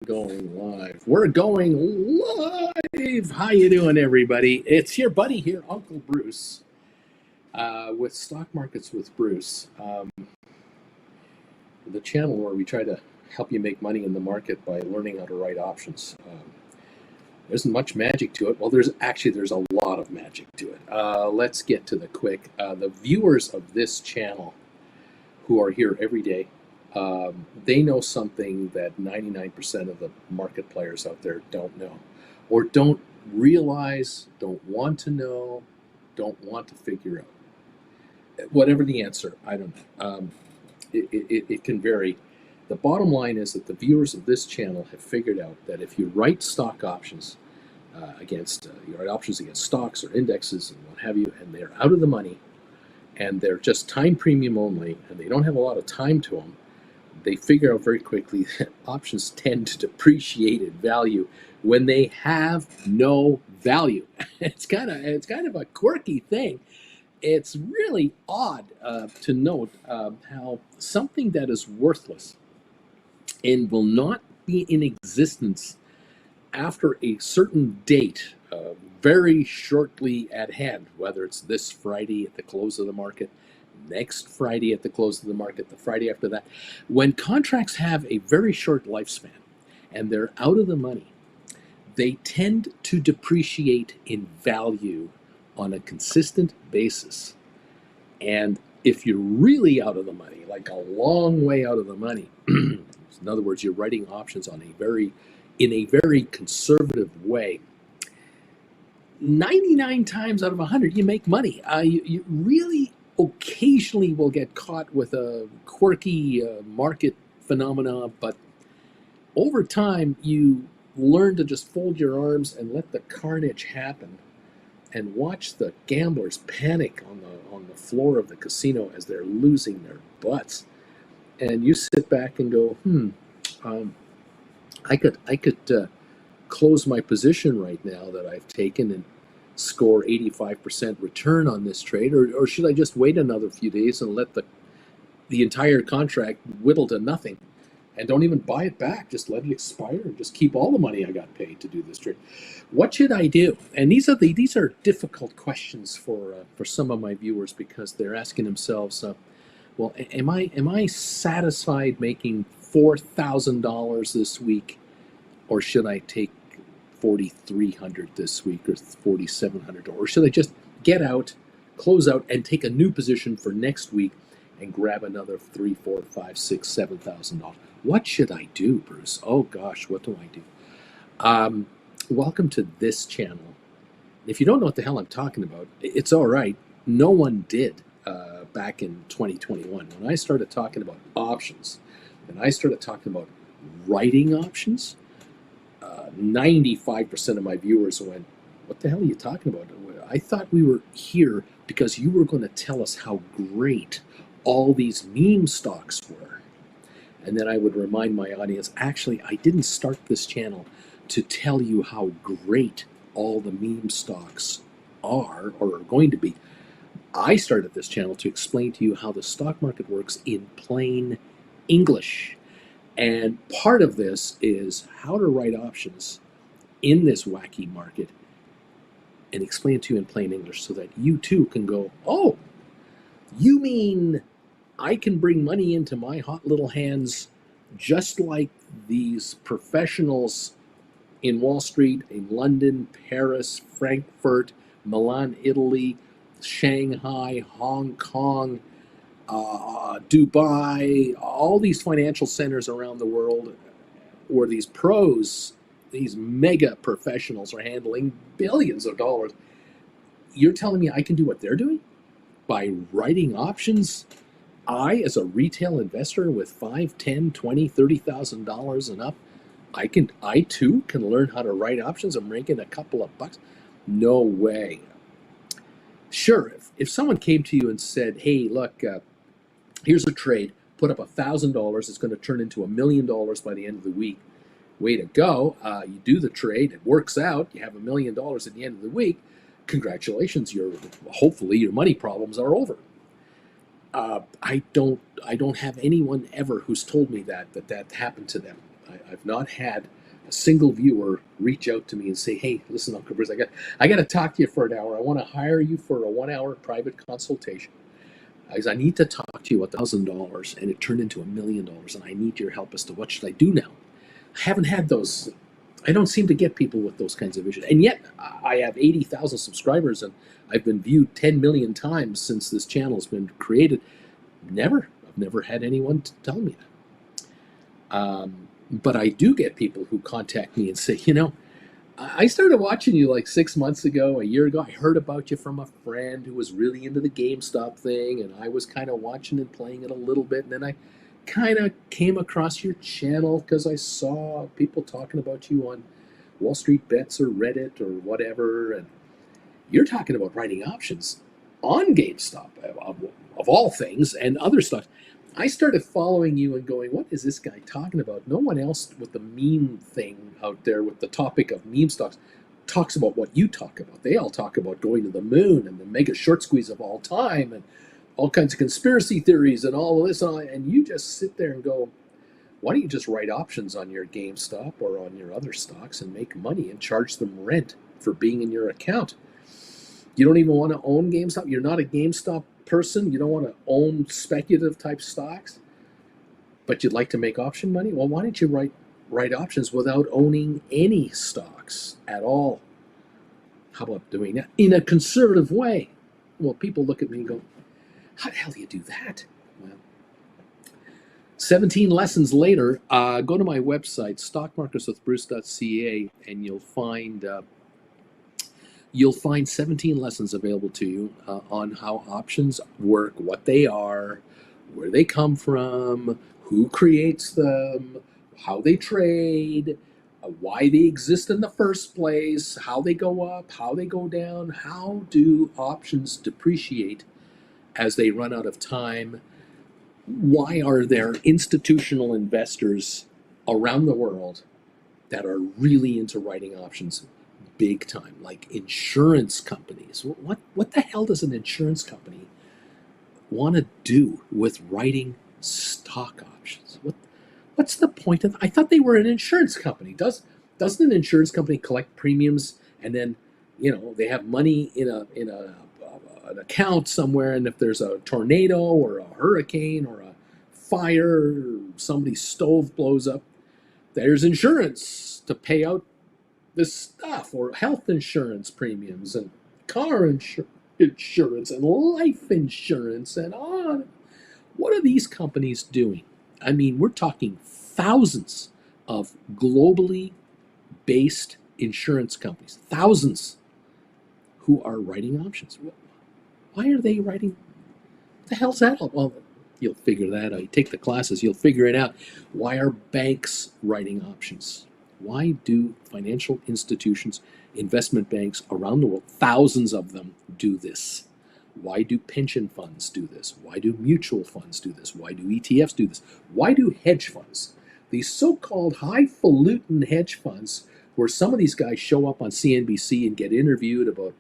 Going live. We're going live. How you doing, everybody? It's your buddy here, Uncle Bruce, with Stock Markets with Bruce, the channel where we try to help you make money in the market by learning how to write options. There isn't much magic to it. Well, there's a lot of magic to it. Let's get to the quick. The viewers of this channel who are here every day, they know something that 99% of the market players out there don't know, or don't realize, don't want to know, don't want to figure out. Whatever the answer, I don't know. It can vary. The bottom line is that the viewers of this channel have figured out that if you write stock options you write options against stocks or indexes and what have you, and they're out of the money, and they're just time premium only, and they don't have a lot of time to them, they figure out very quickly that options tend to depreciate in value when they have no value. It's kind of a quirky thing. It's really odd to note how something that is worthless and will not be in existence after a certain date, very shortly at hand, whether it's this Friday at the close of the market, next Friday at the close of the market, the Friday after that, when contracts have a very short lifespan and they're out of the money, they tend to depreciate in value on a consistent basis. And if you're really out of the money, like a long way out of the money, in other words, you're writing options in a very conservative way, 99 times out of 100 you make money. You really occasionally will get caught with a quirky market phenomena, but over time you learn to just fold your arms and let the carnage happen and watch the gamblers panic on the floor of the casino as they're losing their butts, and you sit back and go, I could close my position right now that I've taken and score 85% return on this trade, or should I just wait another few days and let the entire contract whittle to nothing and don't even buy it back, just let it expire and just keep all the money I got paid to do this trade? What should I do? And these are difficult questions for some of my viewers, because they're asking themselves, well, am I satisfied making $4,000 this week, or should I take $4,300 this week, or $4,700, or should I just get out, close out, and take a new position for next week and grab another $3,000, $4,000, $5,000, $6,000, $7,000? What should I do, Bruce? Oh gosh, what do I do? Welcome to this channel. If you don't know what the hell I'm talking about, it's all right. No one did back in 2021 when I started talking about options, and I started talking about writing options. 95% of my viewers went, what the hell are you talking about? I thought we were here because you were going to tell us how great all these meme stocks were. And then I would remind my audience, actually, I didn't start this channel to tell you how great all the meme stocks are or are going to be. I started this channel to explain to you how the stock market works in plain English. And part of this is how to write options in this wacky market and explain it to you in plain English so that you too can go, oh, you mean I can bring money into my hot little hands just like these professionals in Wall Street, in London, Paris, Frankfurt, Milan, Italy, Shanghai, Hong Kong, Dubai, all these financial centers around the world where these pros, these mega professionals are handling billions of dollars. You're telling me I can do what they're doing by writing options? I, as a retail investor with $5,000, $10,000, $20,000, $30,000 and up, I too can learn how to write options and making a couple of bucks? No way. Sure, if someone came to you and said, hey, look, here's a trade, put up $1,000, it's going to turn into $1 million by the end of the week. Way to go. You do the trade, it works out, you have $1 million at the end of the week. Congratulations, hopefully your money problems are over. I don't have anyone ever who's told me that happened to them. I've not had a single viewer reach out to me and say, "Hey, listen, Uncle Bruce, I got to talk to you for an hour. I want to hire you for a 1 hour private consultation because I need to talk to you about $1,000, and it turned into $1 million, and I need your help as to what should I do now." I haven't had those. I don't seem to get people with those kinds of issues, and yet I have 80,000 subscribers, and I've been viewed 10 million times since this channel's been created. I've never had anyone to tell me that. But I do get people who contact me and say, I started watching you like 6 months ago, a year ago. I heard about you from a friend who was really into the GameStop thing, and I was kind of watching and playing it a little bit, and then I kind of came across your channel because I saw people talking about you on Wall Street Bets or Reddit or whatever, and you're talking about writing options on GameStop, of all things, and other stocks. I started following you and going, what is this guy talking about? No one else with the meme thing out there with the topic of meme stocks talks about what you talk about. They all talk about going to the moon and the mega short squeeze of all time and all kinds of conspiracy theories and all of this. And you just sit there and go, why don't you just write options on your GameStop or on your other stocks and make money and charge them rent for being in your account? You don't even want to own GameStop. You're not a GameStop person. You don't want to own speculative type stocks, but you'd like to make option money. Well, why don't you write options without owning any stocks at all? How about doing that in a conservative way? Well, people look at me and go, how the hell do you do that? Well, 17 lessons later, go to my website, stockmarkerswithbruce.ca, and you'll find 17 lessons available to you on how options work, what they are, where they come from, who creates them, how they trade, why they exist in the first place, how they go up, how they go down, how do options depreciate as they run out of time, why are there institutional investors around the world that are really into writing options big time, like insurance companies. What the hell does an insurance company want to do with writing stock options? What's the point of? I thought they were an insurance company. Doesn't an insurance company collect premiums and then they have money in an account somewhere, and if there's a tornado or a hurricane or a fire, somebody's stove blows up, there's insurance to pay out this stuff, or health insurance premiums and car insurance and life insurance and on. What are these companies doing? I mean, we're talking thousands of globally based insurance companies, thousands who are writing options. Why are they writing? What the hell's that? Well, you'll figure that out. You take the classes, you'll figure it out. Why are banks writing options? Why do financial institutions, investment banks around the world, thousands of them, do this? Why do pension funds do this? Why do mutual funds do this? Why do ETFs do this? Why do hedge funds, these so-called highfalutin hedge funds, where some of these guys show up on CNBC and get interviewed about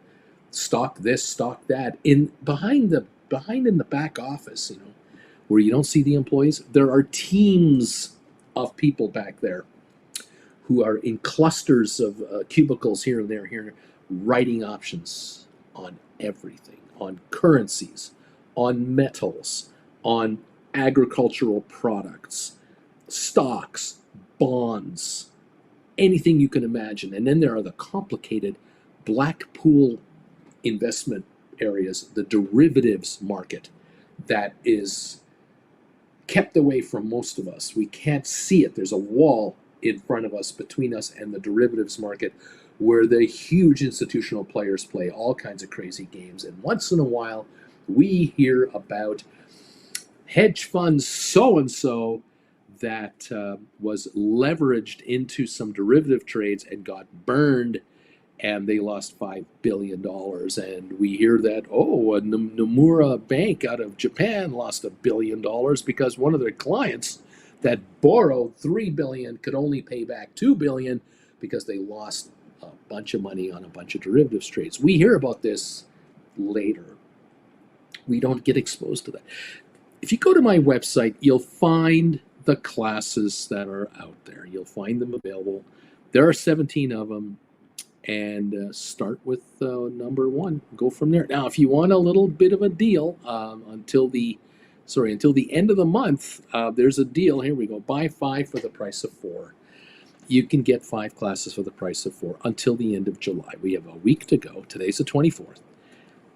stock this, stock that, behind in the back office, where you don't see the employees, there are teams of people back there who are in clusters of cubicles here and there, writing options on everything, on currencies, on metals, on agricultural products, stocks, bonds, anything you can imagine. And then there are the complicated black pool investment areas, the derivatives market that is kept away from most of us. We can't see it. There's a wall in front of us, between us and the derivatives market, where the huge institutional players play all kinds of crazy games. And once in a while, we hear about hedge funds so-and-so that was leveraged into some derivative trades and got burned, and they lost $5 billion. And we hear that, a Nomura Bank out of Japan lost $1 billion because one of their clients that borrowed $3 billion could only pay back $2 billion because they lost a bunch of money on a bunch of derivatives trades. We hear about this later. We don't get exposed to that. If you go to my website, you'll find the classes that are out there. You'll find them available. There are 17 of them, and start with number one. Go from there. Now, if you want a little bit of a deal until the end of the month, there's a deal. Here we go. Buy 5 for the price of 4. You can get 5 classes for the price of 4 until the end of July. We have a week to go. Today's the 24th,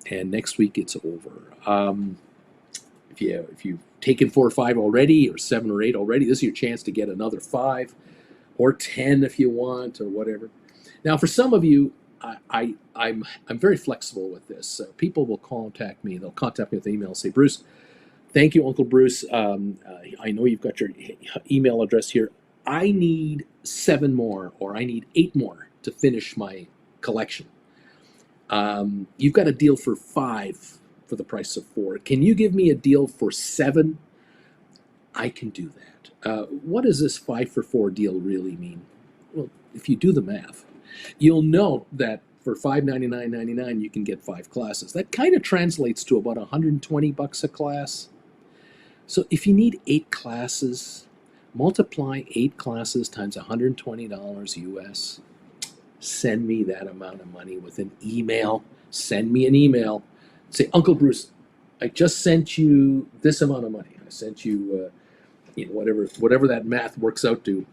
and next week it's over. If you've taken 4 or 5 already, or 7 or 8 already, this is your chance to get another 5 or 10 if you want, or whatever. Now, for some of you, I'm very flexible with this. People will contact me. They'll contact me with an email and say, Bruce, thank you, Uncle Bruce. I know you've got your email address here. I need 7 more, or I need 8 more to finish my collection. You've got a deal for 5 for the price of 4. Can you give me a deal for 7? I can do that. What does this 5 for 4 deal really mean? Well, if you do the math, you'll know that for $599.99 you can get 5 classes. That kind of translates to about $120 a class. So if you need 8 classes, multiply 8 classes times $120 US. Send me that amount of money with an email. Send me an email. Say, Uncle Bruce, I just sent you this amount of money. I sent you, whatever that math works out to,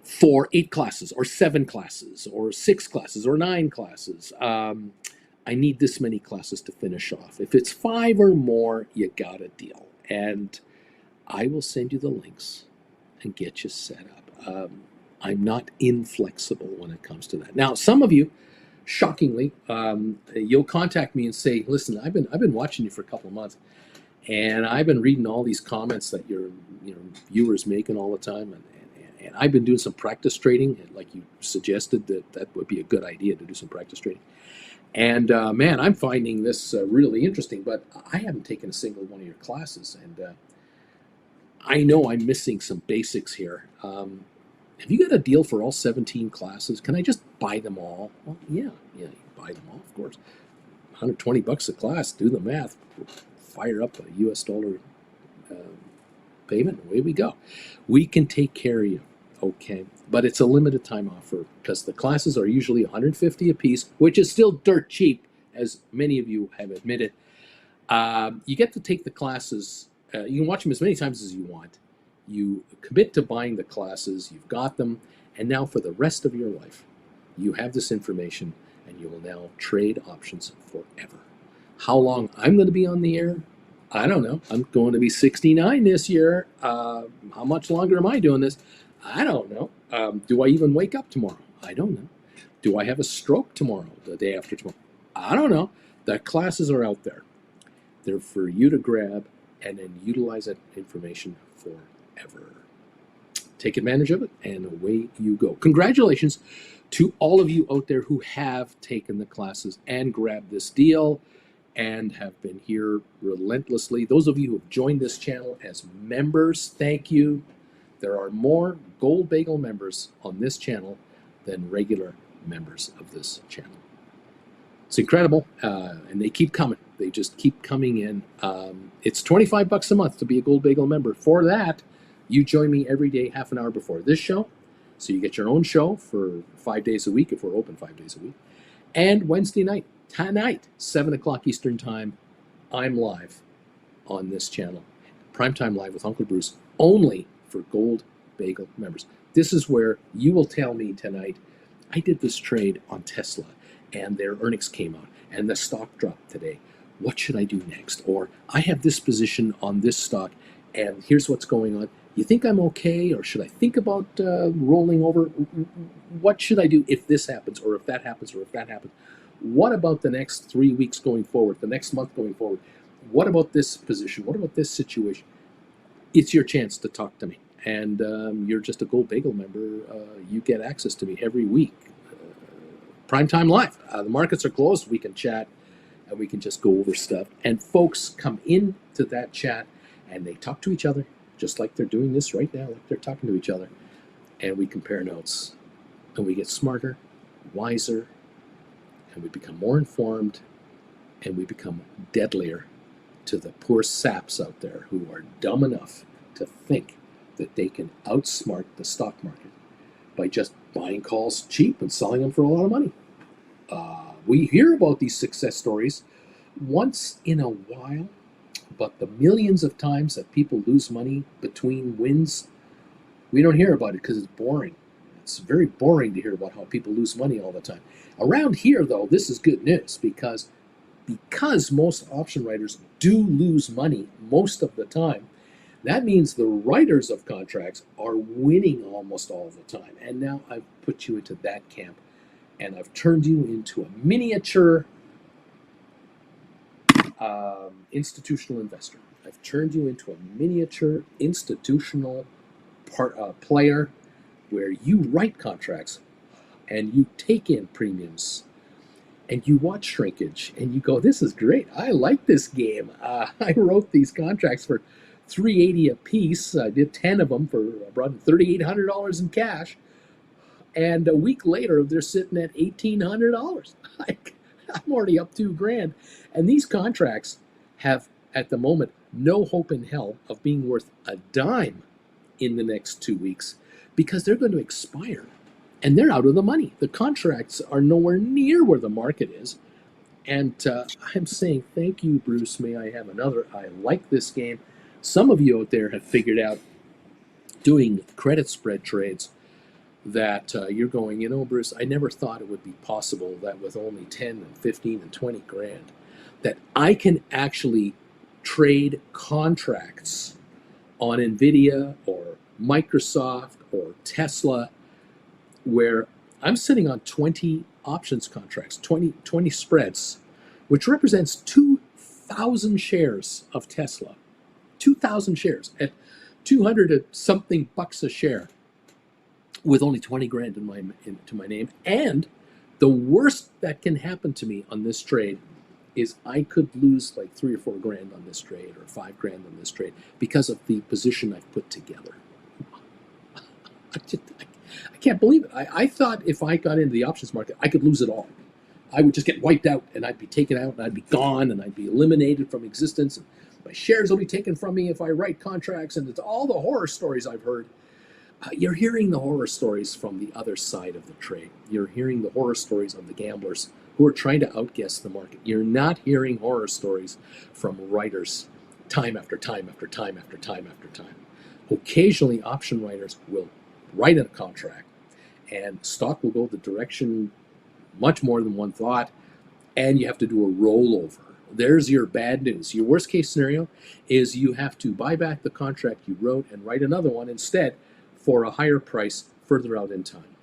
for 8 classes, or 7 classes, or 6 classes, or 9 classes. I need this many classes to finish off. If it's 5 or more, you got a deal. And I will send you the links and get you set up. I'm not inflexible when it comes to that. Now, some of you, shockingly, you'll contact me and say, listen, I've been watching you for a couple of months, and I've been reading all these comments that your viewers making all the time, and I've been doing some practice trading, like you suggested that would be a good idea to do some practice trading. And man, I'm finding this really interesting, but I haven't taken a single one of your classes, and I know I'm missing some basics here. Have you got a deal for all 17 classes? Can I just buy them all? Well, yeah, you buy them all, of course. $120 a class, do the math. Fire up a US dollar payment, away we go. We can take care of you, okay? But it's a limited time offer, because the classes are usually $150 a piece, which is still dirt cheap, as many of you have admitted. You get to take the classes. You can watch them as many times as you want. You commit to buying the classes, you've got them, and now for the rest of your life, you have this information, and you will now trade options forever. How long I'm going to be on the air, I don't know. I'm going to be 69 this year. How much longer am I doing this? I don't know. Do I even wake up tomorrow? I don't know. Do I have a stroke tomorrow, the day after tomorrow? I don't know. The classes are out there. They're for you to grab and then utilize that information forever. Take advantage of it, and away you go. Congratulations to all of you out there who have taken the classes and grabbed this deal and have been here relentlessly. Those of you who have joined this channel as members, thank you. There are more Gold Bagel members on this channel than regular members of this channel. It's incredible, and they keep coming. They just keep coming in. It's $25 a month to be a Gold Bagel member. For that, you join me every day, half an hour before this show. So you get your own show for 5 days a week, if we're open 5 days a week. And Wednesday night, tonight, 7 o'clock Eastern Time, I'm live on this channel. Primetime Live with Uncle Bruce, only for Gold Bagel members. This is where you will tell me tonight, I did this trade on Tesla, and their earnings came out, and the stock dropped today. What should I do next? Or I have this position on this stock, and here's what's going on. You think I'm okay, or should I think about rolling over? What should I do if this happens, or if that happens, or if that happens? What about the next 3 weeks going forward, the next month going forward? What about this position? What about this situation? It's your chance to talk to me. And you're just a Gold Bagel member. You get access to me every week. Primetime Live. The markets are closed. We can chat, and we can just go over stuff. And folks come into that chat, and they talk to each other, just like they're doing this right now, like they're talking to each other. And we compare notes, and we get smarter, wiser, and we become more informed, and we become deadlier to the poor saps out there who are dumb enough to think that they can outsmart the stock market by just buying calls cheap and selling them for a lot of money. We hear about these success stories once in a while, but the millions of times that people lose money between wins, we don't hear about it because it's boring. It's very boring to hear about how people lose money all the time. Around here, though, this is good news because most option writers do lose money most of the time. That means the writers of contracts are winning almost all the time. And now I've put you into that camp, and I've turned you into a miniature institutional investor. I've turned you into a miniature institutional player where you write contracts and you take in premiums and you watch shrinkage and you go, this is great. I like this game. I wrote these contracts for $380 a piece. I did 10 of them for brought in $3,800 in cash. And a week later, they're sitting at $1,800. I'm already up $2,000. And these contracts have, at the moment, no hope in hell of being worth a dime in the next 2 weeks because they're going to expire and they're out of the money. The contracts are nowhere near where the market is. And I'm saying, thank you, Bruce. May I have another? I like this game. Some of you out there have figured out doing credit spread trades that you're going, Bruce, I never thought it would be possible that with only 10 and 15 and 20 grand that I can actually trade contracts on NVIDIA or Microsoft or Tesla where I'm sitting on 20 options contracts, 20 spreads, which represents 2,000 shares of Tesla. 2,000 shares at 200 and something bucks a share with only 20 grand into my name. And the worst that can happen to me on this trade is I could lose like 3 or 4 grand on this trade or 5 grand on this trade because of the position I've put together. I can't believe it. I thought if I got into the options market, I could lose it all. I would just get wiped out and I'd be taken out and I'd be gone and I'd be eliminated from existence. And my shares will be taken from me if I write contracts, and it's all the horror stories I've heard. You're hearing the horror stories from the other side of the trade. You're hearing the horror stories of the gamblers who are trying to outguess the market. You're not hearing horror stories from writers time after time after time after time after time. Occasionally, option writers will write a contract and stock will go the direction much more than one thought, and you have to do a rollover. There's your bad news. Your worst case scenario is you have to buy back the contract you wrote and write another one instead for a higher price further out in time.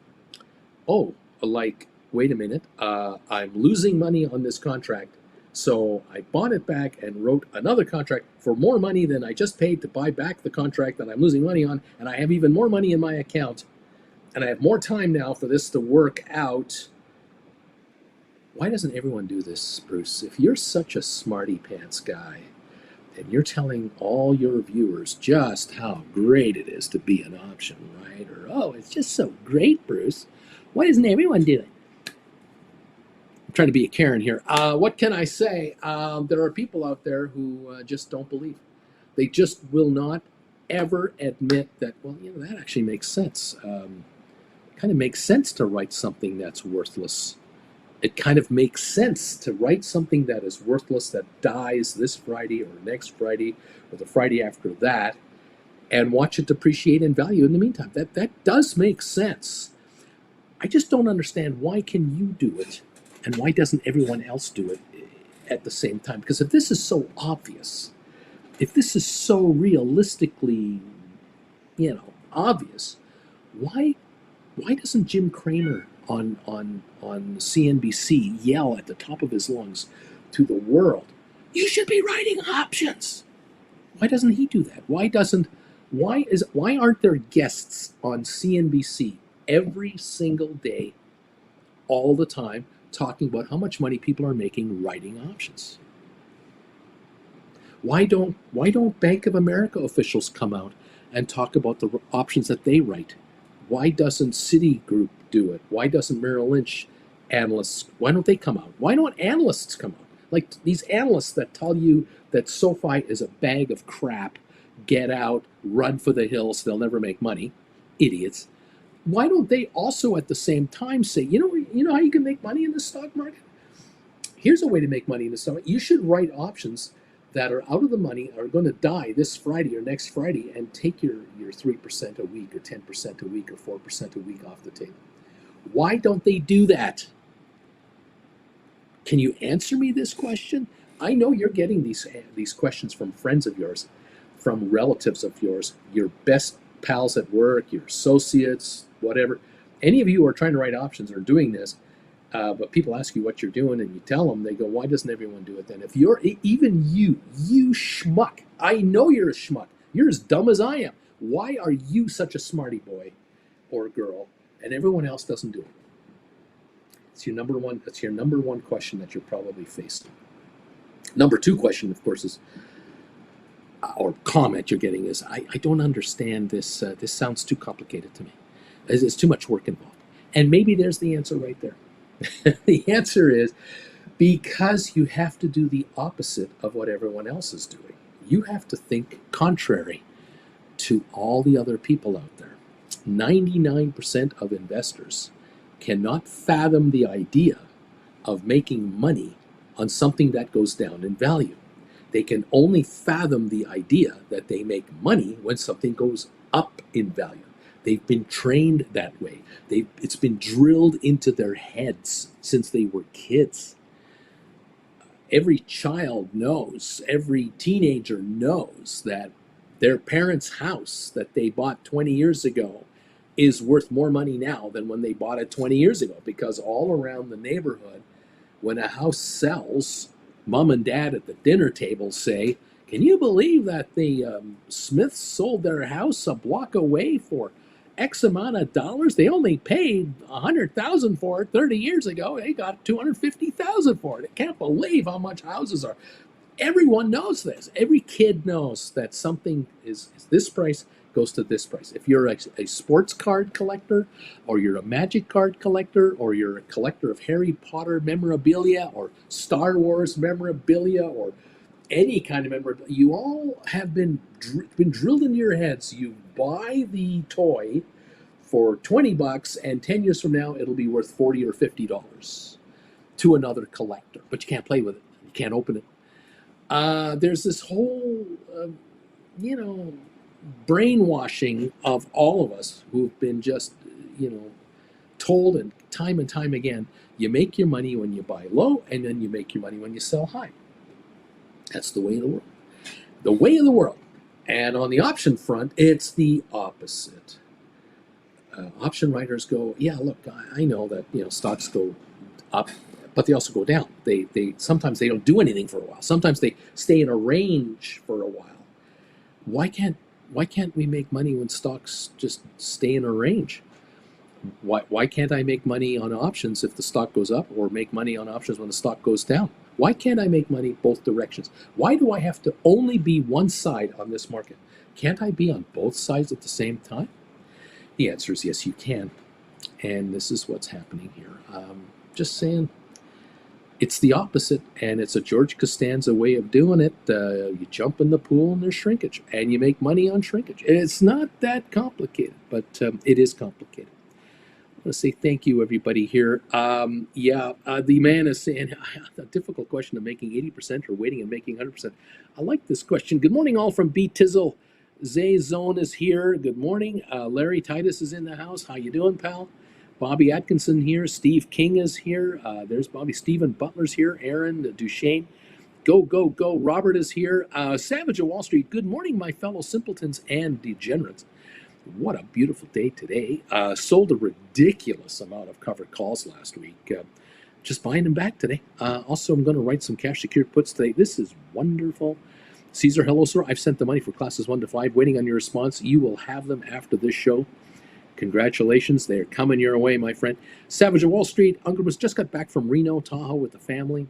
Oh, like, wait a minute, I'm losing money on this contract, so I bought it back and wrote another contract for more money than I just paid to buy back the contract that I'm losing money on, and I have even more money in my account, and I have more time now for this to work out. Why doesn't everyone do this, Bruce? If you're such a smarty pants guy, and you're telling all your viewers just how great it is to be an option writer, oh, it's just so great, Bruce. Why doesn't everyone do it? I'm trying to be a Karen here. What can I say? There are people out there who just don't believe. They just will not ever admit that, well, that actually makes sense. It kind of makes sense to write something that's worthless. It kind of makes sense to write something that is worthless, that dies this Friday or next Friday or the Friday after that, and watch it depreciate in value in the meantime. That does make sense. I just don't understand, why can you do it and why doesn't everyone else do it at the same time? Because if this is so obvious, if this is so realistically, obvious, why doesn't Jim Cramer on CNBC yell at the top of his lungs to the world, you should be writing options? Why doesn't he do that? Why aren't there guests on CNBC every single day, all the time, talking about how much money people are making writing options? Why don't Bank of America officials come out and talk about the options that they write? Why doesn't Citigroup do it? Why doesn't Merrill Lynch analysts, why don't they come out? Why don't analysts come out? Like these analysts that tell you that SoFi is a bag of crap get out, run for the hills, they'll never make money. Idiots. Why don't they also at the same time say, you know how you can make money in the stock market? Here's a way to make money in the stock market. You should write options that are out of the money, are going to die this Friday or next Friday, and take your 3% a week or 10% a week or 4% a week off the table. Why don't they do that? Can you answer me this question? I know you're getting these questions from friends of yours, from relatives of yours, your best pals at work, your associates, whatever. Any of you who are trying to write options are doing this, but people ask you what you're doing and you tell them, they go, why doesn't everyone do it then? If you're, even you schmuck, I know you're a schmuck. You're as dumb as I am. Why are you such a smarty boy or girl and everyone else doesn't do it? It's your number one question that you're probably facing. Number two question, of course, is, or comment you're getting is, I don't understand this. This sounds too complicated to me. There's too much work involved. And maybe there's the answer right there. The answer is because you have to do the opposite of what everyone else is doing. You have to think contrary to all the other people out there. 99% of investors cannot fathom the idea of making money on something that goes down in value. They can only fathom the idea that they make money when something goes up in value. They've been trained that way. It's been drilled into their heads since they were kids. Every child knows, every teenager knows that their parents' house that they bought 20 years ago is worth more money now than when they bought it 20 years ago, because all around the neighborhood, when a house sells, mom and dad at the dinner table say, can you believe that the Smiths sold their house a block away for X amount of dollars? They only paid $100,000 for it 30 years ago. They got $250,000 for it. I can't believe how much houses are. Everyone knows this. Every kid knows that something is this price goes to this price. If you're a sports card collector, or you're a magic card collector, or you're a collector of Harry Potter memorabilia or Star Wars memorabilia or any kind of memorabilia, you all have been drilled into your heads. You buy the toy for $20 and 10 years from now it'll be worth $40 or $50 to another collector, but you can't play with it. You can't open it. There's this whole, brainwashing of all of us who've been just, told and time again, you make your money when you buy low and then you make your money when you sell high. That's the way of the world. The way of the world. And on the option front, it's the opposite. Option writers go, yeah, look, I know that stocks go up, but they also go down. They sometimes they don't do anything for a while. Sometimes they stay in a range for a while. Why can't we make money when stocks just stay in a range? Why can't I make money on options if the stock goes up, or make money on options when the stock goes down? Why can't I make money both directions? Why do I have to only be one side on this market? Can't I be on both sides at the same time? The answer is yes, you can. And this is what's happening here. Just saying, it's the opposite, and it's a George Costanza way of doing it. You jump in the pool and there's shrinkage, and you make money on shrinkage. It's not that complicated, but it is complicated. I want to say thank you, everybody here. The man is saying, a difficult question of making 80% or waiting and making 100%. I like this question. Good morning, all from B Tizzle. Zay Zone is here. Good morning. Larry Titus is in the house. How you doing, pal? Bobby Atkinson here. Steve King is here. There's Bobby. Stephen Butler's here. Aaron Duchesne. Go, go, go. Robert is here. Savage of Wall Street. Good morning, my fellow simpletons and degenerates. What a beautiful day today. Sold a ridiculous amount of covered calls last week. Just buying them back today. Also, I'm going to write some cash secured puts today. This is wonderful. Caesar, hello, sir. I've sent the money for classes 1 to 5. Waiting on your response. You will have them after this show. Congratulations. They're coming your way, my friend. Savage of Wall Street. Uncle was just got back from Reno, Tahoe with the family.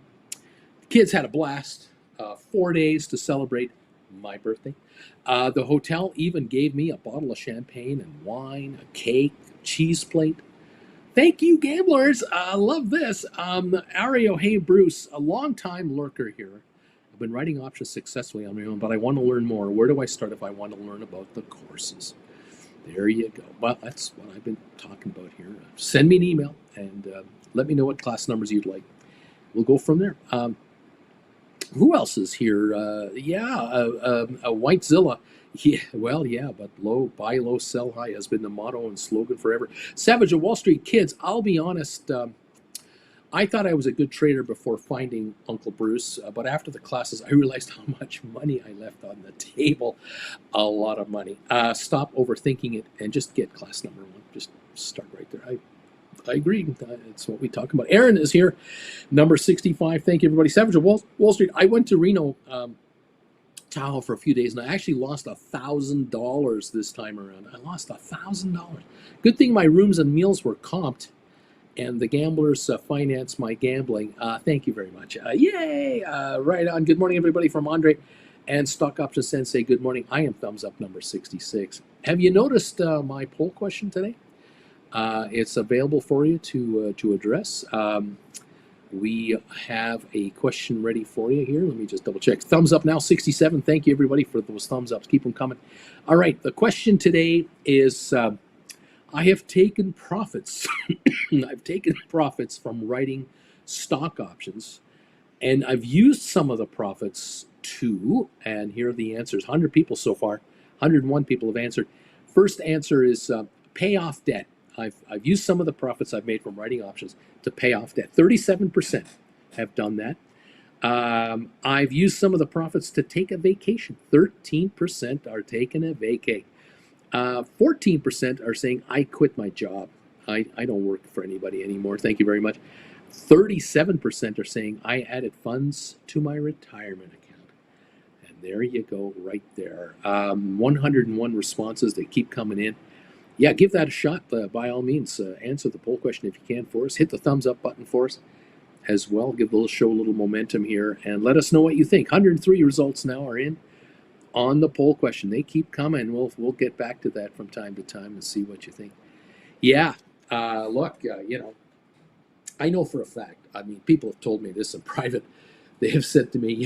The kids had a blast. 4 days to celebrate my birthday. The hotel even gave me a bottle of champagne and wine, a cake, a cheese plate. Thank you, gamblers. I love this. Ario, hey, Bruce, a long-time lurker here. I've been writing options successfully on my own, but I want to learn more. Where do I start if I want to learn about the courses? There you go. Well, that's what I've been talking about here. Send me an email and let me know what class numbers you'd like. We'll go from there. Who else is here? A Whitezilla. Yeah, well, yeah, but buy low, sell high has been the motto and slogan forever. Savage of Wall Street Kids, I'll be honest, I thought I was a good trader before finding Uncle Bruce, but after the classes, I realized how much money I left on the table. A lot of money. Stop overthinking it and just get class number one. Just start right there. I agree. It's what we talk about. Aaron is here, number 65. Thank you, everybody. Savage of Wall Street. I went to Reno, Tahoe for a few days, and I actually lost $1,000 this time around. I lost $1,000. Good thing my rooms and meals were comped, and the gamblers financed my gambling. Thank you very much. Yay! Right on. Good morning, everybody, from Andre and Stock Option Sensei. Good morning. I am thumbs up number 66. Have you noticed my poll question today? It's available for you to address. We have a question ready for you here. Let me just double check. Thumbs up now, 67. Thank you, everybody, for those thumbs ups. Keep them coming. All right, the question today is, I have taken profits. I've taken profits from writing stock options, and I've used some of the profits too. And here are the answers. 100 people so far. 101 people have answered. First answer is pay off debt. I've used some of the profits I've made from writing options to pay off debt. 37% have done that. I've used some of the profits to take a vacation. 13% are taking a vacay. 14% are saying, I quit my job. I don't work for anybody anymore. Thank you very much. 37% are saying, I added funds to my retirement account. And there you go, right there. 101 responses. They keep coming in. Yeah, give that a shot. By all means, answer the poll question if you can for us. Hit the thumbs up button for us as well. Give the show a little momentum here and let us know what you think. 103 results now are in on the poll question. They keep coming. We'll get back to that from time to time and see what you think. Yeah, look, I know for a fact. I mean, people have told me this in private. They have said to me,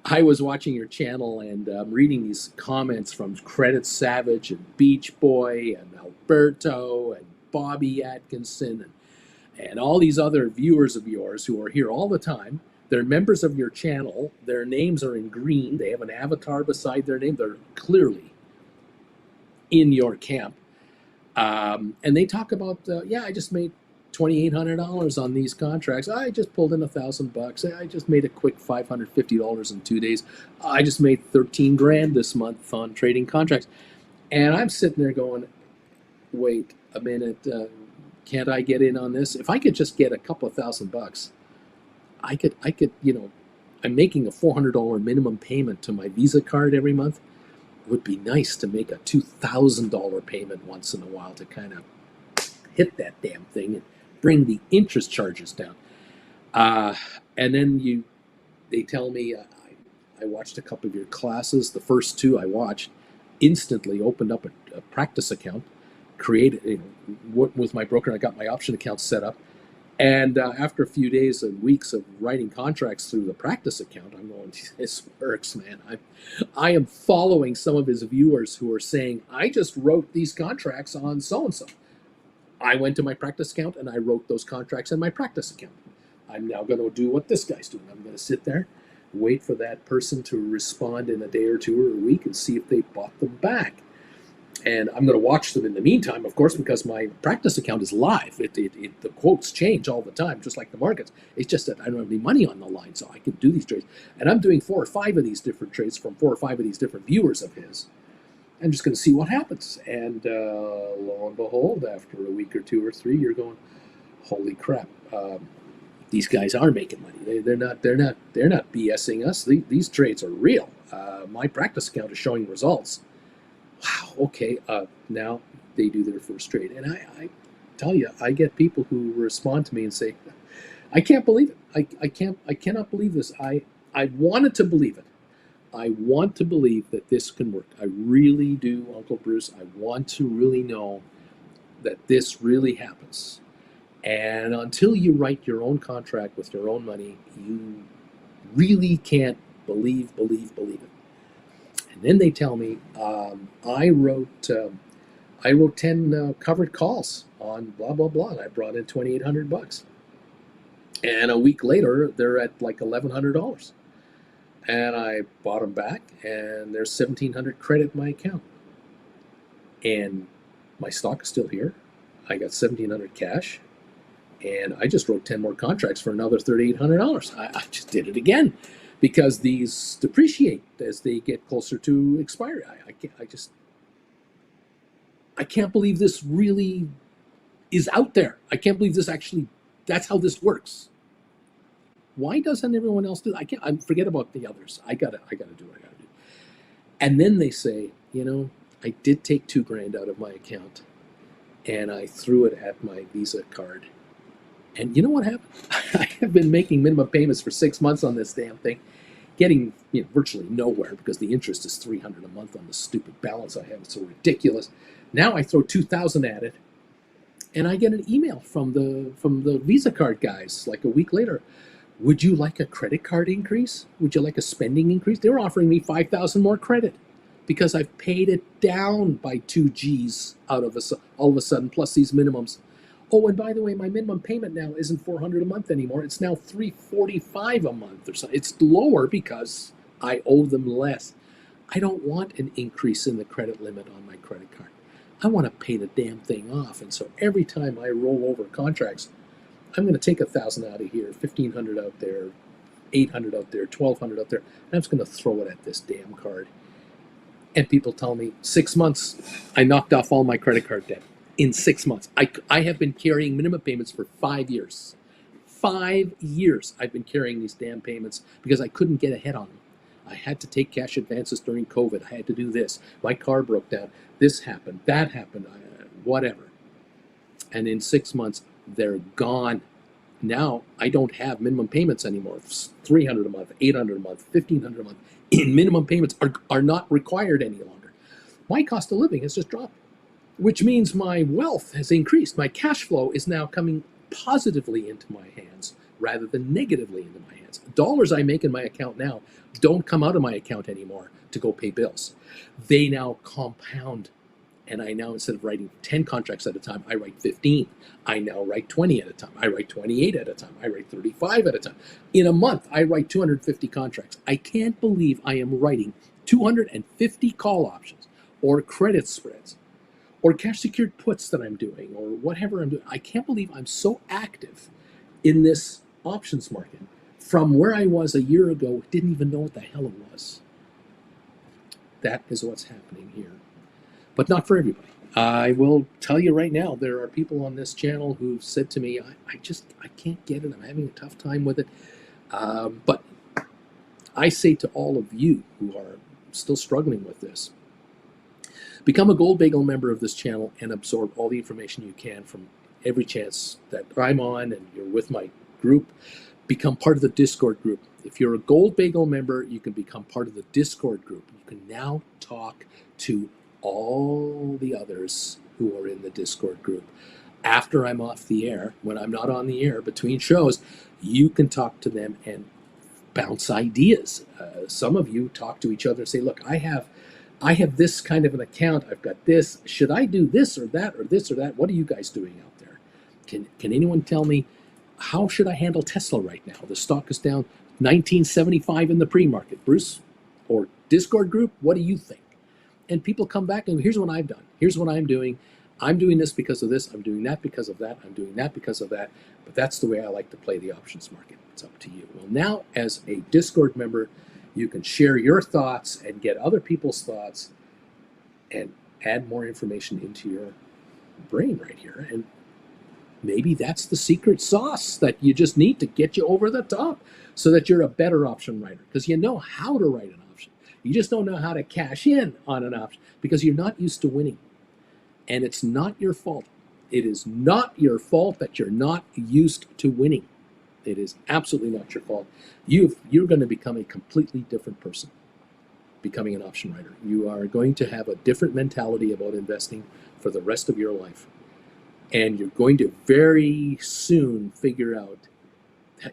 I was watching your channel and reading these comments from Credit Savage and Beach Boy and Alberto and Bobby Atkinson and all these other viewers of yours who are here all the time. They're members of your channel. Their names are in green. They have an avatar beside their name. They're clearly in your camp. And they talk about, I just made $2,800 on these contracts. I just pulled in $1,000. I just made a quick $550 in 2 days. I just made 13 grand this month on trading contracts. And I'm sitting there going, wait a minute, can't I get in on this? If I could just get a couple of $1,000, I could, I'm making a $400 minimum payment to my Visa card every month. It would be nice to make a $2,000 payment once in a while to kind of hit that damn thing and bring the interest charges down. And then they tell me, I watched a couple of your classes. The first two I watched, instantly opened up a practice account, created, with my broker, I got my option account set up. And after a few days and weeks of writing contracts through the practice account, I'm going, this works, man. I am following some of his viewers who are saying, I just wrote these contracts on so-and-so. I went to my practice account and I wrote those contracts in my practice account. I'm now going to do what this guy's doing. I'm going to sit there, wait for that person to respond in a day or two or a week and see if they bought them back. And I'm going to watch them in the meantime, of course, because my practice account is live. The quotes change all the time, just like the markets. It's just that I don't have any money on the line, so I can do these trades. And I'm doing 4 or 5 of these different trades from 4 or 5 of these different viewers of his. I'm just going to see what happens. And lo and behold, after a week or 2 or 3, you're going, holy crap! These guys are making money. They're not BSing us. These trades are real. My practice account is showing results. Wow. Okay. Now they do their first trade, and I tell you, I get people who respond to me and say, "I can't believe it. I cannot believe this. I wanted to believe it. I want to believe that this can work. I really do, Uncle Bruce. I want to really know that this really happens. And until you write your own contract with your own money, you really can't believe it. And then they tell me I wrote 10 covered calls on blah blah blah, and I brought in $2,800. And a week later, they're at like $1,100, and I bought them back, and there's $1,700 credit in my account, and my stock is still here. I got $1,700 cash, and I just wrote 10 more contracts for another $3,800. I just did it again, because these depreciate as they get closer to expiry. I can't believe this really is out there. I can't believe this actually, that's how this works. Why doesn't everyone else do that? I forget about the others. I gotta do what I gotta do. And then they say, I did take $2,000 out of my account, and I threw it at my Visa card. And you know what happened? I have been making minimum payments for 6 months on this damn thing, getting virtually nowhere because the interest is $300 a month on the stupid balance I have. It's so ridiculous. Now I throw $2,000 at it, and I get an email from the Visa card guys like a week later. Would you like a credit card increase? Would you like a spending increase? They were offering me $5,000 more credit because I've paid it down by 2 G's all of a sudden, plus these minimums. Oh, and by the way, my minimum payment now isn't $400 a month anymore. It's now $345 a month or something. It's lower because I owe them less. I don't want an increase in the credit limit on my credit card. I want to pay the damn thing off. And so every time I roll over contracts, I'm going to take $1,000 out of here, $1,500 out there, $800 out there, $1,200 out there, and I'm just going to throw it at this damn card. And people tell me 6 months, I knocked off all my credit card debt. In 6 months. I have been carrying minimum payments for 5 years. 5 years I've been carrying these damn payments because I couldn't get ahead on them. I had to take cash advances during COVID. I had to do this. My car broke down. This happened. That happened. Whatever. And in 6 months, they're gone. Now I don't have minimum payments anymore. It's $300 a month, $800 a month, $1,500 a month. In minimum payments are not required any longer. My cost of living has just dropped, which means my wealth has increased. My cash flow is now coming positively into my hands rather than negatively into my hands. Dollars I make in my account now don't come out of my account anymore to go pay bills. They now compound. And I now, instead of writing 10 contracts at a time, I write 15. I now write 20 at a time. I write 28 at a time. I write 35 at a time. In a month, I write 250 contracts. I can't believe I am writing 250 call options or credit spreads or cash secured puts that I'm doing or whatever I'm doing. I can't believe I'm so active in this options market from where I was a year ago, didn't even know what the hell it was. That is what's happening here. But not for everybody. I will tell you right now, there are people on this channel who've said to me, I can't get it. I'm having a tough time with it. But I say to all of you who are still struggling with this, become a Gold Bagel member of this channel and absorb all the information you can from every chance that I'm on and you're with my group. Become part of the Discord group. If you're a Gold Bagel member, you can become part of the Discord group. You can now talk to all the others who are in the Discord group. After I'm off the air, when I'm not on the air, between shows, you can talk to them and bounce ideas. Some of you talk to each other and say, look, I have this kind of an account. I've got this. Should I do this or that or this or that? What are you guys doing out there? Can anyone tell me, how should I handle Tesla right now? The stock is down 1975 in the pre-market. Bruce or Discord group, what do you think? And people come back and here's what I've done. Here's what I'm doing. I'm doing this because of this. I'm doing that because of that. I'm doing that because of that. But that's the way I like to play the options market. It's up to you. Well, now as a Discord member, you can share your thoughts and get other people's thoughts and add more information into your brain right here. And maybe that's the secret sauce that you just need to get you over the top so that you're a better option writer because you know how to write an option. You just don't know how to cash in on an option because you're not used to winning. And it's not your fault. It is not your fault that you're not used to winning. It is absolutely not your fault. You're going to become a completely different person becoming an option writer. You are going to have a different mentality about investing for the rest of your life. And you're going to very soon figure out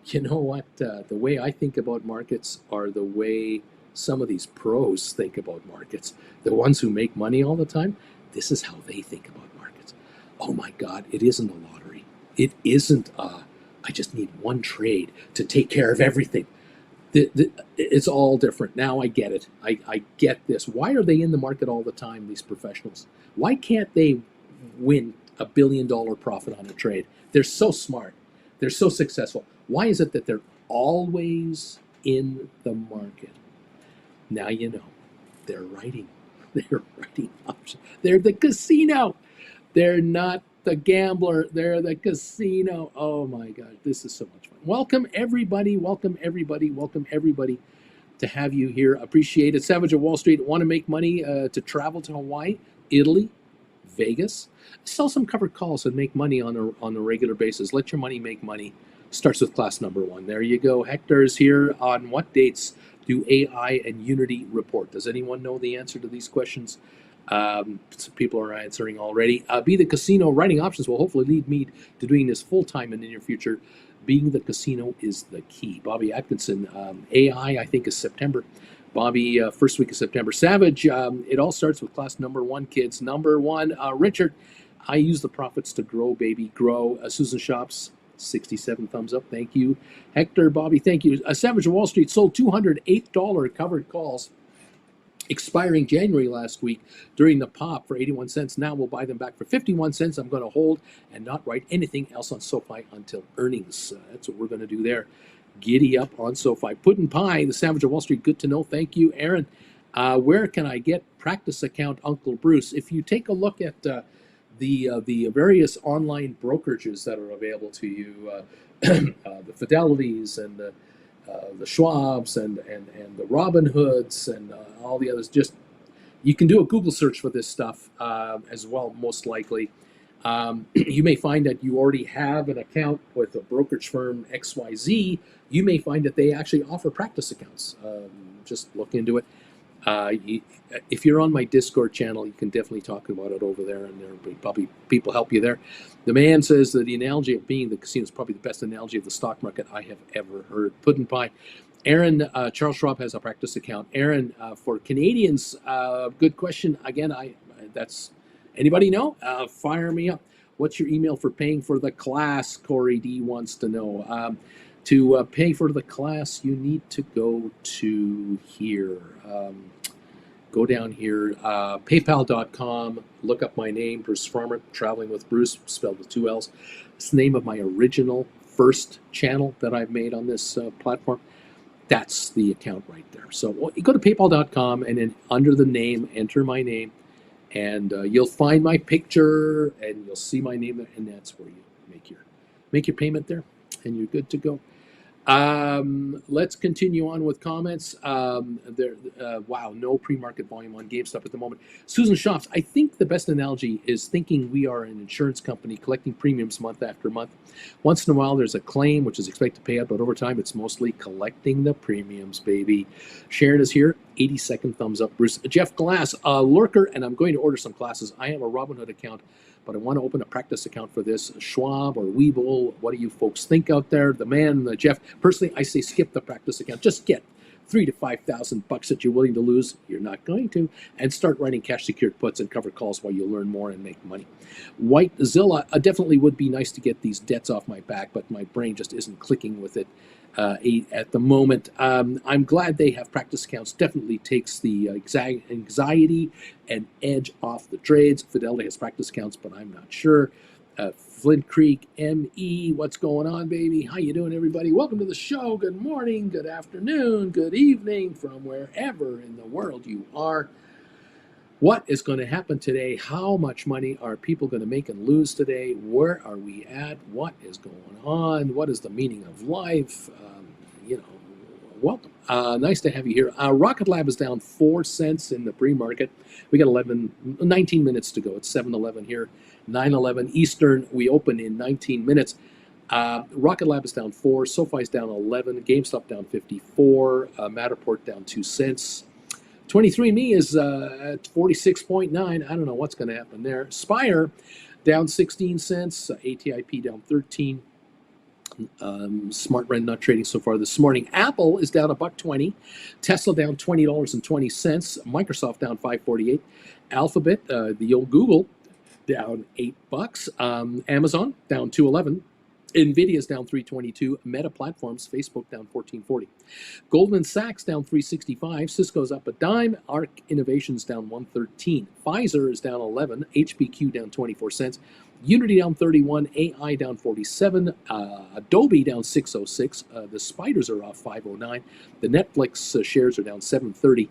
You know what? The way I think about markets are the way some of these pros think about markets. The ones who make money all the time, this is how they think about markets. Oh my God, it isn't a lottery. It isn't, I just need one trade to take care of everything. It's all different. Now I get it. I get this. Why are they in the market all the time, these professionals? Why can't they win $1 billion profit on a trade? They're so smart. They're so successful. Why is it that they're always in the market? Now you know. They're writing. They're writing options. They're the casino. They're not the gambler. They're the casino. Oh my God, this is so much fun. Welcome everybody. Welcome everybody. Welcome everybody to have you here. Appreciate it. Savage of Wall Street. Want to make money to travel to Hawaii, Italy, Vegas? Sell some covered calls and make money on a regular basis. Let your money make money. Starts with class number 1. There you go. Hector's here. On what dates do AI and Unity report? Does anyone know the answer to these questions? Some people are answering already. Be the casino. Writing options will hopefully lead me to doing this full time in the near future. Being the casino is the key. Bobby Atkinson. AI, I think, is September. Bobby, first week of September. Savage, it all starts with class number 1, kids. Number 1, Richard, I use the profits to grow, baby, grow. Susan Shops, 67 thumbs up, thank you. Hector, Bobby, thank you. Savage of Wall Street sold $208 covered calls expiring January last week during the pop for 81 cents. Now we'll buy them back for 51 cents. I'm going to hold and not write anything else on SoFi until earnings. That's what we're going to do there. Giddy up on SoFi. Puddin' Pie, the Savage of Wall Street, good to know. Thank you, Aaron. Where can I get practice account, Uncle Bruce? If you take a look at the various online brokerages that are available to you, the Fidelities and the Schwabs and the Robin Hoods and all the others, just you can do a Google search for this stuff as well, most likely. You may find that you already have an account with a brokerage firm XYZ. You may find that they actually offer practice accounts. Just look into it. If you're on my Discord channel, you can definitely talk about it over there, and there will probably people help you there. The man says that the analogy of being the casino is probably the best analogy of the stock market I have ever heard. Puddin' Pie. Aaron, Charles Schwab has a practice account. Aaron, for Canadians, good question. Again, that's anybody know? Fire me up. What's your email for paying for the class? Corey D wants to know. To pay for the class, you need to go to here. Go down here, paypal.com, look up my name, Bruce Farmer, Traveling with Bruce, spelled with 2 L's. It's the name of my original first channel that I've made on this platform. That's the account right there. So you go to paypal.com and then under the name, enter my name, and you'll find my picture and you'll see my name there, and that's where you make your payment there, and you're good to go. Let's continue on with comments. Wow, no pre-market volume on GameStop at the moment. Susan Shops, I think the best analogy is thinking we are an insurance company collecting premiums month after month. Once in a while, there's a claim which is expected to pay out, but over time, it's mostly collecting the premiums, baby. Sharon is here. 82nd thumbs up. Bruce. Jeff Glass, lurker, and I'm going to order some classes. I have a Robinhood account, but I want to open a practice account for this. Schwab or Webull, what do you folks think out there? The man, Jeff, personally, I say skip the practice account. Just get $3,000 to $5,000 that you're willing to lose. You're not going to. And start writing cash secured puts and covered calls while you learn more and make money. White Zilla, definitely would be nice to get these debts off my back, but my brain just isn't clicking with it at the moment. I'm glad they have practice accounts. Definitely takes the anxiety and edge off the trades. Fidelity has practice accounts, but I'm not sure. Flint Creek ME, what's going on, baby? How you doing, everybody? Welcome to the show. Good morning, good afternoon, good evening from wherever in the world you are. What is going to happen today? How much money are people going to make and lose today? Where are we at? What is going on? What is the meaning of life? Welcome. Nice to have you here. Rocket Lab is down 4 cents in the pre-market. We got 19 minutes to go. It's 7:11 here, 9:11 Eastern. We open in 19 minutes. Rocket Lab is down 4. SoFi is down 11. GameStop down 54. Matterport down 2 cents. 23andMe is at 46.9. I don't know what's going to happen there. Spire down 16 cents. ATIP down 13. Smart Rent not trading so far this morning. Apple is down $1.20. Tesla down $20.20. Microsoft down $5.48. Alphabet, the old Google, down $8. Amazon down $2.11. Nvidia's down $3.22. Meta Platforms, Facebook down $14.40. Goldman Sachs down $3.65. Cisco's up a dime. Arc Innovations down $1.13. Pfizer is down $11. HPQ down 24 cents. Unity down 31. AI down 47. Adobe down 606. The Spiders are off 509. The Netflix shares are down 730.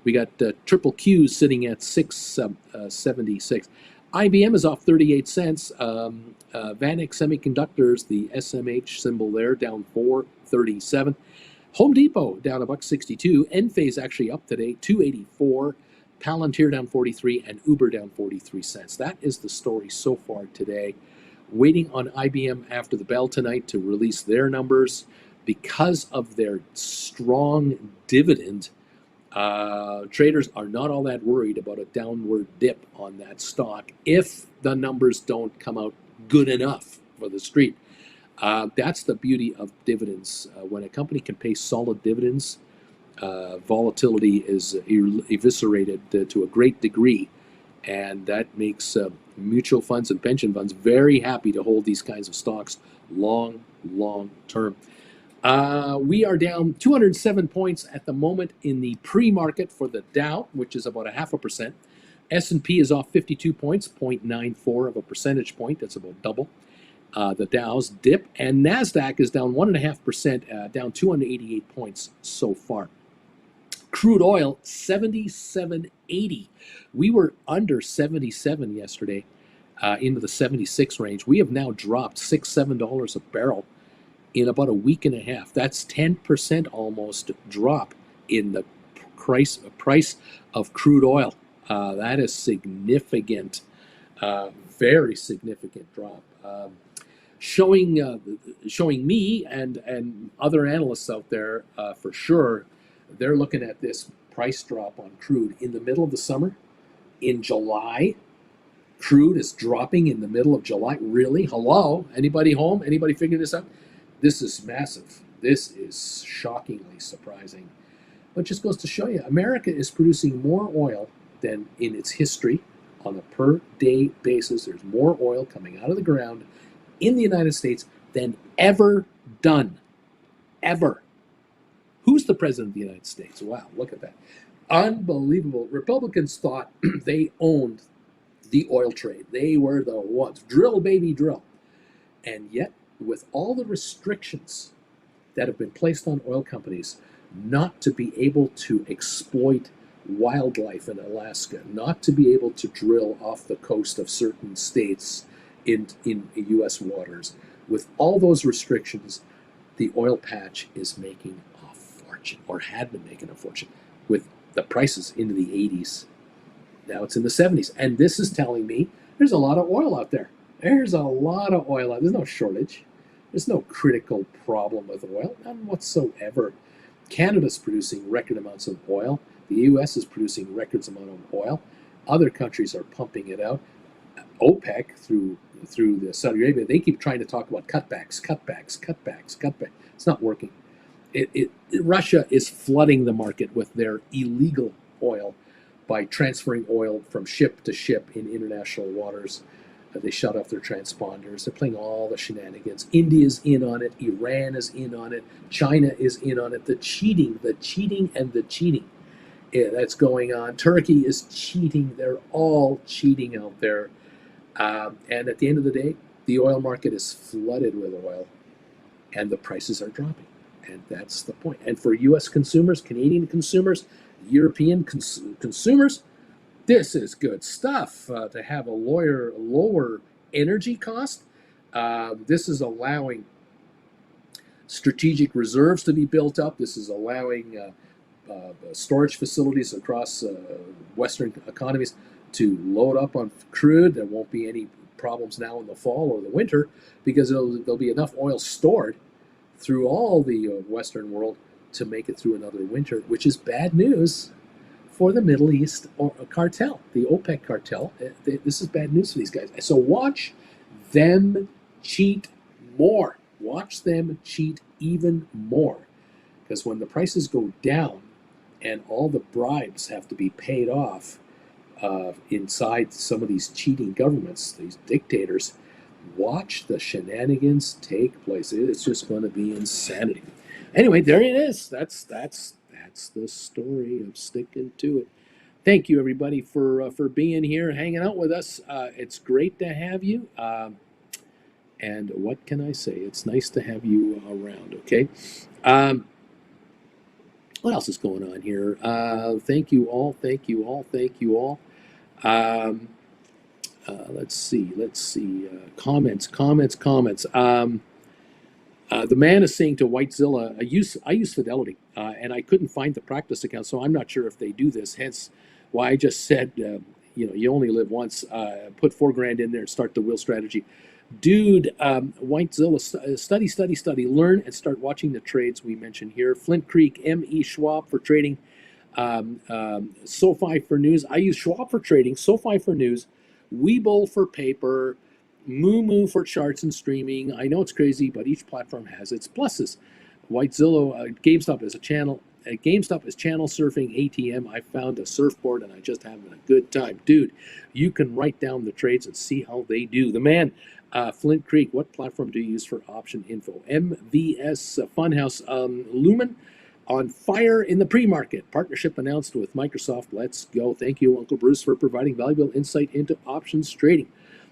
We got Triple Q sitting at 676. IBM is off 38 cents. Vanek Semiconductors, the SMH symbol there, down 437. Home Depot down $1.62. Enphase actually up today, 284. Palantir down 43, and Uber down 43 cents. That is the story so far today. Waiting on IBM after the bell tonight to release their numbers. Because of their strong dividend, traders are not all that worried about a downward dip on that stock if the numbers don't come out good enough for the street. That's the beauty of dividends. When a company can pay solid dividends, volatility is eviscerated to a great degree, and that makes mutual funds and pension funds very happy to hold these kinds of stocks long term. We are down 207 points at the moment in the pre-market for the Dow, which is about 0.5%. S&P is off 52 points, 0.94 of a percentage point. That's about double the Dow's dip. And NASDAQ is down 1.5%, down 288 points so far. Crude oil, 77.80. We were under 77 yesterday, into the 76 range. We have now dropped $6-7 a barrel in about a week and a half. That's 10% almost drop in the price of crude oil. That is significant, very significant drop. Showing me and other analysts out there, for sure, they're looking at this price drop on crude in the middle of the summer. In July, crude is dropping in the middle of July. Really? Hello? Anybody home? Anybody figure this out? This is massive. This is shockingly surprising. But just goes to show you, America is producing more oil than in its history on a per day basis. There's more oil coming out of the ground in the United States than ever done. Ever. Who's the president of the United States? Wow, look at that. Unbelievable. Republicans thought they owned the oil trade. They were the ones. Drill, baby, drill. And yet, with all the restrictions that have been placed on oil companies not to be able to exploit wildlife in Alaska, not to be able to drill off the coast of certain states in U.S. waters, with all those restrictions, the oil patch is making a fortune, or had been making a fortune, with the prices into the 80s. Now it's in the 70s. And this is telling me there's a lot of oil out there. There's a lot of oil out there. There's no shortage. There's no critical problem with oil, none whatsoever. Canada's producing record amounts of oil. The U.S. is producing records amount of oil. Other countries are pumping it out. OPEC, through the Saudi Arabia, they keep trying to talk about cutbacks. It's not working. Russia is flooding the market with their illegal oil by transferring oil from ship to ship in international waters. They shut off their transponders. They're playing all the shenanigans. India's in on it. Iran is in on it. China is in on it. The cheating that's going on. Turkey is cheating. They're all cheating out there. And at the end of the day, the oil market is flooded with oil, and the prices are dropping. And that's the point. And for U.S. consumers, Canadian consumers, European consumers, this is good stuff. To have a lower energy cost, this is allowing strategic reserves to be built up. This is allowing storage facilities across Western economies to load up on crude. There won't be any problems now in the fall or the winter because there'll be enough oil stored through all the Western world to make it through another winter, which is bad news for the Middle East cartel, the OPEC cartel. This is bad news for these guys. So watch them cheat more. watch them cheat even more. Because when the prices go down and all the bribes have to be paid off inside some of these cheating governments, these dictators, watch the shenanigans take place. It's just going to be insanity. Anyway, there it is. That's the story of sticking to it. Thank you, everybody, for being here, hanging out with us. It's great to have you. And what can I say? It's nice to have you around, okay? What else is going on here? Thank you all. Thank you all. Thank you all. Let's see. Comments. The man is saying to Whitezilla, I use Fidelity, and I couldn't find the practice account, so I'm not sure if they do this. Hence, why I just said, you only live once. Put $4,000 in there and start the will strategy. Dude, Whitezilla, study, learn and start watching the trades we mentioned here. Flint Creek, M.E. Schwab for trading, SoFi for news. I use Schwab for trading, SoFi for news, Webull for paper, Moo for charts and streaming. I know it's crazy, but each platform has its pluses. Whitezilla, GameStop is a channel. GameStop is channel surfing ATM. I found a surfboard and I just having a good time. Dude, you can write down the trades and see how they do. The man, Flint Creek, what platform do you use for option info? MVS Funhouse, Lumen on fire in the pre-market. Partnership announced with Microsoft. Let's go. Thank you, Uncle Bruce, for providing valuable insight into options trading.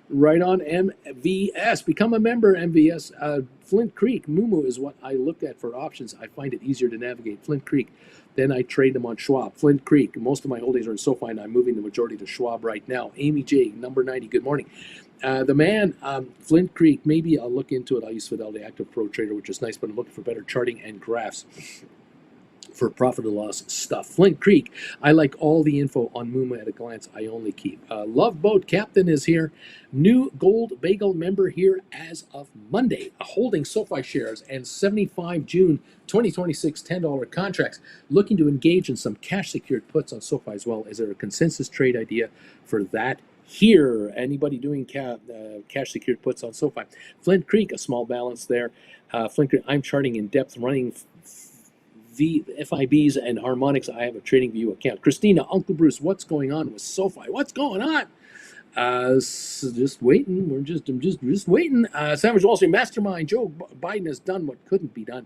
Right on, MVS. Become a member, MVS. Flint Creek, Mumu is what I look at for options. I find it easier to navigate. Flint Creek. Then I trade them on Schwab. Flint Creek. Most of my holdings are in SoFi, and I'm moving the majority to Schwab right now. Amy J, number 90. Good morning. The man, Flint Creek. Maybe I'll look into it. I'll use Fidelity Active Pro Trader, which is nice, but I'm looking for better charting and graphs for profit and loss stuff. Flint Creek, I like all the info on Muma at a glance. I only keep. Love Boat Captain is here. New Gold Bagel member here as of Monday. Holding SoFi shares and 75 June 2026 $10 contracts. Looking to engage in some cash secured puts on SoFi as well. Is there a consensus trade idea for that here? Anybody doing cash secured puts on SoFi? Flint Creek, a small balance there. Flint Creek, I'm charting in depth, running FIBs and harmonics. I have a trading view account. Christina, Uncle Bruce, what's going on with SoFi? What's going on? Just waiting. I'm just waiting. Savage Wall Street Mastermind. Joe Biden has done what couldn't be done.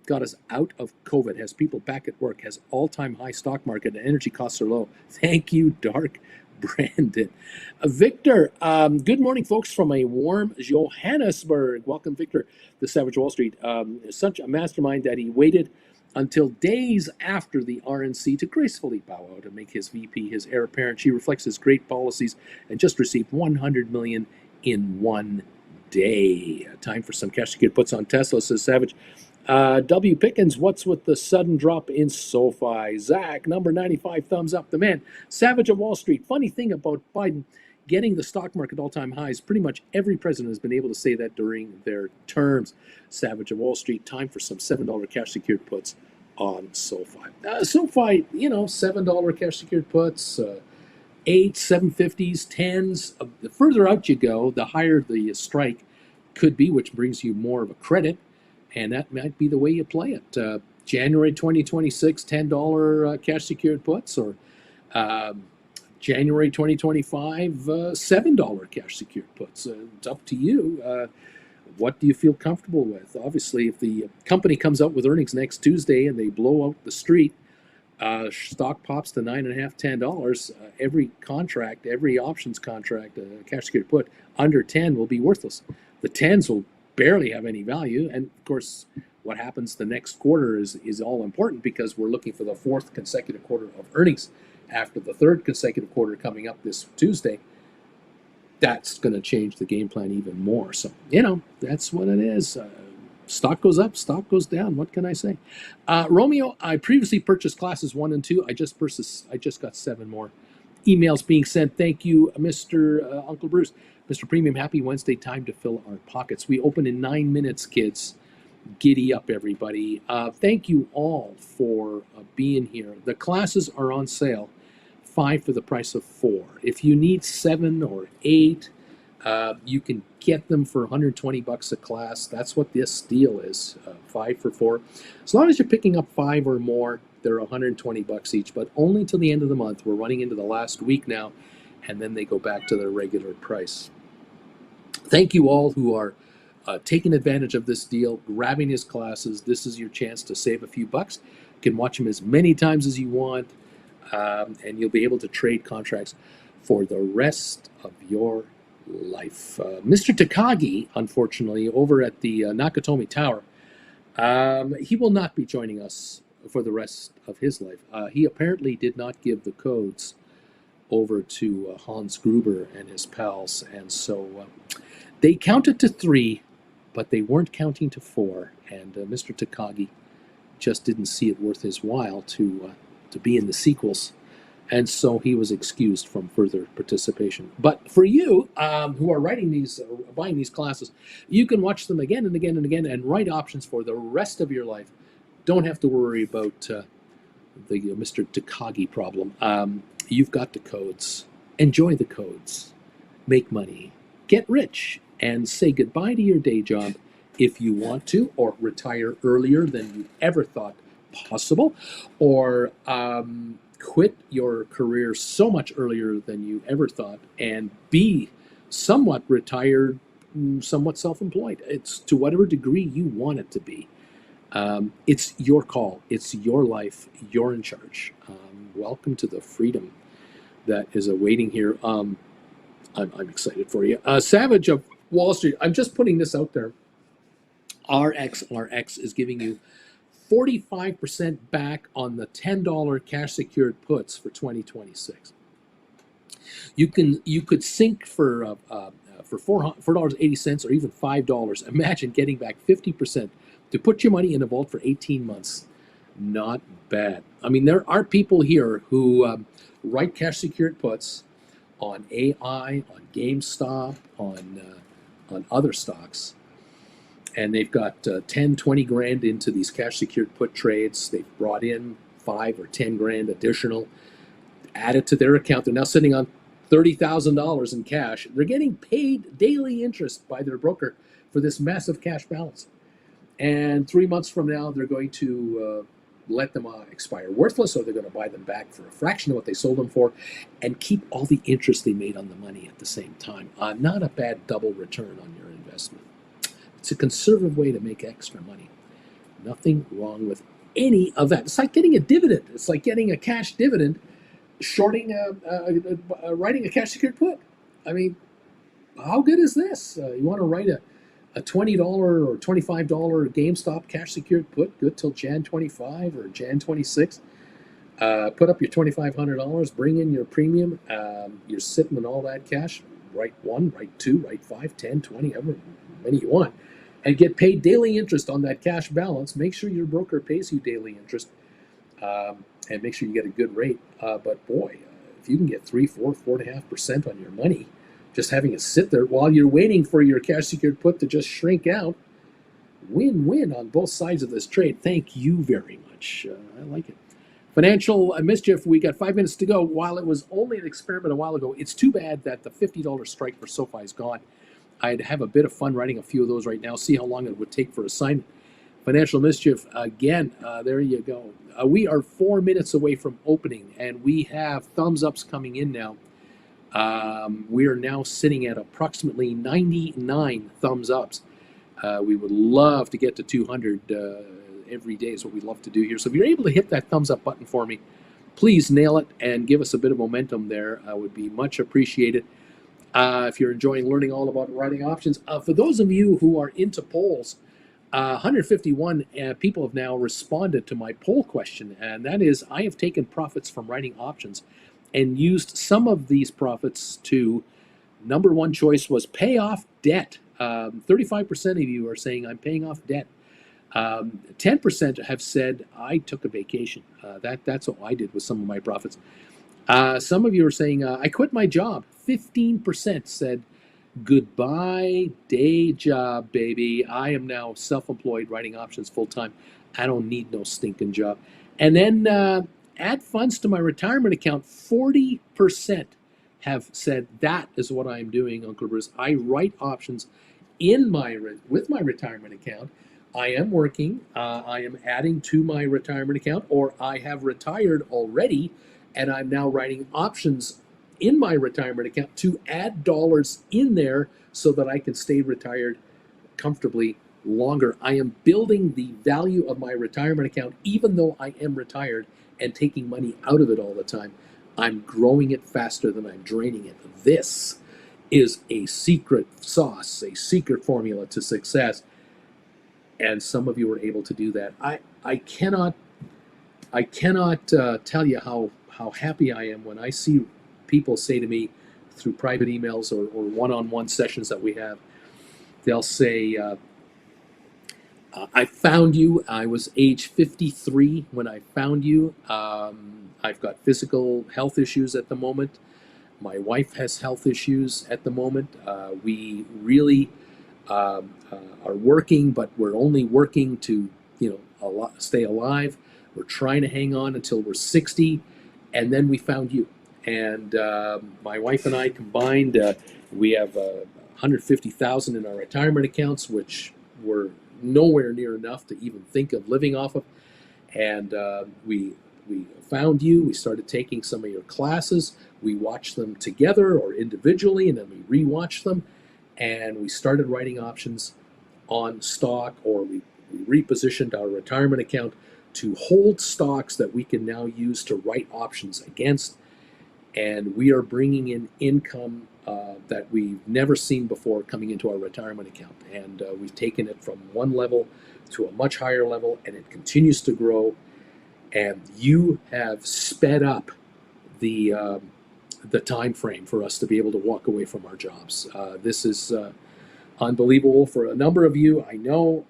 Got us out of COVID. Has people back at work. Has all-time high stock market. And energy costs are low. Thank you, Dark Brandon. Victor, good morning, folks, from a warm Johannesburg. Welcome, Victor, to Savage Wall Street. Such a mastermind that he waited until days after the RNC to gracefully bow out and make his VP his heir apparent. She reflects his great policies and just received $100 million in one day. Time for some cash secured puts on Tesla, says Savage. W. Pickens, what's with the sudden drop in SoFi? Zach, number 95, thumbs up. The man, Savage of Wall Street. Funny thing about Biden getting the stock market all-time highs, pretty much every president has been able to say that during their terms. Savage of Wall Street, time for some $7 cash secured puts on SoFi. SoFi, $7 cash secured puts, 8, 750s, 10s. The further out you go, the higher the strike could be, which brings you more of a credit, and that might be the way you play it. January 2026, $10 cash secured puts, or January 2025, $7 cash secured puts. It's up to you. What do you feel comfortable with? Obviously, if the company comes out with earnings next Tuesday and they blow out the street, stock pops to $9.50, $10. Every contract, every options contract, cash secured put under 10 will be worthless. The 10s will barely have any value, and of course, what happens the next quarter is all important, because we're looking for the fourth consecutive quarter of earnings after the third consecutive quarter coming up this Tuesday. That's going to change the game plan even more. So, that's what it is. Stock goes up, stock goes down. What can I say? Romeo, I previously purchased classes 1 and 2. I just got 7 more emails being sent. Thank you, Mr. Uncle Bruce. Mr. Premium, happy Wednesday. Time to fill our pockets. We open in 9 minutes, kids. Giddy up, everybody. Thank you all for being here. The classes are on sale. 5 for the price of 4. If you need 7 or 8, You can get them for 120 bucks a class. That's what this deal is, 5 for 4. As long as you're picking up 5 or more, they're 120 bucks each, but only till the end of the month. We're running into the last week now, and then they go back to their regular price. Thank you all who are taking advantage of this deal, grabbing his classes. This is your chance to save a few bucks. You can watch him as many times as you want, and you'll be able to trade contracts for the rest of your life. Mr. Takagi, unfortunately, over at the Nakatomi Tower, he will not be joining us for the rest of his life. He apparently did not give the codes over to Hans Gruber and his pals, and so they counted to 3, but they weren't counting to 4, and Mr. Takagi just didn't see it worth his while to be in the sequels, and so he was excused from further participation. But for you who are buying these classes, you can watch them again and again and again and write options for the rest of your life. Don't have to worry about the Mr. Takagi problem. You've got the codes. Enjoy the codes. Make money. Get rich. And say goodbye to your day job if you want to, or retire earlier than you ever thought possible, or quit your career so much earlier than you ever thought and be somewhat retired, somewhat self-employed. It's to whatever degree you want it to be. It's your call. It's your life. You're in charge. Welcome to the freedom that is awaiting here. I'm excited for you. Savage of Wall Street, I'm just putting this out there. RX is giving you 45% back on the $10 cash secured puts for 2026. You could sink for $4.80 or even $5. Imagine getting back 50% to put your money in a vault for 18 months. Not bad. I mean, there are people here who write cash secured puts on AI, on GameStop, on other stocks, and they've got 10, 20 grand into these cash secured put trades. They've brought in 5 or 10 grand additional, added to their account. They're now sitting on $30,000 in cash. They're getting paid daily interest by their broker for this massive cash balance. And 3 months from now, they're going to let them expire worthless, or they're going to buy them back for a fraction of what they sold them for and keep all the interest they made on the money at the same time. Not a bad double return on your investment. It's a conservative way to make extra money. Nothing wrong with any of that. It's like getting a dividend. It's like getting a cash dividend, shorting, writing a cash secured put. I mean, how good is this? You want to write a $20 or $25 GameStop cash secured put, good till Jan 25 or Jan 26. Put up your $2,500, bring in your premium. You're sitting with all that cash. Write 1, write 2, write 5, 10, 20, however many you want, and get paid daily interest on that cash balance. Make sure your broker pays you daily interest, and make sure you get a good rate. But boy, if you can get 3, 4, 4.5% on your money, just having it sit there while you're waiting for your cash secured put to just shrink out, win-win on both sides of this trade. Thank you very much. I like it. Financial mischief, we got 5 minutes to go. While it was only an experiment a while ago, it's too bad that the $50 strike for SoFi is gone. I'd have a bit of fun writing a few of those right now, see how long it would take for assignment. Financial mischief, again, there you go. We are 4 minutes away from opening, and we have thumbs ups coming in now. We are now sitting at approximately 99 thumbs ups. We would love to get to 200 every day is what we'd love to do here. So if you're able to hit that thumbs up button for me, please nail it and give us a bit of momentum there. Would be much appreciated. If you're enjoying learning all about writing options, for those of you who are into polls, 151 people have now responded to my poll question, and that is, I have taken profits from writing options and used some of these profits to, number one choice was pay off debt. 35% of you are saying I'm paying off debt. 10% have said I took a vacation. That's what I did with some of my profits. Some of you are saying I quit my job. 15% said goodbye day job, baby. I am now self-employed writing options full-time. I don't need no stinking job. And then add funds to my retirement account. 40% have said, that is what I'm doing, Uncle Bruce. I write options in with my retirement account. I am working. I am adding to my retirement account, or I have retired already, and I'm now writing options in my retirement account to add dollars in there so that I can stay retired comfortably longer. I am building the value of my retirement account, even though I am retired and taking money out of it all the time. I'm growing it faster than I'm draining it. This is a secret sauce, a secret formula to success. And some of you are able to do that. I cannot tell you how happy I am when I see people say to me through private emails or one-on-one sessions that we have, they'll say, I found you. I was age 53 when I found you. I've got physical health issues at the moment. My wife has health issues at the moment. We really are working, but we're only working to, stay alive. We're trying to hang on until we're 60, and then we found you. And my wife and I combined, we have $150,000 in our retirement accounts, which were nowhere near enough to even think of living off of. And we found you. We started taking some of your classes. We watched them together or individually, and then we rewatched them. And we started writing options on stock, or we repositioned our retirement account to hold stocks that we can now use to write options against. And we are bringing in income that we've never seen before coming into our retirement account. And we've taken it from one level to a much higher level, and it continues to grow. And you have sped up the time frame for us to be able to walk away from our jobs. This is unbelievable for a number of you. I know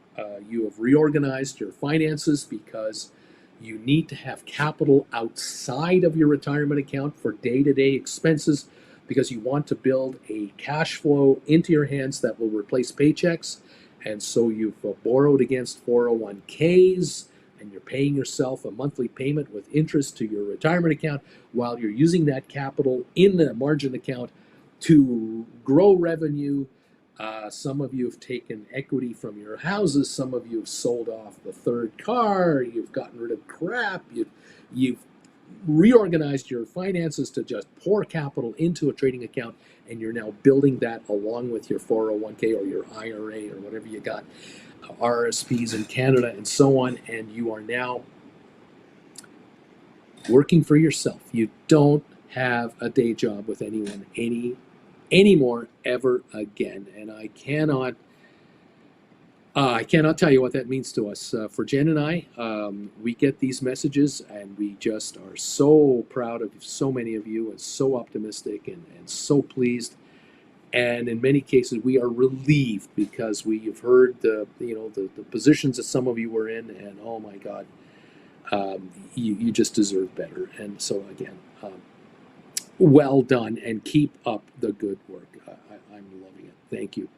you have reorganized your finances because you need to have capital outside of your retirement account for day-to-day expenses, because you want to build a cash flow into your hands that will replace paychecks. And so you've borrowed against 401ks, and you're paying yourself a monthly payment with interest to your retirement account while you're using that capital in the margin account to grow revenue. Some of you have taken equity from your houses. Some of you have sold off the third car. You've gotten rid of crap. You've reorganized your finances to just pour capital into a trading account, and you're now building that along with your 401k or your IRA or whatever you got, RSPs in Canada and so on, and you are now working for yourself. You don't have a day job with anyone anymore ever again. And I cannot tell you what that means to us. For Jen and I, we get these messages, and we just are so proud of so many of you, and so optimistic and so pleased. And in many cases, we are relieved because we have heard the positions that some of you were in, and oh my God, you just deserve better. And so again, well done, and keep up the good work. I'm loving it. Thank you.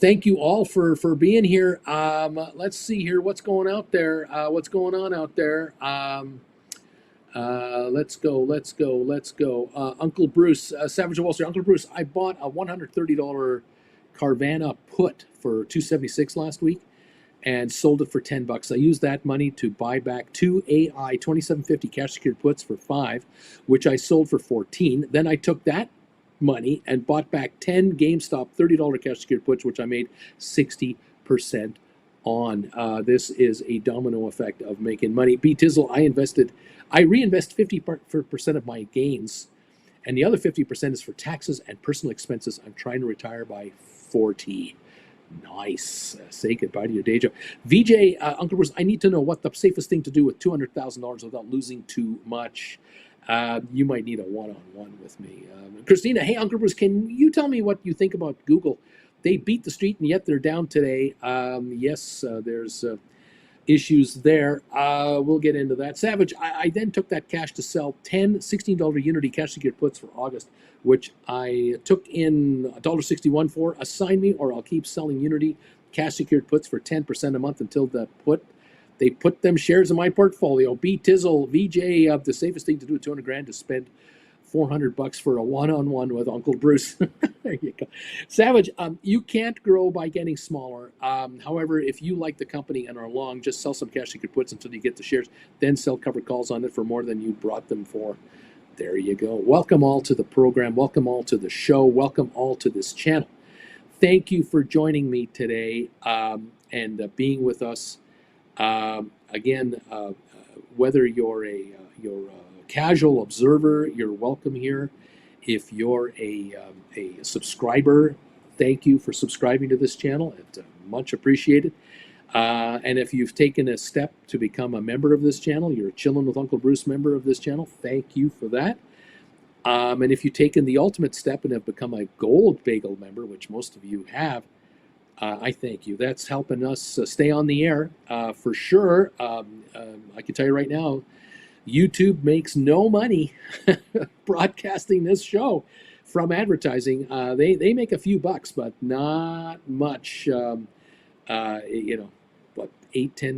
Thank you all for being here. Let's see here what's going out there. What's going on out there? Let's go. Uncle Bruce, Savage of Wall Street. Uncle Bruce, I bought a $130 Carvana put for $276 last week and sold it for $10. I used that money to buy back 2 AI 2750 cash secured puts for $5, which I sold for $14. Then I took that money and bought back 10 GameStop $30 cash secured puts, which I made 60% on. This is a domino effect of making money. B Tizzle, I reinvest 50% of my gains, and the other 50% is for taxes and personal expenses. I'm trying to retire by 40. Nice. Say goodbye to your day job. VJ, Uncle Bruce, I need to know what the safest thing to do with $200,000 without losing too much. You might need a one-on-one with me. Christina, hey, Uncle Bruce, can you tell me what you think about Google? They beat the street, and yet they're down today. Yes, there's issues there. We'll get into that. Savage, I then took that cash to sell 10 $16 Unity cash secured puts for August, which I took in $1.61 for. Assign me, or I'll keep selling Unity cash secured puts for 10% a month until they put them shares in my portfolio. B Tizzle, VJ, the safest thing to do with 200 grand is spend $400 for a one-on-one with Uncle Bruce. There you go. Savage, you can't grow by getting smaller. However, if you like the company and are long, just sell some cash liquid puts until you get the shares, then sell covered calls on it for more than you brought them for. There you go. Welcome all to the program. Welcome all to the show. Welcome all to this channel. Thank you for joining me today and being with us. Again, whether you're a casual observer, you're welcome here. If you're a subscriber, thank you for subscribing to this channel. It's much appreciated. And if you've taken a step to become a member of this channel, you're a Chillin' with Uncle Bruce member of this channel, thank you for that. And if you've taken the ultimate step and have become a gold bagel member, which most of you have, I thank you. That's helping us stay on the air for sure. I can tell you right now, YouTube makes no money broadcasting this show from advertising. They make a few bucks, but not much. $8, $10,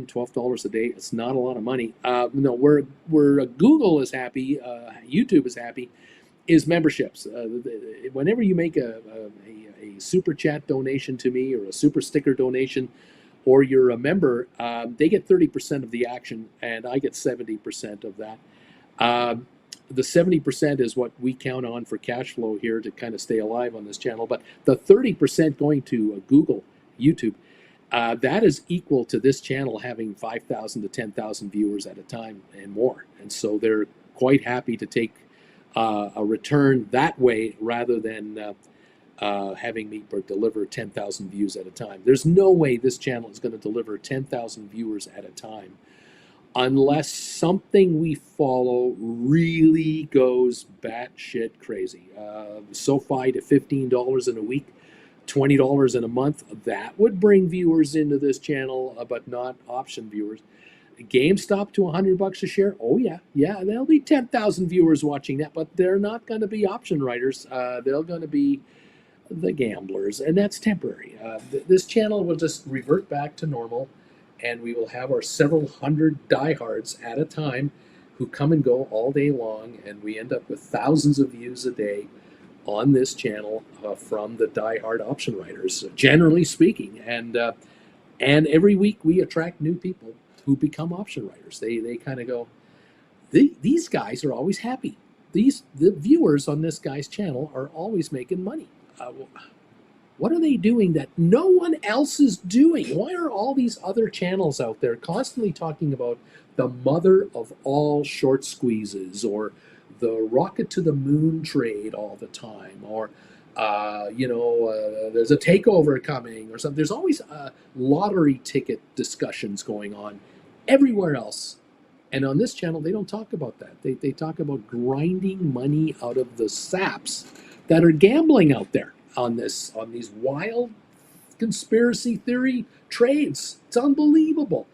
$12 a day. It's not a lot of money. No, where Google is happy, YouTube is happy, is memberships. Whenever you make a super chat donation to me or a super sticker donation, or you're a member, they get 30% of the action, and I get 70% of that. The 70% is what we count on for cash flow here to kind of stay alive on this channel. But the 30% going to Google, YouTube, that is equal to this channel having 5,000 to 10,000 viewers at a time and more. And so they're quite happy to take a return that way rather than having me deliver 10,000 views at a time. There's no way this channel is going to deliver 10,000 viewers at a time unless something we follow really goes batshit crazy. Sofi to $15 in a week, $20 in a month, that would bring viewers into this channel, but not option viewers. GameStop to $100 a share. Oh yeah, there'll be 10,000 viewers watching that, but they're not going to be option writers. They're going to be the gamblers, and that's temporary. This channel will just revert back to normal, and we will have our several hundred diehards at a time who come and go all day long, and we end up with thousands of views a day on this channel from the diehard option writers, generally speaking. And every week we attract new people who become option writers. They kind of go, these guys are always happy. The viewers on this guy's channel are always making money. What are they doing that no one else is doing? Why are all these other channels out there constantly talking about the mother of all short squeezes, or the rocket to the moon trade all the time, or there's a takeover coming or something? There's always lottery ticket discussions going on everywhere else. And on this channel, they don't talk about that. They talk about grinding money out of the saps that are gambling out there on these wild conspiracy theory trades. It's unbelievable.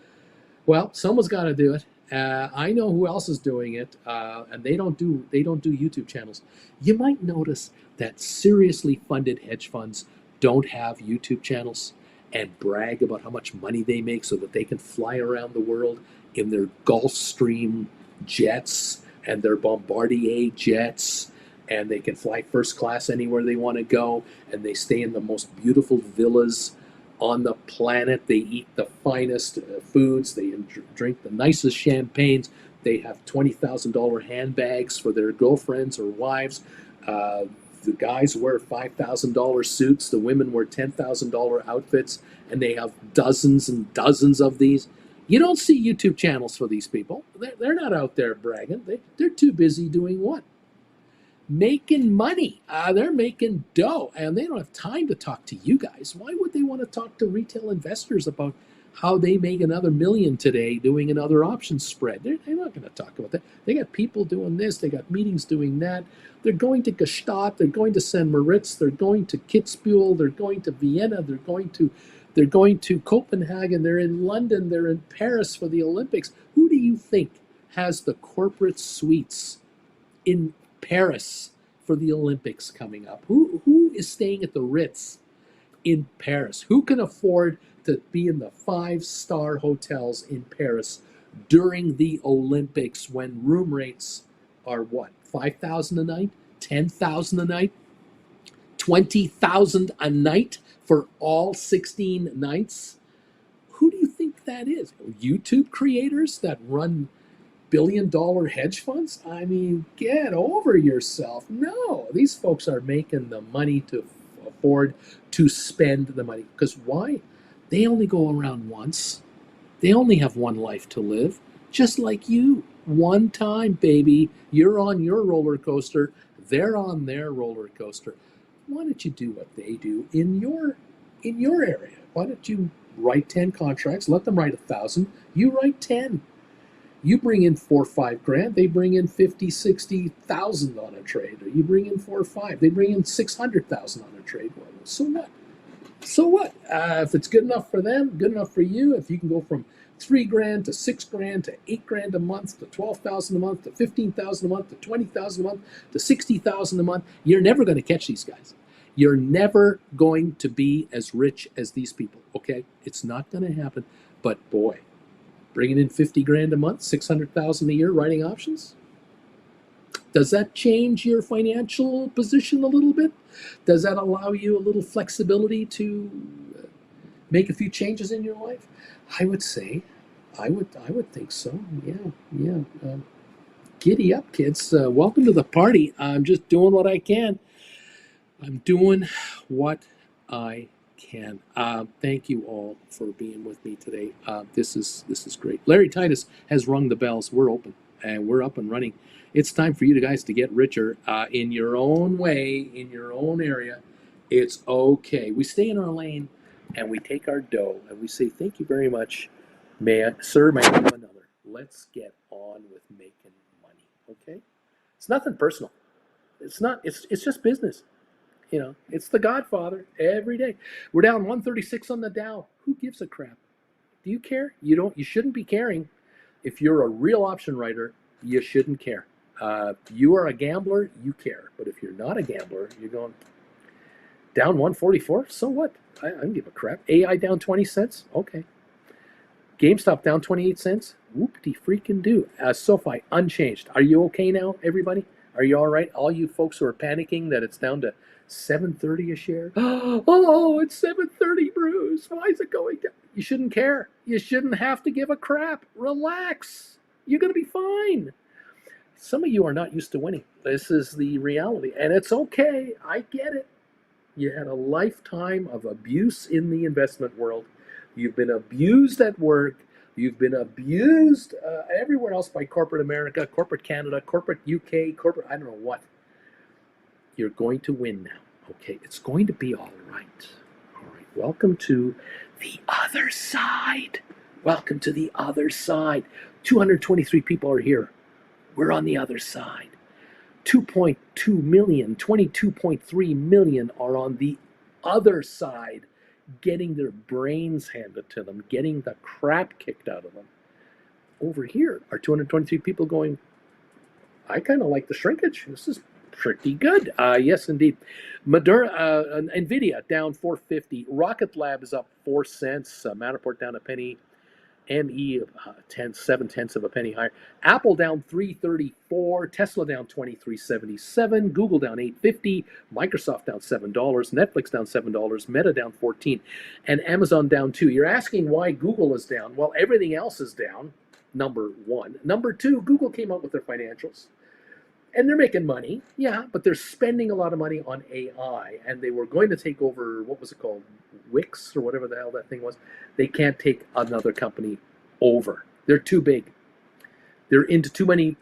Well, someone's got to do it. I know who else is doing it, and they don't do YouTube channels. You might notice that seriously funded hedge funds don't have YouTube channels and brag about how much money they make so that they can fly around the world in their Gulfstream jets and their Bombardier jets, and they can fly first class anywhere they want to go, and they stay in the most beautiful villas on the planet. They eat the finest foods. They drink the nicest champagnes. They have $20,000 handbags for their girlfriends or wives. The guys wear $5,000 suits. The women wear $10,000 outfits, and they have dozens and dozens of these. You don't see YouTube channels for these people. They're not out there bragging. They're too busy doing what? Making money. They're making dough, and they don't have time to talk to you guys. Why would they want to talk to retail investors about how they make another million today doing another option spread? They're not going to talk about that. They got people doing this. They got meetings doing that. They're going to Gstaad. They're going to St. Moritz. They're going to Kitzbühel. They're going to Vienna. They're going to Copenhagen. They're in London. They're in Paris for the Olympics. Who do you think has the corporate suites in Paris for the Olympics coming up? Who is staying at the Ritz in Paris? Who can afford to be in the 5-star hotels in Paris during the Olympics when room rates are what, 5,000 a night, 10,000 a night, 20,000 a night for all 16 nights. Who do you think that is? YouTube creators that run billion-dollar hedge funds? I mean, get over yourself. No, these folks are making the money to afford to spend the money. Because why? They only go around once. They only have one life to live, just like you. One time, baby. You're on your roller coaster. They're on their roller coaster. Why don't you do what they do in your area? Why don't you write 10 contracts? Let them write 1,000. You write 10. You bring in 4 or 5 grand. They bring in 50, 60,000 on a trade. Or you bring in 4 or 5. They bring in 600,000 on a trade. Well, so what? So what? If it's good enough for them, good enough for you. If you can go from 3 grand to 6 grand to 8 grand a month to 12,000 a month to 15,000 a month to 20,000 a month to 60,000 a month, you're never going to catch these guys. You're never going to be as rich as these people. Okay, it's not going to happen. But boy, bringing in 50 grand a month, 600,000 a year, writing options. Does that change your financial position a little bit? Does that allow you a little flexibility to make a few changes in your life? I would say, I would think so. Yeah. Giddy up, kids! Welcome to the party. I'm just doing what I can. I'm doing what I can. Thank you all for being with me today. This is great. Larry Titus has rung the bells. We're open and we're up and running. It's time for you guys to get richer in your own way, in your own area. It's okay. We stay in our lane and we take our dough and we say, thank you very much. Sir, may I have another? Let's get on with making money. Okay? It's nothing personal. It's not. It's just business. You know, it's the Godfather every day. We're down 136 on the Dow. Who gives a crap? Do you care? You don't. You shouldn't be caring. If you're a real option writer, you shouldn't care. You are a gambler, you care. But if you're not a gambler, you're going down 144. So what? I don't give a crap. AI down 20 cents. Okay. GameStop down 28 cents. Whoop-de freaking do. Sofi unchanged. Are you okay now, everybody? Are you all right? All you folks who are panicking that it's down to $7.30 a share. Oh, it's $7.30, Bruce. Why is it going down? You shouldn't care. You shouldn't have to give a crap. Relax. You're going to be fine. Some of you are not used to winning. This is the reality. And it's okay. I get it. You had a lifetime of abuse in the investment world. You've been abused at work. You've been abused everywhere else by corporate America, corporate Canada, corporate UK, corporate I don't know what. You're going to win now, okay? It's going to be all right. All right, welcome to the other side. Welcome to the other side. 223 people are here. We're on the other side. 2.2 million, 22.3 million are on the other side, getting their brains handed to them, getting the crap kicked out of them. Over here are 223 people going, I kind of like the shrinkage. This is pretty good. Yes, indeed. NVIDIA down 450. Rocket Lab is up 4 cents. Matterport down a penny. ME 7/10 of a penny higher. Apple down 334. Tesla down 23.77. Google down 8.50. Microsoft down $7. Netflix down $7. Meta down 14. And Amazon down 2. You're asking why Google is down. Well, everything else is down. Number one. Number two, Google came out with their financials. And they're making money, yeah, but they're spending a lot of money on AI. And they were going to take over, what was it called? Wix or whatever the hell that thing was. They can't take another company over. They're too big. They're into too many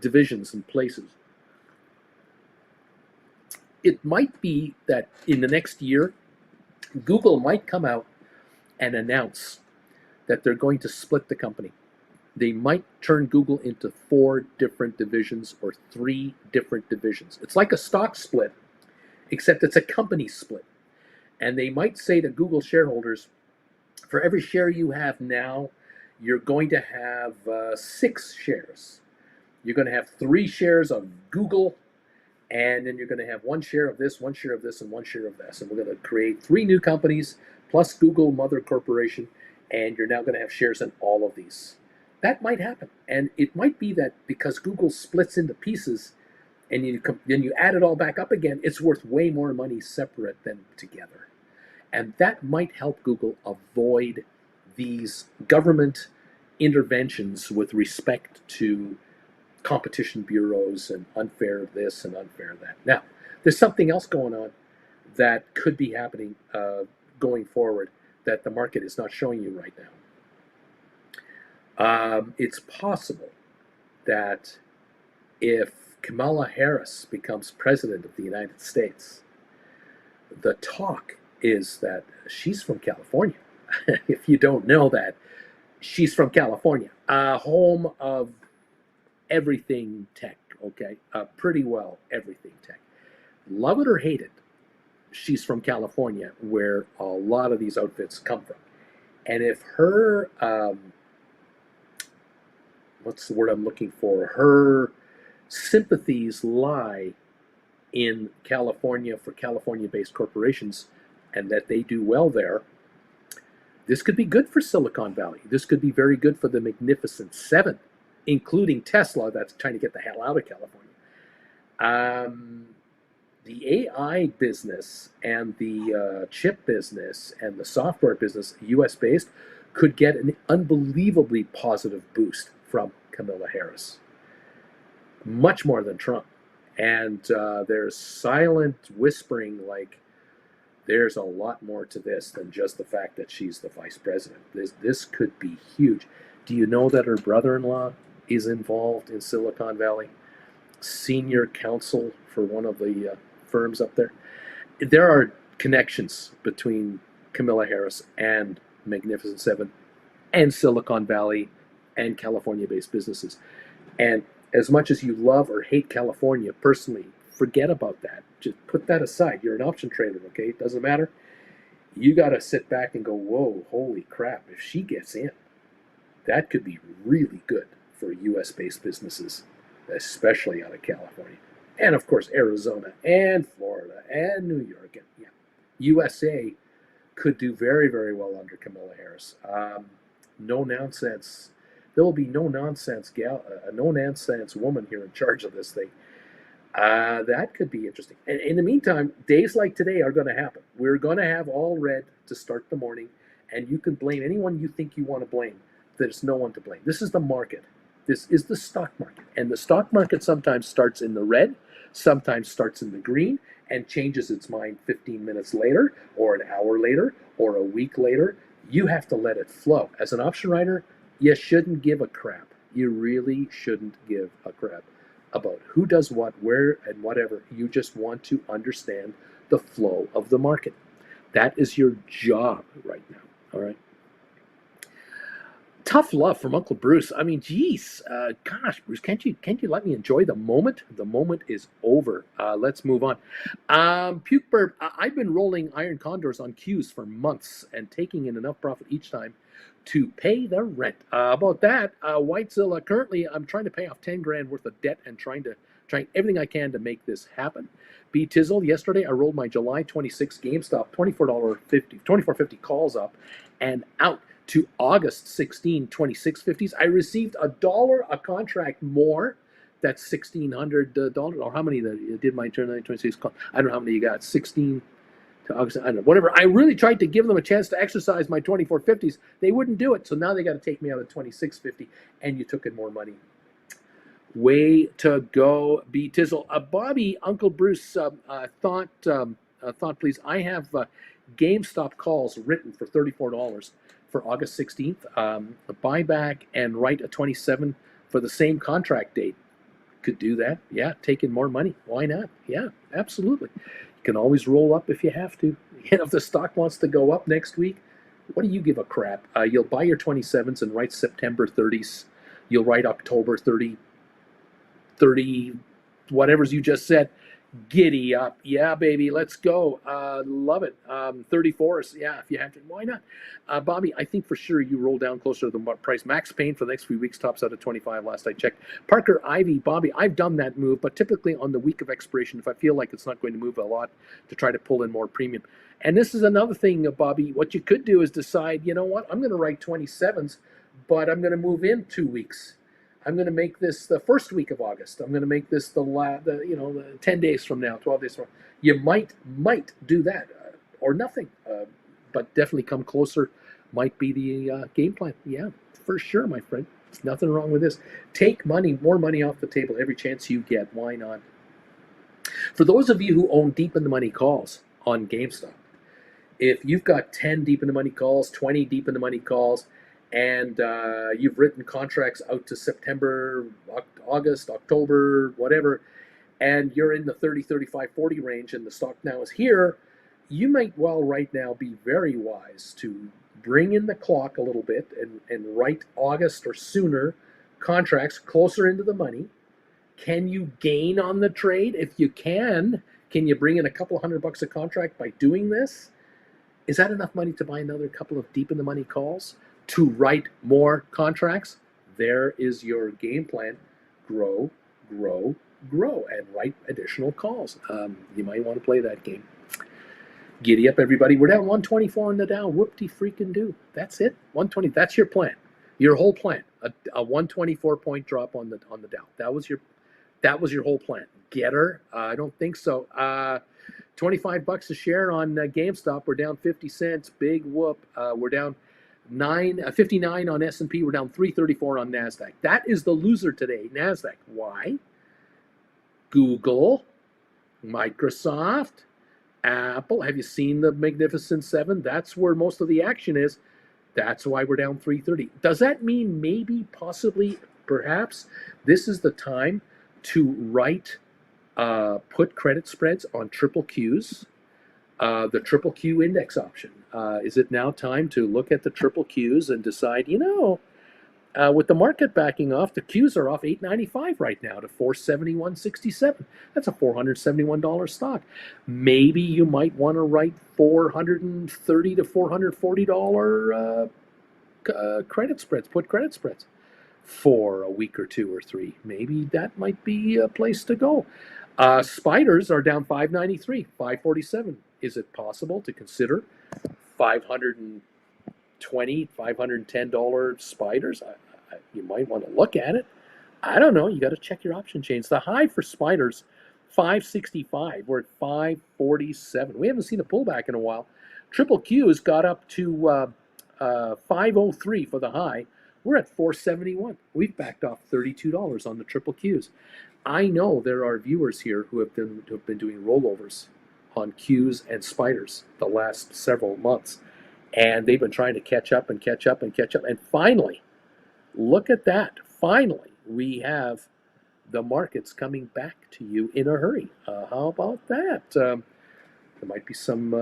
divisions and places. It might be that in the next year, Google might come out and announce that they're going to split the company. They might turn Google into 4 different divisions or 3 different divisions. It's like a stock split, except it's a company split. And they might say to Google shareholders, for every share you have now, you're going to have 6 shares. You're going to have 3 shares of Google, and then you're going to have 1 share of this, 1 share of this, and 1 share of this. And we're going to create 3 new companies, plus Google Mother Corporation, and you're now going to have shares in all of these. That might happen. And it might be that because Google splits into pieces and then you add it all back up again, it's worth way more money separate than together. And that might help Google avoid these government interventions with respect to competition bureaus and unfair this and unfair that. Now, there's something else going on that could be happening going forward that the market is not showing you right now. It's possible that if Kamala Harris becomes president of the United States, the talk is that she's from California. If you don't know that, she's from California, home of everything tech, okay? Pretty well everything tech. Love it or hate it, she's from California, where a lot of these outfits come from. And if her, what's the word I'm looking for? Her sympathies lie in California for California-based corporations and that they do well there, this could be good for Silicon Valley. This could be very good for the Magnificent Seven, including Tesla, that's trying to get the hell out of California. The AI business and the chip business and the software business, US-based, could get an unbelievably positive boost from Kamala Harris. Much more than Trump. And there's silent whispering like there's a lot more to this than just the fact that she's the vice president. This could be huge. Do you know that her brother-in-law is involved in Silicon Valley? Senior counsel for one of the firms up there. There are connections between Kamala Harris and Magnificent Seven and Silicon Valley and California-based businesses. And as much as you love or hate California personally, forget about that. Just put that aside. You're an option trader, okay? It doesn't matter. You got to sit back and go, whoa, holy crap. If she gets in, that could be really good for US-based businesses, especially out of California. And, of course, Arizona and Florida and New York. And, yeah, USA could do very, very well under Kamala Harris. No nonsense. There will be no nonsense no nonsense woman here in charge of this thing. That could be interesting. And in the meantime, days like today are going to happen. We're going to have all red to start the morning, and you can blame anyone you think you want to blame. There's no one to blame. This is the market. This is the stock market. And the stock market sometimes starts in the red, sometimes starts in the green, and changes its mind 15 minutes later, or an hour later, or a week later. You have to let it flow. As an option writer, you shouldn't give a crap. You really shouldn't give a crap about who does what, where, and whatever. You just want to understand the flow of the market. That is your job right now, all right? Tough love from Uncle Bruce. I mean, geez, gosh, Bruce, can't you let me enjoy the moment? The moment is over. Let's move on. Puke Burp, I've been rolling iron condors on Qs for months and taking in enough profit each time to pay the rent. About that, Whitezilla, currently I'm trying to pay off 10 grand worth of debt and trying everything I can to make this happen. B Tizzle, yesterday I rolled my July 26 GameStop $24.50 calls up and out to August 16 26.50s. I received $1 a contract more. That's $1,600. Or how many that did my turn 26 call? I don't know how many you got. 16 to August. I don't know. Whatever. I really tried to give them a chance to exercise my 24.50s. They wouldn't do it. So now they got to take me out of 26.50, and you took in more money. Way to go, B Tizzle. Bobby, Uncle Bruce, thought, please. I have GameStop calls written for $34 for August 16th. A buyback and write a 27 for the same contract date. Could do that. Yeah, take in more money. Why not? Yeah, absolutely. You can always roll up if you have to. If the stock wants to go up next week, what do you give a crap? You'll buy your 27s and write September 30s. You'll write October 30, whatever's you just said. Giddy up. Yeah, baby, let's go. Love it. 34s, yeah, if you have to. Why not? Bobby, I think for sure you roll down closer to the price. Max Payne for the next few weeks tops out at 25 last I checked. Parker Ivy, Bobby, I've done that move, but typically on the week of expiration, if I feel like it's not going to move a lot, to try to pull in more premium. And this is another thing, Bobby. What you could do is decide, you know what, I'm going to write 27s, but I'm going to move in 2 weeks. I'm going to make this the first week of August. I'm going to make this the 10 days from now, 12 days from now. You might do that or nothing, but definitely come closer might be the game plan. Yeah, for sure, my friend. There's nothing wrong with this. Take more money off the table every chance you get. Why not? For those of you who own deep in the money calls on GameStop, if you've got 10 deep in the money calls, 20 deep in the money calls, and you've written contracts out to September, August, October, whatever, and you're in the 30, 35, 40 range and the stock now is here, you might well right now be very wise to bring in the clock a little bit and write August or sooner contracts closer into the money. Can you gain on the trade? If you can you bring in a couple $100 a contract by doing this? Is that enough money to buy another couple of deep in the money calls to write more contracts? There is your game plan. Grow, grow, grow, and write additional calls. You might want to play that game. Giddy up, everybody. We're down 124 on the Dow. Whoop-de freaking do. That's it. 120. That's your plan. Your whole plan. A 124 point drop on the Dow. That was your whole plan. Get her? I don't think so. $25 a share on GameStop. We're down 50 cents. Big whoop. We're down 59 on S&P. We're down 334 on NASDAQ. That is the loser today, NASDAQ. Why? Google, Microsoft, Apple. Have you seen the Magnificent Seven? That's where most of the action is. That's why we're down 330. Does that mean maybe, possibly, perhaps this is the time to write put credit spreads on triple Qs, the triple Q index option? Is it now time to look at the triple Qs and decide, with the market backing off, the Qs are off $8.95 right now to $471.67. That's a $471 stock. Maybe you might want to write $430 to $440 credit spreads, put credit spreads for a week or 2 or 3. Maybe that might be a place to go. Spiders are down $5.93, $5.47. Is it possible to consider $520, $510 spiders? You might want to look at it. I don't know. You got to check your option chains. The high for spiders, $565. We're at $547. We haven't seen a pullback in a while. Triple Q has got up to $503 for the high. We're at $471. We've backed off $32 on the triple Qs. I know there are viewers here who have been doing rollovers on Qs and spiders the last several months, and they've been trying to catch up and catch up and catch up. And finally, look at that. Finally, we have the markets coming back to you in a hurry. How about that? There might be some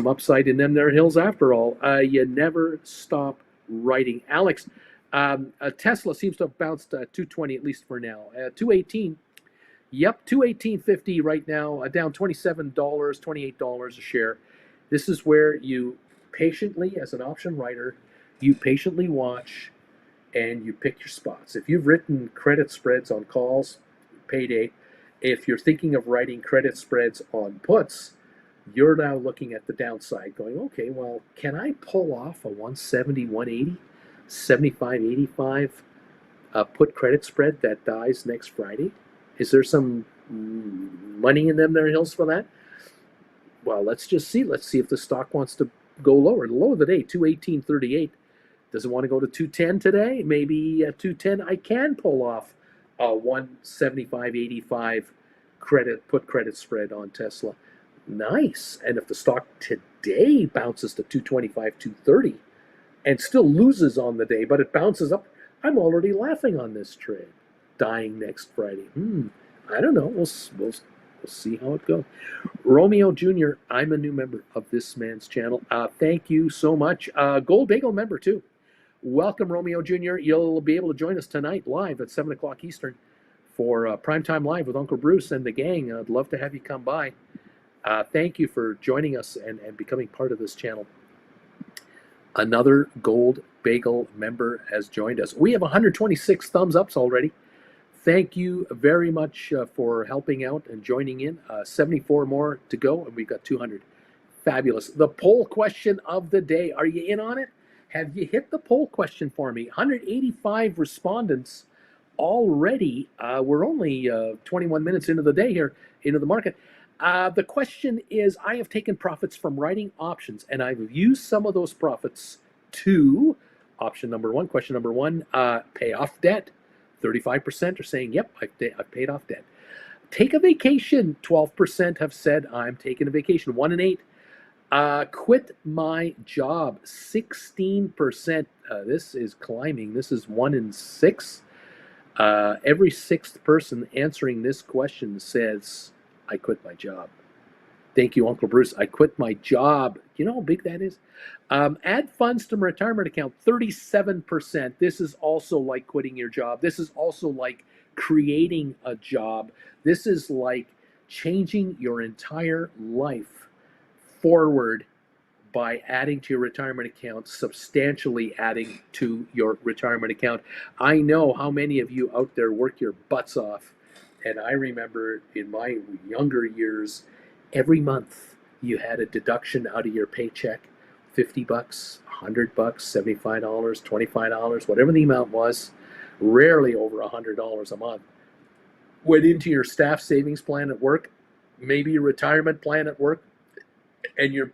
upside in them there hills after all. You never stop writing. Alex, Tesla seems to have bounced 220 at least for now. 218. Yep, 218.50 right now, down $27, $28 a share. This is where you patiently, as an option writer, you patiently watch and you pick your spots. If you've written credit spreads on calls, payday. If you're thinking of writing credit spreads on puts, you're now looking at the downside going, okay, well, can I pull off a 170, 180, 75, 85 put credit spread that dies next Friday? Is there some money in them there hills for that? Well, let's just see. Let's see if the stock wants to go lower. The low of the day, 218.38. Does it want to go to 210 today? Maybe at 210 I can pull off a 175.85 put credit spread on Tesla. Nice. And if the stock today bounces to 225, 230 and still loses on the day, but it bounces up, I'm already laughing on this trade. Dying next Friday. I don't know. We'll see how it goes. Romeo Jr., I'm a new member of this man's channel. Thank you so much. Gold Bagel member too. Welcome, Romeo Jr. You'll be able to join us tonight live at 7 o'clock Eastern for Primetime Live with Uncle Bruce and the gang. I'd love to have you come by. Thank you for joining us and becoming part of this channel. Another Gold Bagel member has joined us. We have 126 thumbs ups already. Thank you very much for helping out and joining in. 74 more to go, and we've got 200. Fabulous. The poll question of the day. Are you in on it? Have you hit the poll question for me? 185 respondents already. We're only 21 minutes into the day here, into the market. The question is, I have taken profits from writing options, and I've used some of those profits to option number one, question number one, pay off debt. 35% are saying, yep, I've paid off debt. Take a vacation. 12% have said, I'm taking a vacation. 1 in 8. Quit my job. 16%. This is climbing. This is 1 in 6. Every sixth person answering this question says, I quit my job. Thank you, Uncle Bruce. I quit my job. You know how big that is? Add funds to my retirement account. 37%. This is also like quitting your job. This is also like creating a job. This is like changing your entire life forward by adding to your retirement account, substantially adding to your retirement account. I know how many of you out there work your butts off. And I remember in my younger years, every month you had a deduction out of your paycheck, $50, $100, $75, $25, whatever the amount was, rarely over $100 a month, went into your staff savings plan at work, maybe your retirement plan at work, and your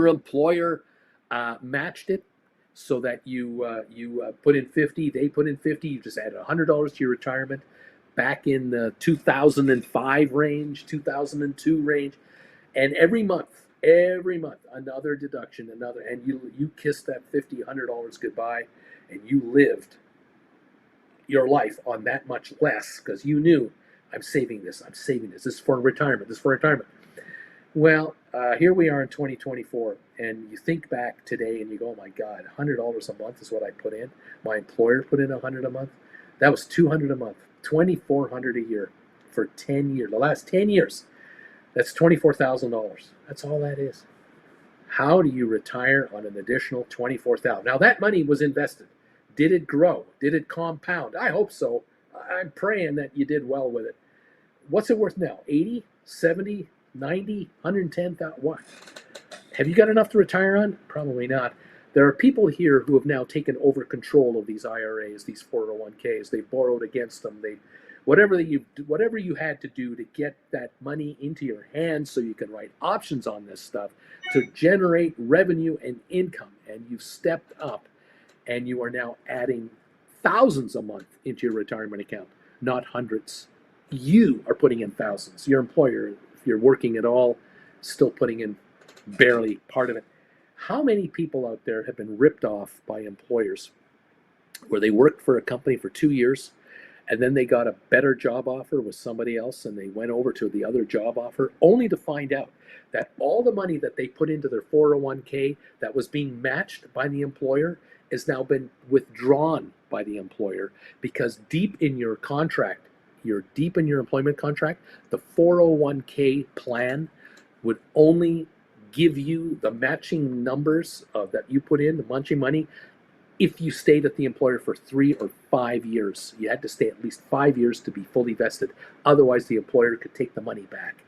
employer matched it so that you put in 50, they put in 50, you just added $100 to your retirement back in the 2005 range, 2002 range, and every month, another deduction, and you kissed that $50, $100 goodbye, and you lived your life on that much less because you knew, I'm saving this, this is for retirement, Well, here we are in 2024, and you think back today and you go, oh my God, $100 a month is what I put in. My employer put in $100 a month. That was $200 a month, $2,400 a year for 10 years. The last 10 years, that's $24,000. That's all that is. How do you retire on an additional $24,000? Now that money was invested. Did it grow? Did it compound? I hope so. I'm praying that you did well with it. What's it worth now? 80, 70, 90, 110,000. What? Have you got enough to retire on? Probably not. There are people here who have now taken over control of these IRAs, these 401ks. They borrowed against them. Whatever you had to do to get that money into your hands so you can write options on this stuff to generate revenue and income. And you've stepped up and you are now adding thousands a month into your retirement account, not hundreds. You are putting in thousands. Your employer, if you're working at all, still putting in barely part of it. How many people out there have been ripped off by employers where they worked for a company for 2 years and then they got a better job offer with somebody else and they went over to the other job offer only to find out that all the money that they put into their 401k that was being matched by the employer has now been withdrawn by the employer because deep in your contract, deep in your employment contract, the 401k plan would only give you the matching numbers that you put in, the matching money, if you stayed at the employer for 3 or 5 years. You had to stay at least 5 years to be fully vested. Otherwise, the employer could take the money back.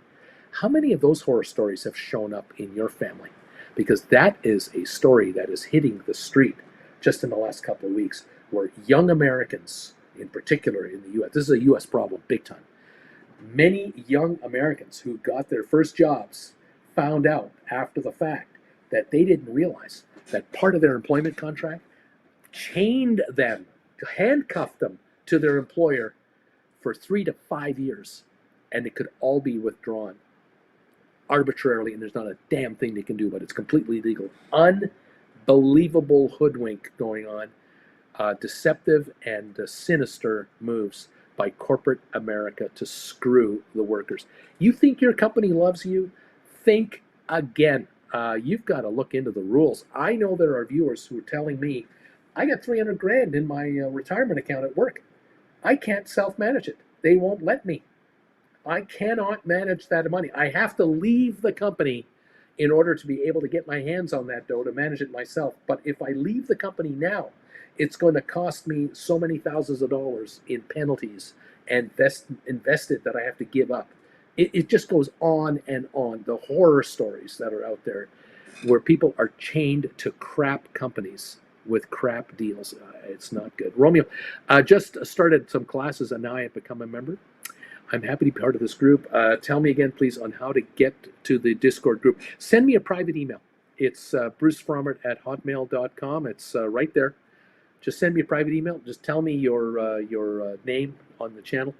How many of those horror stories have shown up in your family? Because that is a story that is hitting the street just in the last couple of weeks, where young Americans, in particular in the U.S., this is a U.S. problem, big time. Many young Americans who got their first jobs found out after the fact that they didn't realize that part of their employment contract chained them, handcuffed them to their employer for 3 to 5 years, and it could all be withdrawn arbitrarily, and there's not a damn thing they can do, but it's completely legal. Unbelievable hoodwink going on. Deceptive and sinister moves by corporate America to screw the workers. You think your company loves you? Think again. You've got to look into the rules. I know there are viewers who are telling me, I got 300 grand in my retirement account at work. I can't self-manage it. They won't let me. I cannot manage that money. I have to leave the company in order to be able to get my hands on that dough to manage it myself. But if I leave the company now, it's going to cost me so many thousands of dollars in penalties and invested that I have to give up. It just goes on and on. The horror stories that are out there. where people are chained to crap companies with crap deals. It's not good. Romeo, just started some classes and now I have become a member. I'm happy to be part of this group. Tell me again, please, on how to get to the Discord group. Send me a private email. It's brucefrommert@hotmail.com. It's right there. Just send me a private email. Just tell me your name on the channel.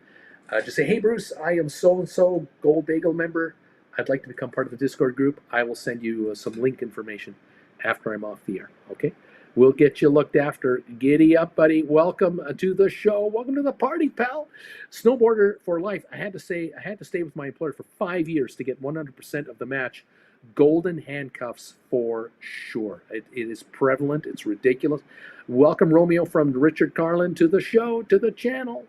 Just say, hey, Bruce, I am so-and-so Gold Bagel member. I'd like to become part of the Discord group. I will send you some link information after I'm off the air, okay? We'll get you looked after. Giddy up, buddy. Welcome to the show. Welcome to the party, pal. Snowboarder for life. I had to stay with my employer for 5 years to get 100% of the match. Golden handcuffs for sure. It is prevalent. It's ridiculous. Welcome, Romeo from Richard Carlin, to the show, to the channel.